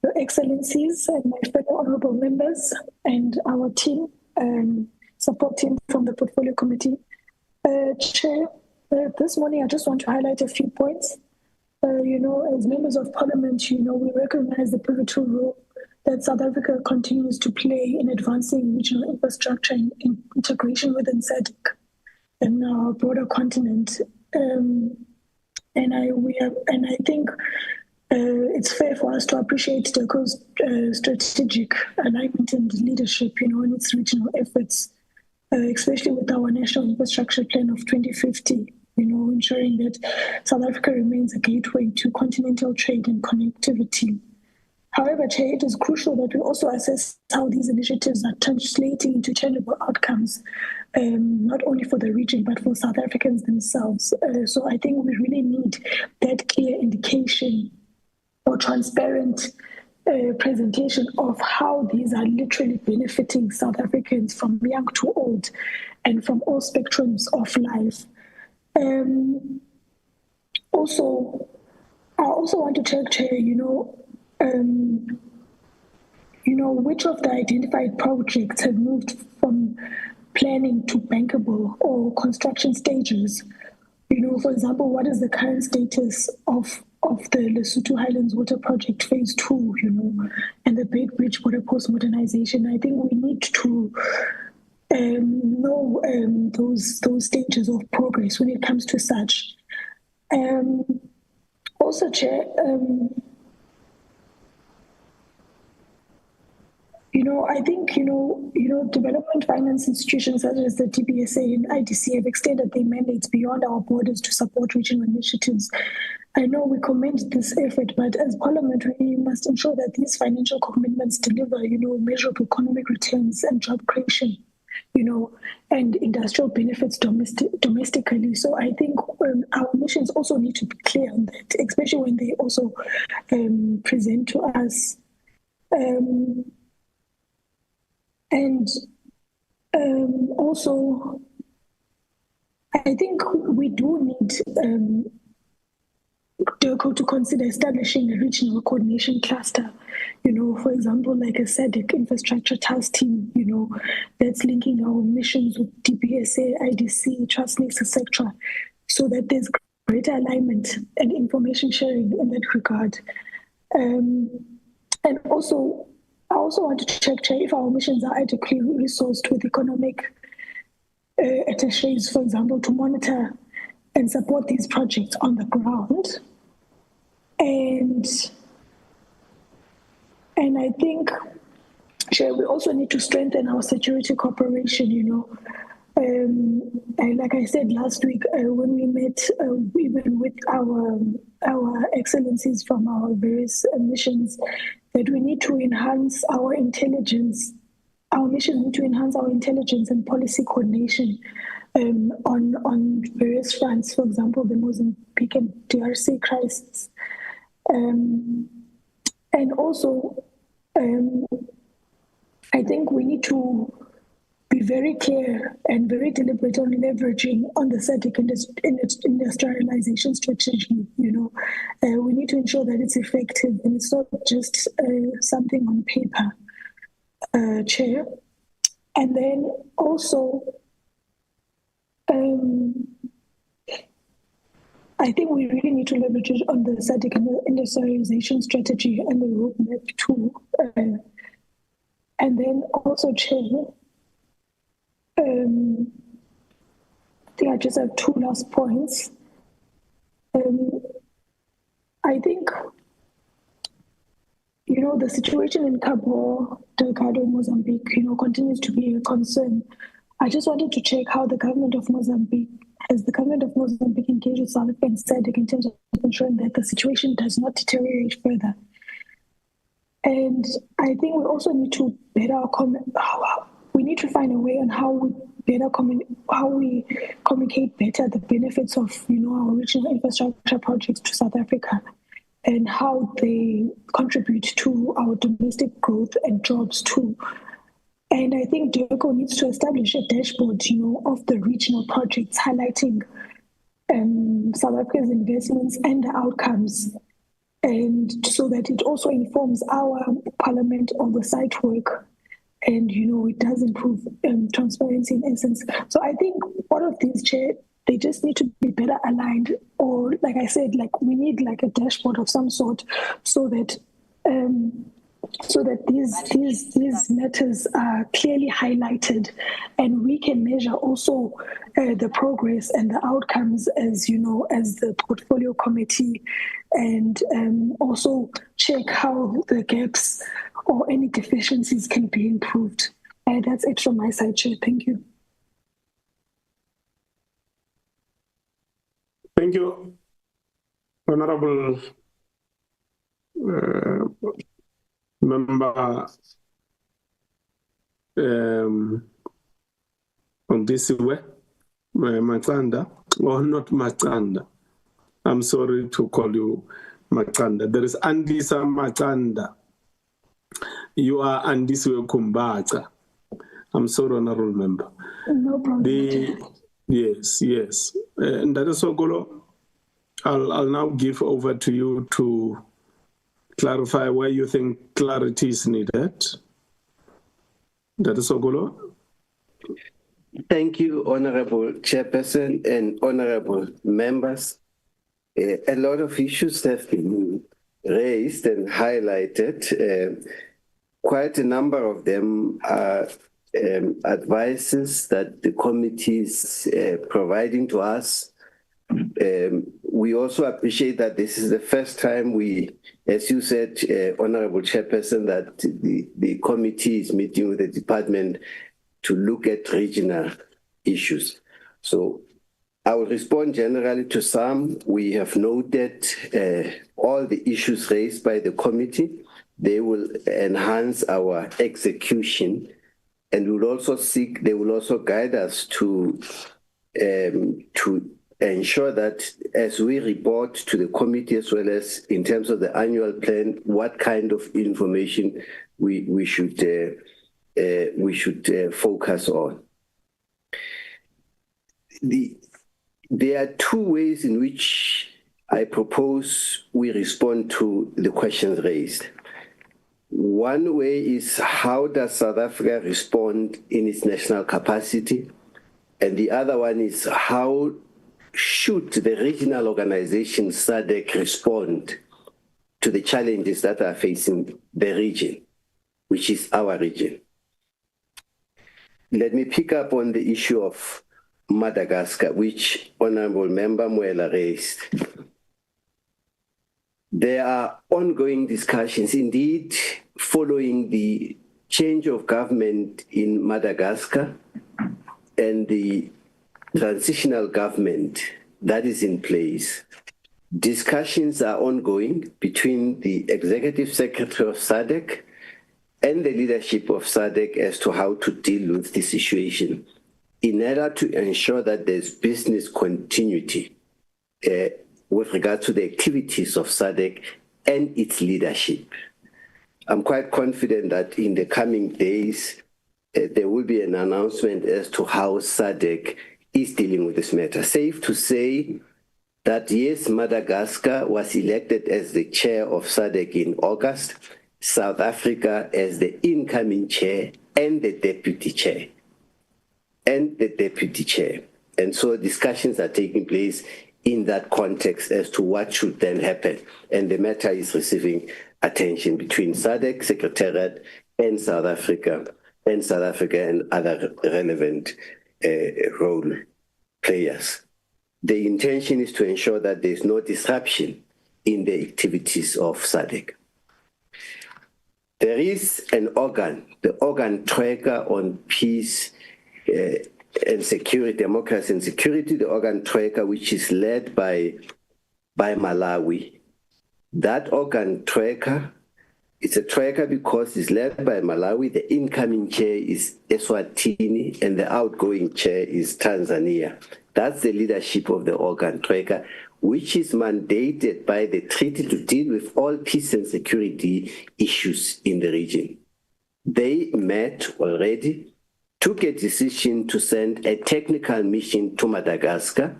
Your Excellencies and my fellow honorable members and our team, support team from the Portfolio Committee. Chair, this morning I just want to highlight a few points. As members of Parliament, we recognize the pivotal role that South Africa continues to play in advancing regional infrastructure and integration within SADC and our broader continent. I think it's fair for us to appreciate DECO's strategic alignment and leadership, in its regional efforts, especially with our National Infrastructure Plan of 2050, ensuring that South Africa remains a gateway to continental trade and connectivity. However, Chair, it is crucial that we also assess how these initiatives are translating into tangible outcomes, not only for the region, but for South Africans themselves. So I think we really need that clear indication or transparent presentation of how these are literally benefiting South Africans from young to old and from all spectrums of life. I also want to check, Chair, which of the identified projects have moved from planning to bankable or construction stages? For example, what is the current status of the Lesotho Highlands Water Project Phase 2, and the Big Bridge Border Post modernization? I think we need to know those stages of progress when it comes to such. Also, Chair, I think, development finance institutions such as the DBSA and IDC have extended their mandates beyond our borders to support regional initiatives. I know we commend this effort, but as Parliament, we must ensure that these financial commitments deliver, measurable economic returns and job creation, and industrial benefits domestically. So I think our missions also need to be clear on that, especially when they also present to us. Also, I think we do need DECO to consider establishing a regional coordination cluster, for example, like a SADC infrastructure task team, that's linking our missions with DBSA, IDC, Transnix, etc., so that there's greater alignment and information sharing in that regard. And also, I also want to check if our missions are adequately resourced with economic attaches, for example, to monitor and support these projects on the ground. And I think, Chair, we also need to strengthen our security cooperation, like I said last week, when we met even with our excellencies from our various missions, that we need to enhance our intelligence. Our mission need to enhance our intelligence and policy coordination on various fronts, for example, the Mozambique and DRC crisis. And also, I think we need to be very clear and very deliberate on leveraging on the SADC industrialization strategy. We need to ensure that it's effective and it's not just something on paper, Chair. And then also, I think we really need to leverage it on the SADC industrialization strategy and the roadmap too. And then also, Chair, I think I just have two last points. I think, the situation in Cabo Delgado, Mozambique, continues to be a concern. I just wanted to check how the government of Mozambique, has the government of Mozambique engaged with South Africa and SADC in terms of ensuring that the situation does not deteriorate further. And I think we also need to we need to find a way on how we communicate better the benefits of our regional infrastructure projects to South Africa and how they contribute to our domestic growth and jobs too. And I think DIRCO needs to establish a dashboard, of the regional projects highlighting South Africa's investments and the outcomes, and so that it also informs our parliament oversight work. And, it does improve transparency in essence. So I think all of these, Chair, they just need to be better aligned, or like I said, we need a dashboard of some sort so that these matters are clearly highlighted, and we can measure also the progress and the outcomes as the portfolio committee, and also check how the gaps or any deficiencies can be improved. That's it from my side, Chair. Thank you. Thank you, Honorable Member on this way, Matanda, or not Matanda. I'm sorry to call you Matanda. There is Andisa Matanda. You are Andiswe Kumbata. I'm sorry, Honorable Member. No problem. Yes. And that is Ogolo. I'll now give over to you to clarify where you think clarity is needed. That is Ogolo. Thank you, Honorable Chairperson and Honorable Members. A lot of issues have been raised and highlighted. Quite a number of them are advices that the committee is providing to us. We also appreciate that this is the first time we, as you said, Honorable Chairperson, that the committee is meeting with the department to look at regional issues. So I will respond generally to some. We have noted all the issues raised by the committee. They will enhance our execution, and will also they will also guide us to ensure that as we report to the committee, as well as in terms of the annual plan, what kind of information we should focus on. There are two ways in which I propose we respond to the questions raised. One way is, how does South Africa respond in its national capacity? And the other one is, how should the regional organization SADC respond to the challenges that are facing the region, which is our region? Let me pick up on the issue of Madagascar, which Honorable Member Mwela raised. There are ongoing discussions, indeed, following the change of government in Madagascar and the transitional government that is in place. Discussions are ongoing between the Executive Secretary of SADC and the leadership of SADC as to how to deal with this situation in order to ensure that there's business continuity with regard to the activities of SADC and its leadership. I'm quite confident that in the coming days, there will be an announcement as to how SADC is dealing with this matter. Safe to say that yes, Madagascar was elected as the chair of SADC in August, South Africa as the incoming chair and the deputy chair. And so discussions are taking place in that context as to what should then happen. And the matter is receiving attention between SADC, Secretariat, and South Africa and other relevant role players. The intention is to ensure that there's no disruption in the activities of SADC. There is an organ, the organ tracker on peace and security, democracy and security, the organ tracker, which is led by Malawi. That organ tracker, it's a tracker because it's led by Malawi. The incoming chair is Eswatini and the outgoing chair is Tanzania. That's the leadership of the organ tracker, which is mandated by the treaty to deal with all peace and security issues in the region. They met already, took a decision to send a technical mission to Madagascar,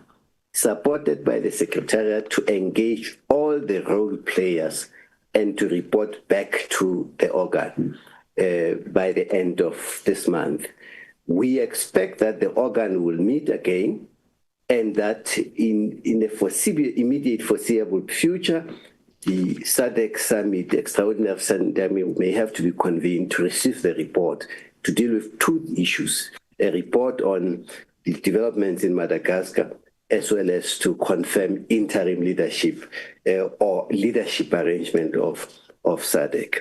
supported by the Secretariat, to engage all the role players and to report back to the organ by the end of this month. We expect that the organ will meet again and that in the immediate foreseeable future, the SADC summit, the extraordinary summit, may have to be convened to receive the report to deal with two issues, a report on the developments in Madagascar, as well as to confirm interim leadership or leadership arrangement of SADC.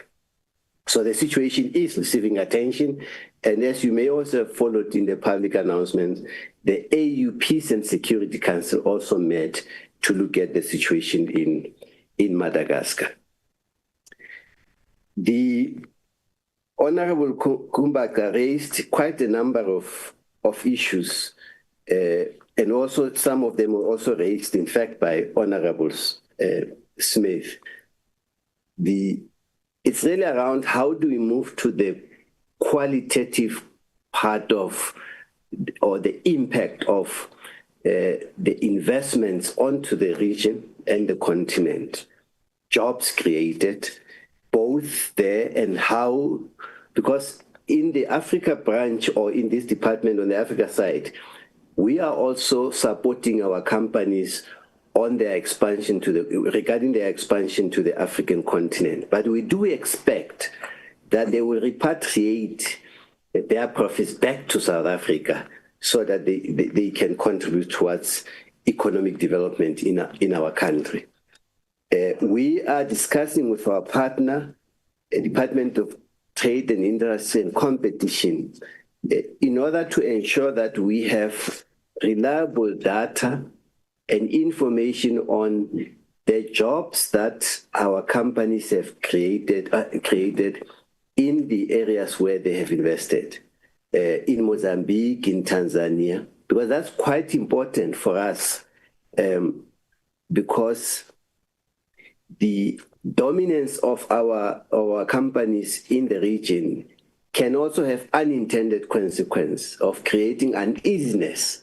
So the situation is receiving attention, and as you may also have followed in the public announcements, the AU Peace and Security Council also met to look at the situation in Madagascar. The Honorable Kumbaka raised quite a number of issues, and also some of them were also raised, in fact, by Honorable Smith. It's really around how do we move to the qualitative part of, or the impact of the investments onto the region and the continent, jobs created, both there and how, because in the Africa branch or in this department on the Africa side, we are also supporting our companies on their expansion regarding their expansion to the African continent. But we do expect that they will repatriate their profits back to South Africa so that they can contribute towards economic development in our country. We are discussing with our partner, the Department of Trade and Industry and Competition, in order to ensure that we have reliable data and information on the jobs that our companies have created in the areas where they have invested, in Mozambique, in Tanzania, because that's quite important for us, because the dominance of our companies in the region can also have unintended consequence of creating uneasiness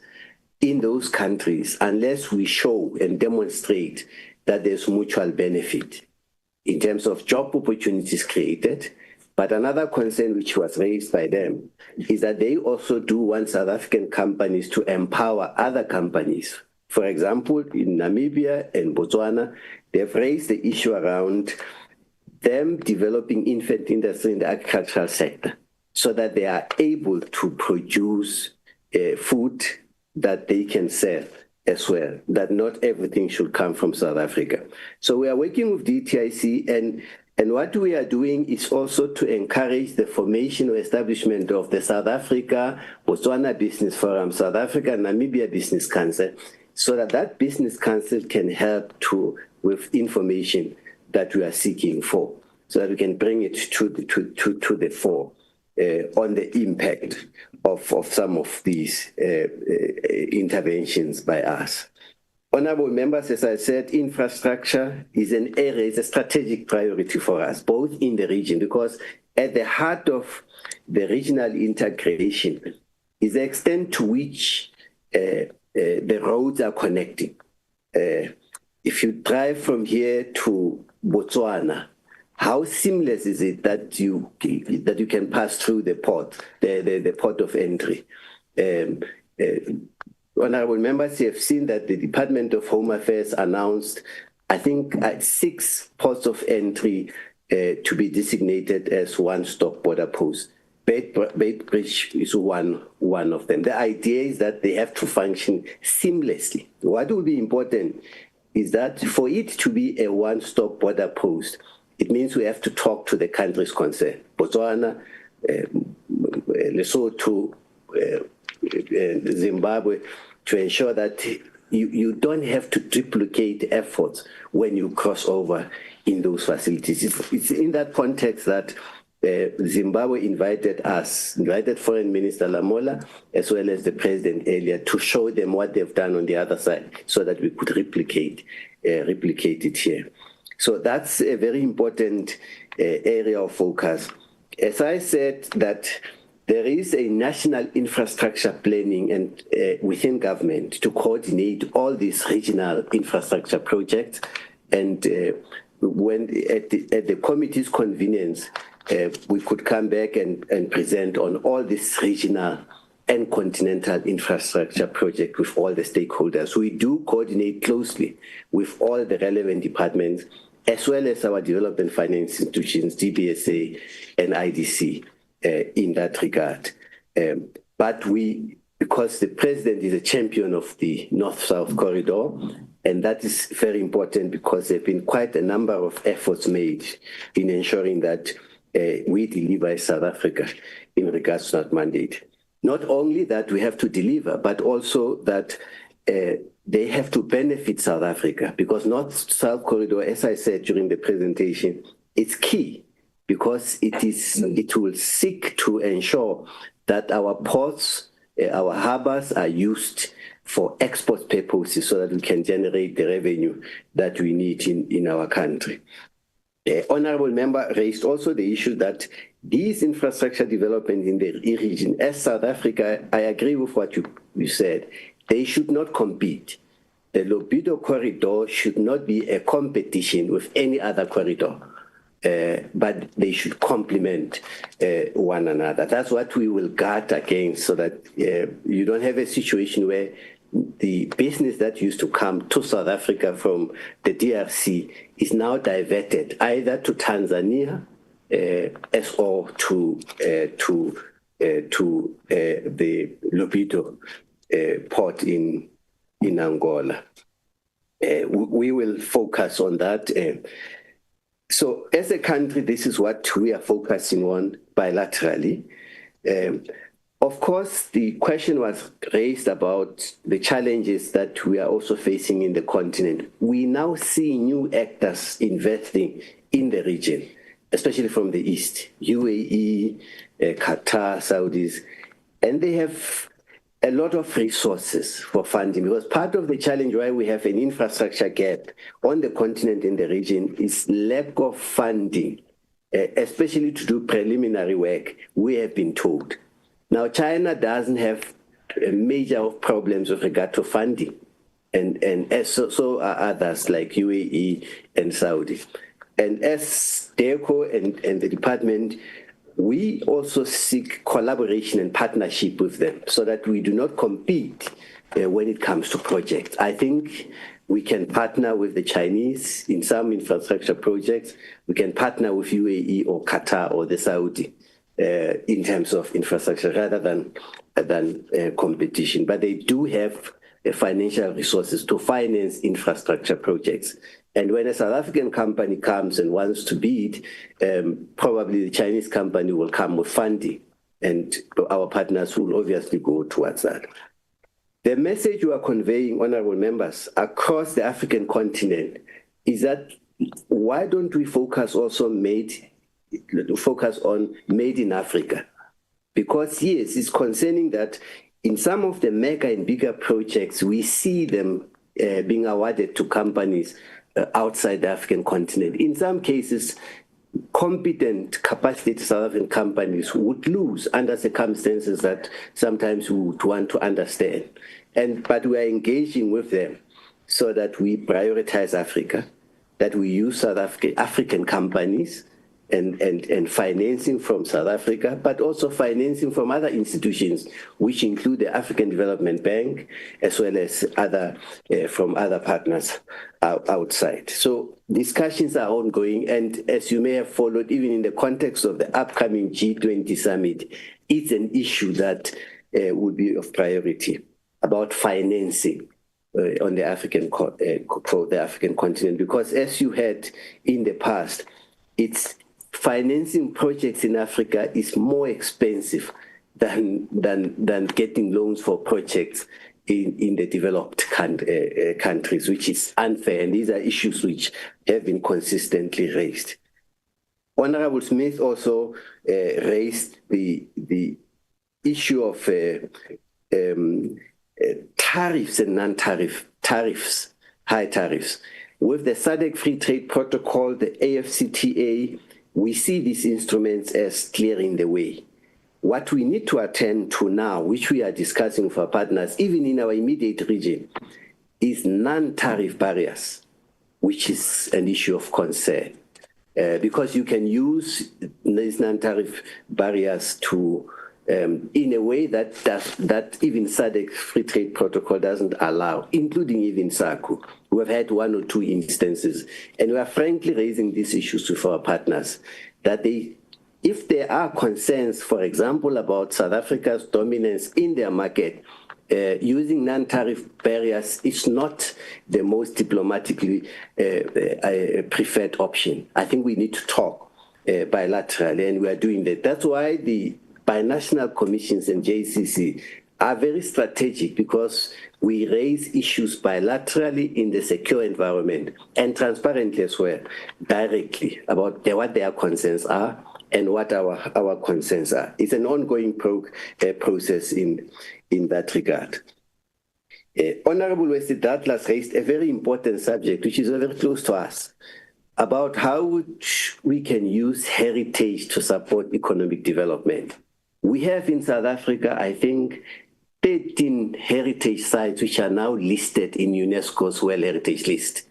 in those countries unless we show and demonstrate that there's mutual benefit in terms of job opportunities created. But another concern which was raised by them is that they also do want South African companies to empower other companies. For example, in Namibia and Botswana, they've raised the issue around them developing infant industry in the agricultural sector so that they are able to produce food that they can sell as well, that not everything should come from South Africa. So we are working with DTIC, and what we are doing is also to encourage the formation or establishment of the South Africa Botswana Business Forum, South Africa Namibia Business Council, so that that business council can help with information that we are seeking for, so that we can bring it to the fore on the impact of some of these interventions by us. Honorable members, as I said, infrastructure is an area, it's a strategic priority for us, both in the region, because at the heart of the regional integration is the extent to which the roads are connecting. If you drive from here to Botswana, how seamless is it that you can pass through the port, the port of entry? Honorable members, you have seen that the Department of Home Affairs announced, I think, 6 ports of entry to be designated as one-stop border posts. Beitbridge is one of them. The idea is that they have to function seamlessly. What will be important is that for it to be a one-stop border post, it means we have to talk to the countries concerned, Botswana, Lesotho, Zimbabwe, to ensure that you don't have to duplicate efforts when you cross over in those facilities. It's in that context that Zimbabwe invited Foreign Minister Lamola, as well as the President earlier, to show them what they've done on the other side so that we could replicate it here. So that's a very important area of focus. As I said, that there is a national infrastructure planning and within government to coordinate all these regional infrastructure projects. And when at the committee's convenience, we could come back and present on all these regional and continental infrastructure projects with all the stakeholders. We do coordinate closely with all the relevant departments, as well as our development finance institutions, DBSA and IDC, in that regard. But because the president is a champion of the North-South corridor, and that is very important because there have been quite a number of efforts made in ensuring that we deliver as South Africa in regards to that mandate. Not only that we have to deliver, but also that they have to benefit South Africa, because North-South corridor, as I said during the presentation, it's key because it will seek to ensure that our ports, our harbors are used for export purposes so that we can generate the revenue that we need in our country. The honorable member raised also the issue that these infrastructure developments in the region, as South Africa, I agree with what you said, they should not compete. The Lobito corridor should not be a competition with any other corridor, but they should complement one another. That's what we will guard against, so that you don't have a situation where the business that used to come to South Africa from the DRC is now diverted either to Tanzania or to the Lobito port in Angola. We will focus on that. So as a country, this is what we are focusing on bilaterally. Of course, the question was raised about the challenges that we are also facing in the continent. We now see new actors investing in the region, especially from the East, UAE, Qatar, Saudis, and they have a lot of resources for funding, because part of the challenge why we have an infrastructure gap on the continent in the region is lack of funding, especially to do preliminary work, we have been told. Now, China doesn't have a major problems with regard to funding, and so are others like UAE and Saudi. And as DECO and the department, we also seek collaboration and partnership with them so that we do not compete when it comes to projects. I think we can partner with the Chinese in some infrastructure projects. We can partner with UAE or Qatar or the Saudi in terms of infrastructure rather than competition. But they do have financial resources to finance infrastructure projects. And when a South African company comes and wants to bid, probably the Chinese company will come with funding, and our partners will obviously go towards that. The message we are conveying, honorable members, across the African continent is that why don't we focus on made in Africa? Because yes, it's concerning that in some of the mega and bigger projects, we see them being awarded to companies outside the African continent. In some cases, competent, capacitated South African companies would lose under circumstances that sometimes we would want to understand. But we are engaging with them so that we prioritize Africa, that we use South African companies and financing from South Africa, but also financing from other institutions, which include the African Development Bank, as well as from other partners outside. So discussions are ongoing, and as you may have followed, even in the context of the upcoming G20 summit, it's an issue that would be of priority about financing on the African continent, because as you had in the past, it's financing projects in Africa is more expensive than getting loans for projects in the developed countries, which is unfair. And these are issues which have been consistently raised. Honorable Smith also raised the issue of tariffs and non-tariffs, high tariffs. With the SADC Free Trade Protocol, the AfCFTA, we see these instruments as clearing the way. What we need to attend to now, which we are discussing with our partners, even in our immediate region, is non-tariff barriers, which is an issue of concern. Because you can use these non-tariff barriers to, in a way that even SADC Free Trade Protocol doesn't allow, including even SACU. We've had one or two instances, and we are frankly raising these issues with our partners, that if there are concerns, for example, about South Africa's dominance in their market, using non-tariff barriers is not the most diplomatically preferred option. I think we need to talk bilaterally, and we are doing that. That's why the binational commissions and JCC are very strategic, because we raise issues bilaterally in the secure environment and transparently as well, directly about what their concerns are and what our concerns are. It's an ongoing process in that regard. Honorable Wesley Douglas raised a very important subject, which is very close to us, about how we can use heritage to support economic development. We have in South Africa, I think, 13 heritage sites which are now listed in UNESCO's World Heritage List,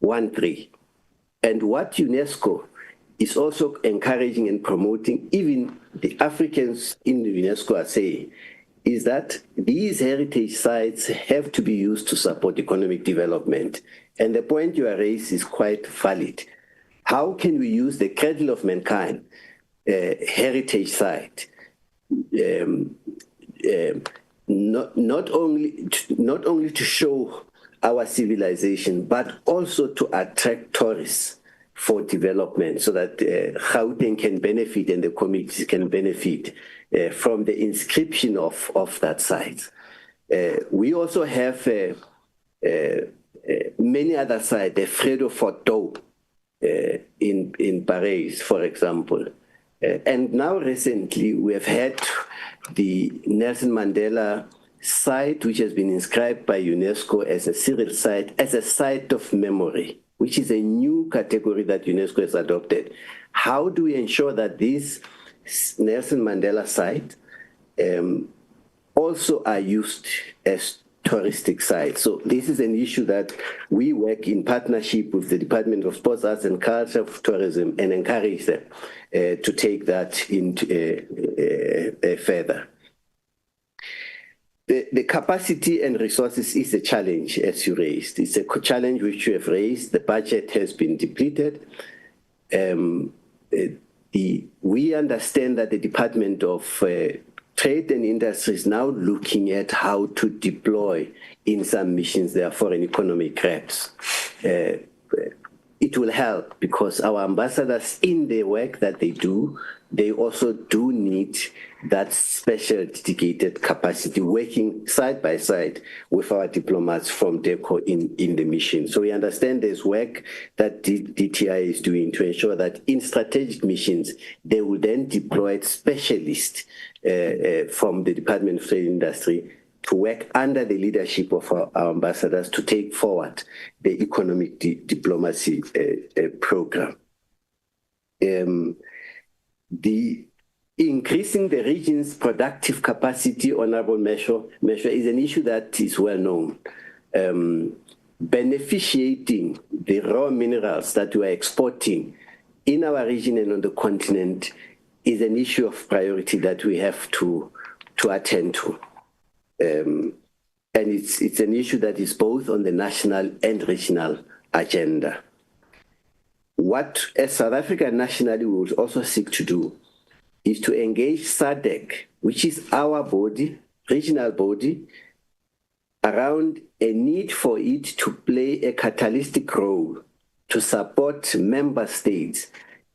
13. And what UNESCO is also encouraging and promoting, even the Africans in UNESCO are saying, is that these heritage sites have to be used to support economic development. And the point you are raised is quite valid. How can we use the cradle of mankind heritage site not only to show our civilization, but also to attract tourists for development, so that Gauteng can benefit and the communities can benefit from the inscription of that site. We also have many other sites, the Fredo Photo in Paris, for example. And now recently we have had the Nelson Mandela site, which has been inscribed by UNESCO as a Cyril site, as a site of memory, which is a new category that UNESCO has adopted. How do we ensure that these Nelson Mandela sites also are used as touristic sites? So this is an issue that we work in partnership with the Department of Sports, Arts and Culture, Tourism, and encourage them to take that into further. The capacity and resources is a challenge, as you raised. It's a challenge which you have raised. The budget has been depleted. We understand that the Department of Trade and Industry is now looking at how to deploy in some missions their foreign economic reps. In it will help because our ambassadors in the work that they do, they also do need that special dedicated capacity working side by side with our diplomats from DECO in the mission. So we understand there's work that DTI is doing to ensure that in strategic missions, they will then deploy specialists from the Department of Trade and Industry to work under the leadership of our ambassadors to take forward the economic diplomacy program. The increasing the region's productive capacity, Honorable Measure, is an issue that is well known. Beneficiating the raw minerals that we are exporting in our region and on the continent is an issue of priority that we have to attend to. And it's an issue that is both on the national and regional agenda. What, as South Africa nationally, we will also seek to do is to engage SADC, which is our body, regional body, around a need for it to play a catalytic role to support member states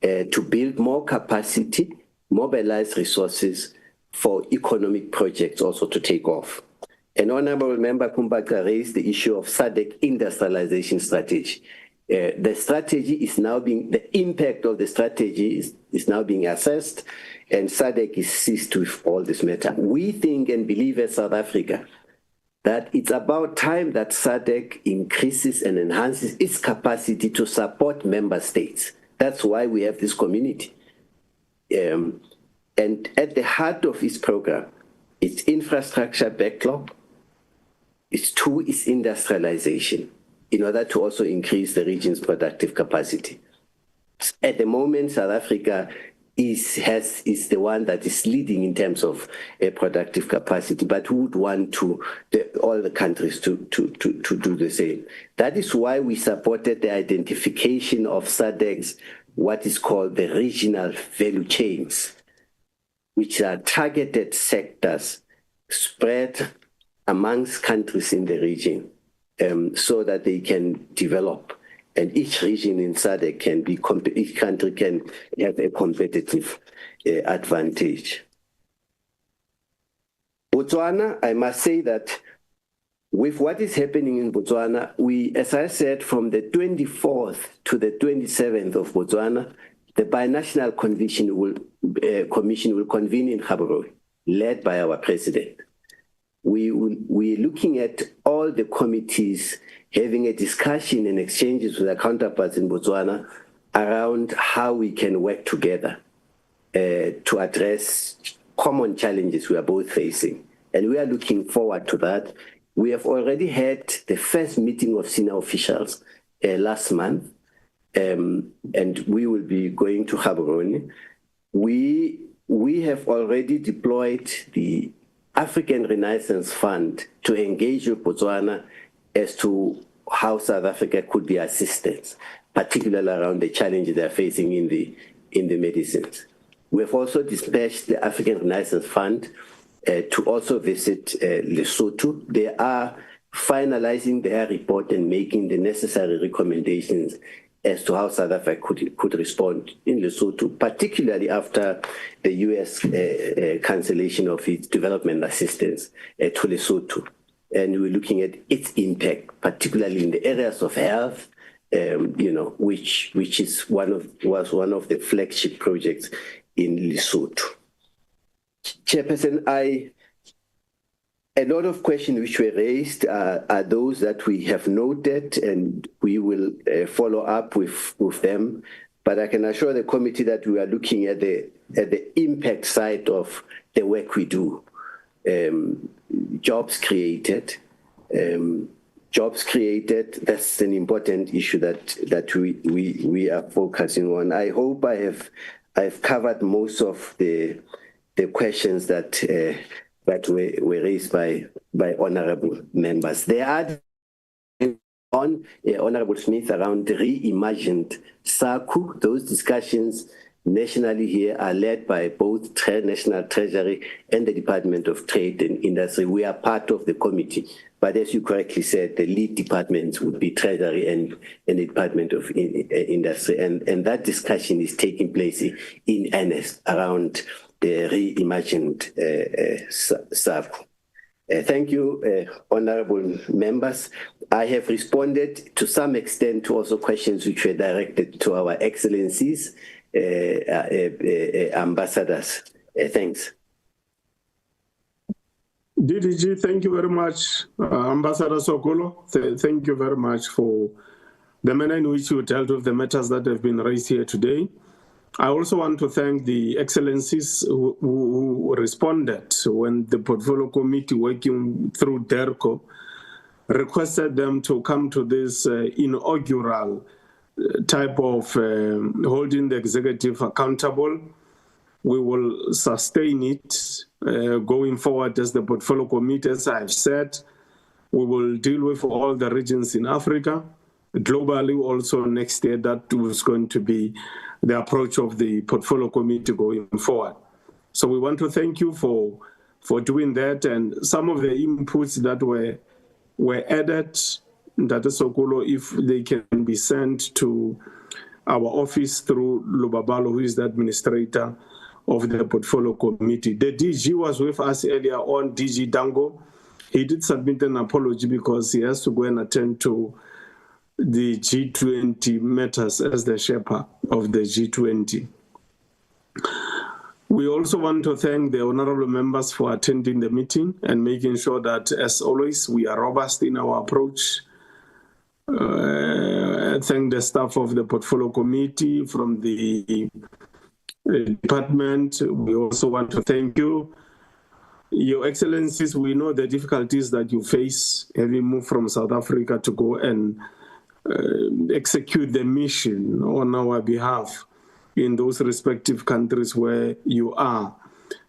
to build more capacity, mobilize resources for economic projects also to take off. And Honorable Member Kumbaka raised the issue of SADC industrialization strategy. The strategy is now the impact of the strategy is now being assessed, and SADC is seized with all this matter. We think and believe as South Africa that it's about time that SADC increases and enhances its capacity to support member states. That's why we have this community. And at the heart of its program, its infrastructure backlog, its industrialization, in order to also increase the region's productive capacity. At the moment, South Africa is the one that is leading in terms of productive capacity, but we would want all the countries to do the same. That is why we supported the identification of SADC's what is called the regional value chains, which are targeted sectors spread amongst countries in the region, so that they can develop, and each region in SADC can be each country can have a competitive advantage. Botswana, I must say that with what is happening in Botswana, we, as I said, from the 24th to the 27th of Botswana, the binational commission will convene in Gaborone, led by our president. We're looking at all the committees having a discussion and exchanges with our counterparts in Botswana around how we can work together to address common challenges we are both facing. And we are looking forward to that. We have already had the first meeting of senior officials last month, and we will be going to Gaborone. We have already deployed the African Renaissance Fund to engage with Botswana as to how South Africa could be assisted, particularly around the challenges they're facing in the medicines. We have also dispatched the African Renaissance Fund to also visit Lesotho. They are finalizing their report and making the necessary recommendations as to how South Africa could respond in Lesotho, particularly after the U.S. cancellation of its development assistance to Lesotho. And we're looking at its impact, particularly in the areas of health, which was one of the flagship projects in Lesotho. Chairperson, a lot of questions which were raised are those that we have noted, and we will follow up with them. But I can assure the committee that we are looking at the impact side of the work we do. Jobs created. That's an important issue that we are focusing on. I hope I've covered most of the questions that were raised by honorable members. There are on Honorable Smith around reimagined SACU. Those discussions nationally here are led by both National Treasury and the Department of Trade and Industry. We are part of the committee, but as you correctly said, the lead departments would be Treasury and the Department of Industry. And that discussion is taking place in earnest around the reimagined SADC. Thank you, honorable members. I have responded to some extent to also questions which were directed to our excellencies, ambassadors. Thanks. DDG, thank you very much. Ambassador Sokolo, thank you very much for the manner in which you dealt with the matters that have been raised here today. I also want to thank the excellencies who responded when the portfolio committee working through DERCO requested them to come to this inaugural type of holding the executive accountable. We will sustain it going forward as the portfolio committee. As I've said, we will deal with all the regions in Africa. Globally, also next year, that was going to be the approach of the portfolio committee going forward. So we want to thank you for doing that, and some of the inputs that were added, Dr. Sokolo, if they can be sent to our office through Lubabalo, who is the administrator of the portfolio committee. The DG was with us earlier on, DG Dango. He did submit an apology because he has to go and attend to the G20 matters as the Sherpa of the G20. We also want to thank the honorable members for attending the meeting and making sure that, as always, we are robust in our approach. Thank the staff of the portfolio committee from the department. We also want to thank you. Your Excellencies, we know the difficulties that you face having moved from South Africa to go and execute the mission on our behalf in those respective countries where you are.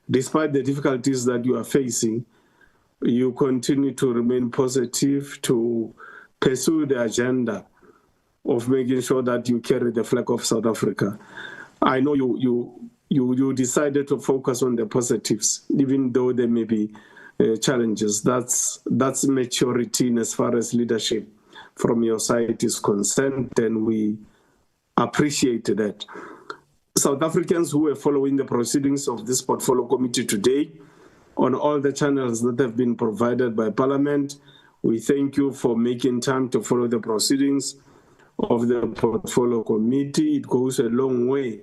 Despite the difficulties that you are facing, you continue to remain positive to pursue the agenda of making sure that you carry the flag of South Africa. I know you decided to focus on the positives, even though there may be challenges. That's maturity in as far as leadership from your side is concerned, and we appreciate that. South Africans who are following the proceedings of this portfolio committee today on all the channels that have been provided by Parliament, we thank you for making time to follow the proceedings of the portfolio committee. It goes a long way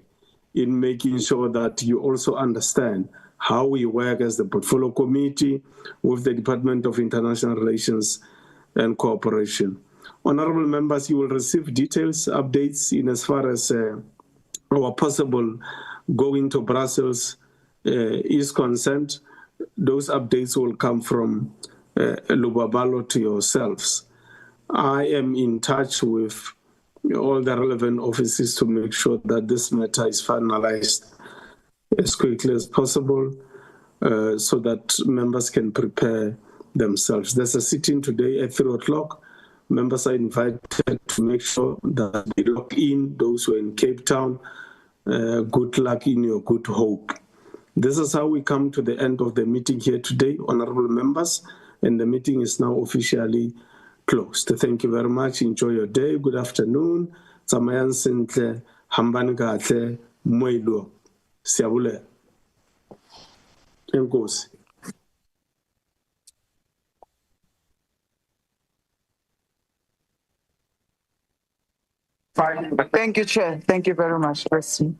in making sure that you also understand how we work as the portfolio committee with the Department of International Relations and Cooperation. Honorable members, you will receive details, updates in as far as our possible going to Brussels is concerned. Those updates will come from Lubabalo to yourselves. I am in touch with all the relevant offices to make sure that this matter is finalized as quickly as possible so that members can prepare themselves. There's a sitting today at 3 o'clock. Members are invited to make sure that they log in, those who are in Cape Town. Good luck in your good hope. This is how we come to the end of the meeting here today, honorable members, and the meeting is now officially closed. Thank you very much. Enjoy your day. Good afternoon. Tsamayan sentle, hambani kahle, moilo. Siyabule. Enkosi. Thank you, Chair. Thank you very much. Bless you.